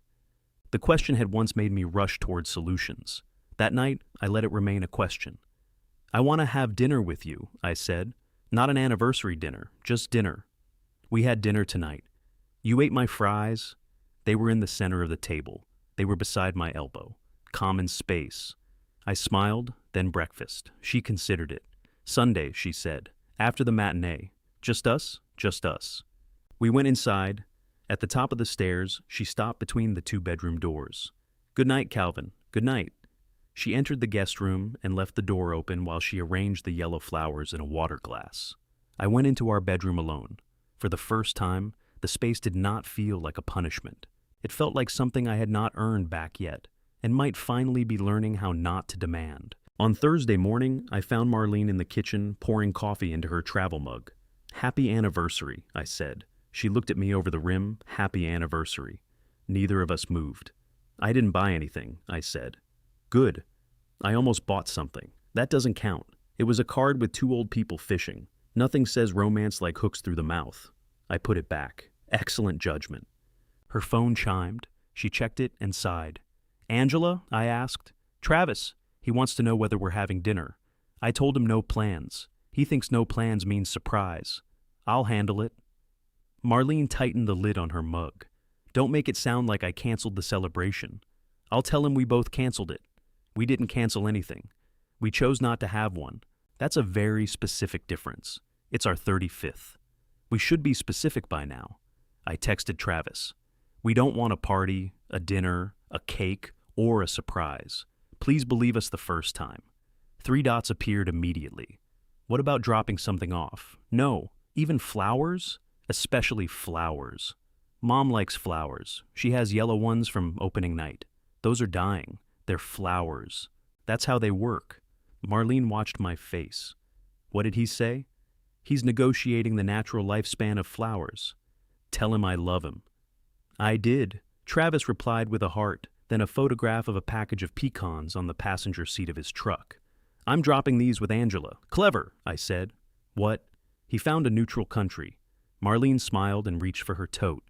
The question had once made me rush toward solutions. That night, I let it remain a question. "I want to have dinner with you," I said. "Not an anniversary dinner, just dinner." We had dinner tonight. You ate my fries. They were in the center of the table. They were beside my elbow. Common space. I smiled, then breakfast. She considered it. "Sunday," she said. "After the matinee. Just us? Just us." We went inside. At the top of the stairs, she stopped between the 2-bedroom doors. "Good night, Calvin. Good night." She entered the guest room and left the door open while she arranged the yellow flowers in a water glass. I went into our bedroom alone. For the first time, the space did not feel like a punishment. It felt like something I had not earned back yet, and might finally be learning how not to demand. On Thursday morning, I found Marlene in the kitchen pouring coffee into her travel mug. "Happy anniversary," I said. She looked at me over the rim. "Happy anniversary." Neither of us moved. "I didn't buy anything," I said. "Good. I almost bought something. That doesn't count. It was a card with 2 old people fishing. Nothing says romance like hooks through the mouth." I put it back. Excellent judgment. Her phone chimed. She checked it and sighed. "Angela?" I asked. "Travis. He wants to know whether we're having dinner." I told him no plans. He thinks no plans means surprise. "I'll handle it." Marlene tightened the lid on her mug. "Don't make it sound like I canceled the celebration. I'll tell him we both canceled it. We didn't cancel anything. We chose not to have one. That's a very specific difference. It's our 35th. We should be specific by now. I texted Travis. We don't want a party, a dinner, a cake, or a surprise. Please believe us the first time. 3 dots appeared immediately. What about dropping something off? No, even flowers? Especially flowers. Mom likes flowers. She has yellow ones from opening night. Those are dying. They're flowers. That's how they work. Marlene watched my face. What did he say? He's negotiating the natural lifespan of flowers. Tell him I love him. I did. Travis replied with a heart, then a photograph of a package of pecans on the passenger seat of his truck. I'm dropping these with Angela. Clever, I said. What? He found a neutral country. Marlene smiled and reached for her tote.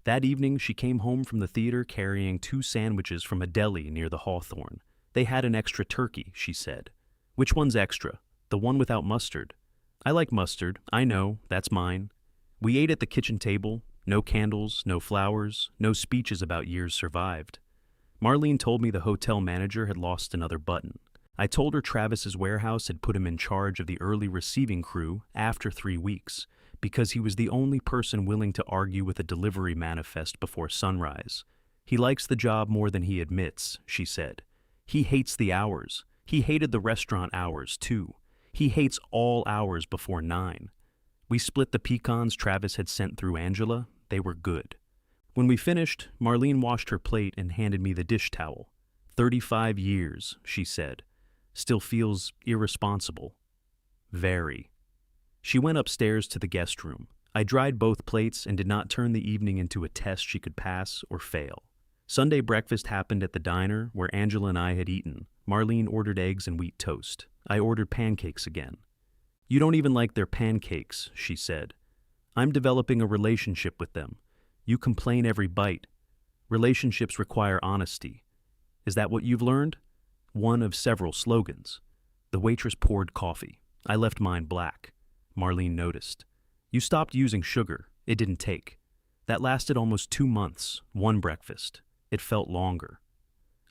That evening, she came home from the theater carrying 2 sandwiches from a deli near the Hawthorne. They had an extra turkey, she said. Which one's extra? The one without mustard. I like mustard. I know. That's mine. We ate at the kitchen table. No candles, no flowers, no speeches about years survived. Marlene told me the hotel manager had lost another button. I told her Travis's warehouse had put him in charge of the early receiving crew after 3 weeks, because he was the only person willing to argue with a delivery manifest before sunrise. He likes the job more than he admits, she said. He hates the hours. He hated the restaurant hours, too. He hates all hours before 9. We split the pecans Travis had sent through Angela. They were good. When we finished, Marlene washed her plate and handed me the dish towel. 35 years, she said. Still feels irresponsible. Very. She went upstairs to the guest room. I dried both plates and did not turn the evening into a test she could pass or fail. Sunday breakfast happened at the diner where Angela and I had eaten. Marlene ordered eggs and wheat toast. I ordered pancakes again. You don't even like their pancakes, she said. I'm developing a relationship with them. You complain every bite. Relationships require honesty. Is that what you've learned? One of several slogans. The waitress poured coffee. I left mine black. Marlene noticed. You stopped using sugar. It didn't take. That lasted almost 2 months, one breakfast. It felt longer.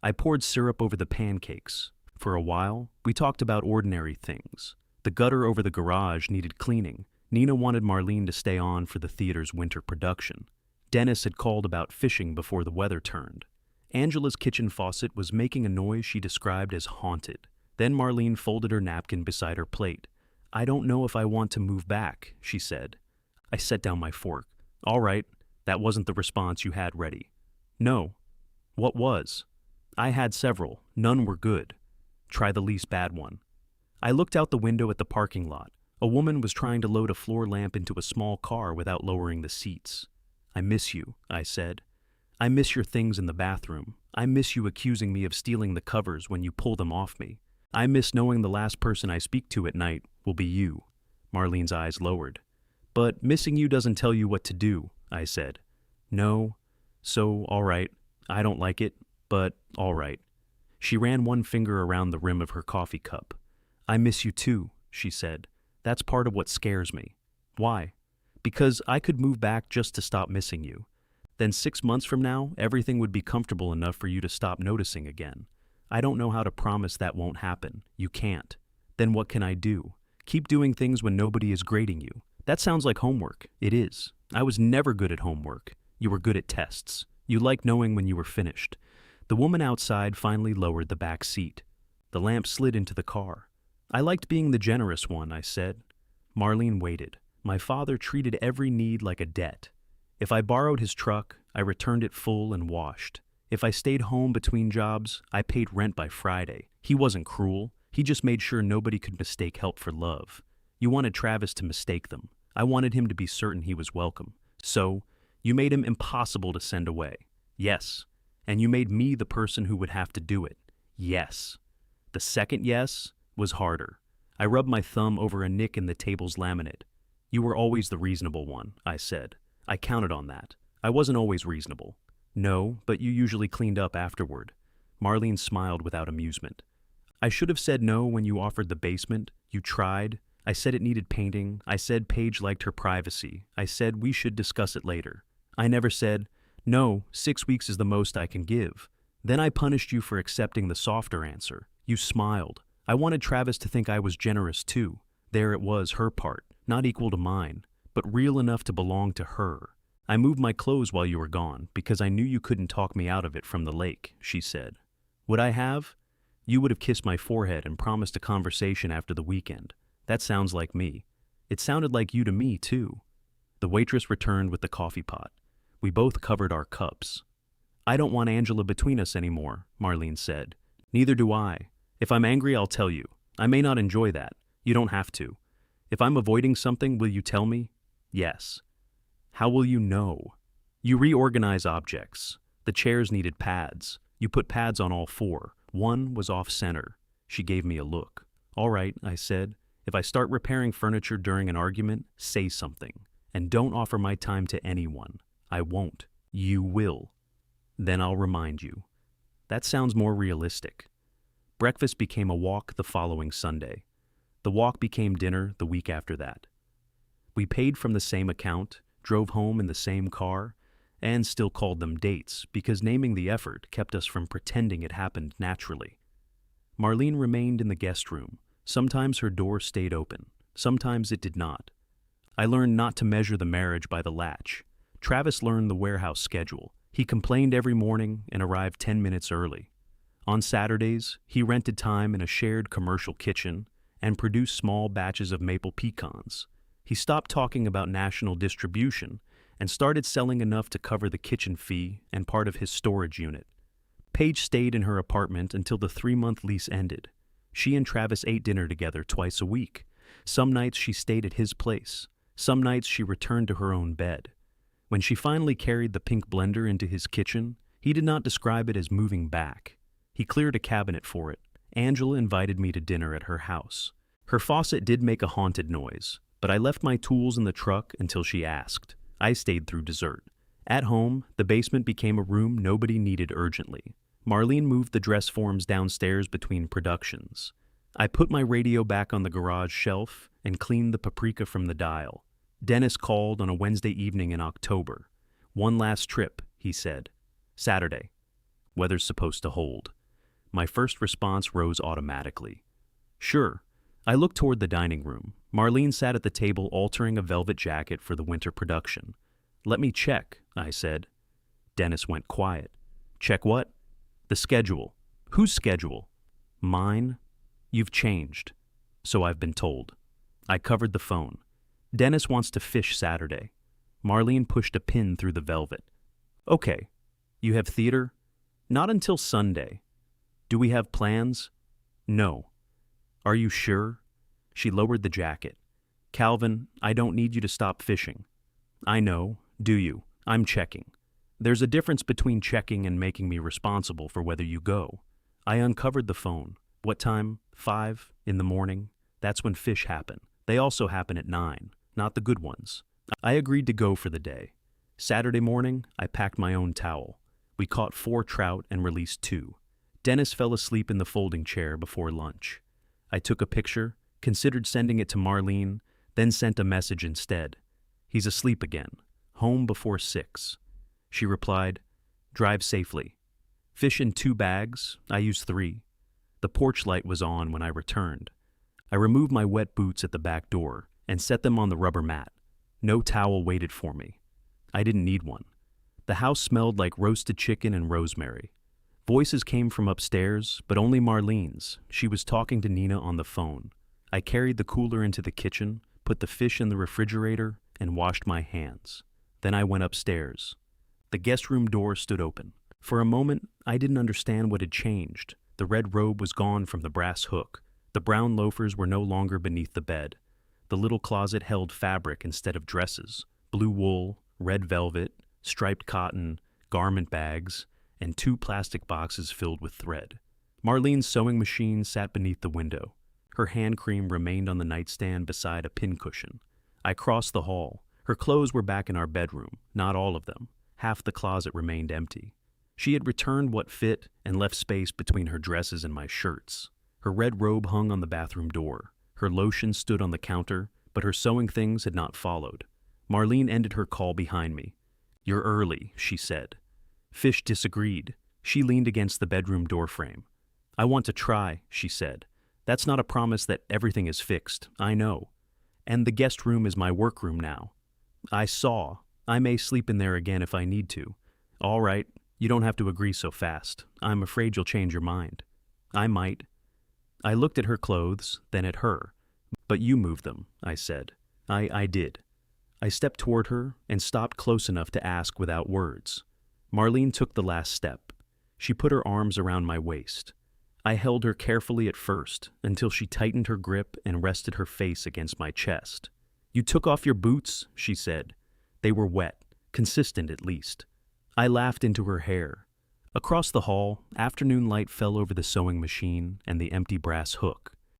I poured syrup over the pancakes. For a while, we talked about ordinary things. The gutter over the garage needed cleaning. Nina wanted Marlene to stay on for the theater's winter production. Dennis had called about fishing before the weather turned. Angela's kitchen faucet was making a noise she described as haunted. Then Marlene folded her napkin beside her plate. I don't know if I want to move back, she said. I set down my fork. All right, that wasn't the response you had ready. No. What was? I had several. None were good. Try the least bad one. I looked out the window at the parking lot. A woman was trying to load a floor lamp into a small car without lowering the seats. I miss you, I said. I miss your things in the bathroom. I miss you accusing me of stealing the covers when you pull them off me. I miss knowing the last person I speak to at night will be you. Marlene's eyes lowered. But missing you doesn't tell you what to do, I said. No. So, all right. I don't like it, but all right. She ran one finger around the rim of her coffee cup. I miss you too, she said. That's part of what scares me. Why? Because I could move back just to stop missing you. Then 6 months from now, everything would be comfortable enough for you to stop noticing again. I don't know how to promise that won't happen. You can't. Then what can I do? Keep doing things when nobody is grading you. That sounds like homework. It is. I was never good at homework. You were good at tests. You liked knowing when you were finished. The woman outside finally lowered the back seat. The lamp slid into the car. I liked being the generous one, I said. Marlene waited. My father treated every need like a debt. If I borrowed his truck, I returned it full and washed. If I stayed home between jobs, I paid rent by Friday. He wasn't cruel. He just made sure nobody could mistake help for love. You wanted Travis to mistake them. I wanted him to be certain he was welcome. So, you made him impossible to send away. Yes. And you made me the person who would have to do it. Yes. The second yes was harder. I rubbed my thumb over a nick in the table's laminate. You were always the reasonable one, I said. I counted on that. I wasn't always reasonable. No, but you usually cleaned up afterward. Marlene smiled without amusement. I should have said no when you offered the basement. You tried. I said it needed painting. I said Paige liked her privacy. I said we should discuss it later. I never said, no, 6 weeks is the most I can give. Then I punished you for accepting the softer answer. You smiled. I wanted Travis to think I was generous too. There it was, her part, not equal to mine, but real enough to belong to her. I moved my clothes while you were gone because I knew you couldn't talk me out of it from the lake, she said. Would I have? You would have kissed my forehead and promised a conversation after the weekend. That sounds like me. It sounded like you to me, too. The waitress returned with the coffee pot. We both covered our cups. I don't want Angela between us anymore, Marlene said. Neither do I. If I'm angry, I'll tell you. I may not enjoy that. You don't have to. If I'm avoiding something, will you tell me? Yes. How will you know? You reorganize objects. The chairs needed pads. You put pads on all four. One was off-center. She gave me a look. All right, I said. If I start repairing furniture during an argument, say something. And don't offer my time to anyone. I won't. You will. Then I'll remind you. That sounds more realistic. Breakfast became a walk the following Sunday. The walk became dinner the week after that. We paid from the same account, drove home in the same car, and still called them dates because naming the effort kept us from pretending it happened naturally. Marlene remained in the guest room. Sometimes her door stayed open. Sometimes it did not. I learned not to measure the marriage by the latch. Travis learned the warehouse schedule. He complained every morning and arrived 10 minutes early. On Saturdays, he rented time in a shared commercial kitchen and produced small batches of maple pecans. He stopped talking about national distribution and started selling enough to cover the kitchen fee and part of his storage unit. Paige stayed in her apartment until the 3-month lease ended. She and Travis ate dinner together twice a week. Some nights she stayed at his place. Some nights she returned to her own bed. When she finally carried the pink blender into his kitchen, he did not describe it as moving back. He cleared a cabinet for it. Angela invited me to dinner at her house. Her faucet did make a haunted noise, but I left my tools in the truck until she asked. I stayed through dessert. At home, the basement became a room nobody needed urgently. Marlene moved the dress forms downstairs between productions. I put my radio back on the garage shelf and cleaned the paprika from the dial. Dennis called on a Wednesday evening in October. One last trip, he said. Saturday. Weather's supposed to hold. My first response rose automatically. Sure. I looked toward the dining room. Marlene sat at the table altering a velvet jacket for the winter production. Let me check, I said. Dennis went quiet. Check what? The schedule. Whose schedule? Mine? You've changed. So I've been told. I covered the phone. Dennis wants to fish Saturday. Marlene pushed a pin through the velvet. Okay. You have theater? Not until Sunday. Do we have plans? No. Are you sure? She lowered the jacket. Calvin, I don't need you to stop fishing. I know. Do you? I'm checking. There's a difference between checking and making me responsible for whether you go. I uncovered the phone. What time? 5 in the morning? That's when fish happen. They also happen at 9, not the good ones. I agreed to go for the day. Saturday morning, I packed my own towel. We caught 4 trout and released 2. Dennis fell asleep in the folding chair before lunch. I took a picture, considered sending it to Marlene, then sent a message instead. He's asleep again. Home before 6. She replied, drive safely. Fish in 2 bags, I used 3. The porch light was on when I returned. I removed my wet boots at the back door and set them on the rubber mat. No towel waited for me. I didn't need one. The house smelled like roasted chicken and rosemary. Voices came from upstairs, but only Marlene's. She was talking to Nina on the phone. I carried the cooler into the kitchen, put the fish in the refrigerator, and washed my hands. Then I went upstairs. The guest room door stood open. For a moment, I didn't understand what had changed. The red robe was gone from the brass hook. The brown loafers were no longer beneath the bed. The little closet held fabric instead of dresses, blue wool, red velvet, striped cotton, garment bags, and 2 plastic boxes filled with thread. Marlene's sewing machine sat beneath the window. Her hand cream remained on the nightstand beside a pincushion. I crossed the hall. Her clothes were back in our bedroom, not all of them. Half the closet remained empty. She had returned what fit and left space between her dresses and my shirts. Her red robe hung on the bathroom door. Her lotion stood on the counter, but her sewing things had not followed. Marlene ended her call behind me. You're early, she said. Fish disagreed. She leaned against the bedroom doorframe. I want to try, she said. That's not a promise that everything is fixed, I know. And the guest room is my workroom now. I saw. I may sleep in there again if I need to. All right, you don't have to agree so fast. I'm afraid you'll change your mind. I might. I looked at her clothes, then at her. But you moved them, I said. I did. I stepped toward her and stopped close enough to ask without words. Marlene took the last step. She put her arms around my waist. I held her carefully at first, until she tightened her grip and rested her face against my chest. You took off your boots, she said. They were wet, consistent at least. I laughed into her hair. Across the hall, afternoon light fell over the sewing machine and the empty brass hook.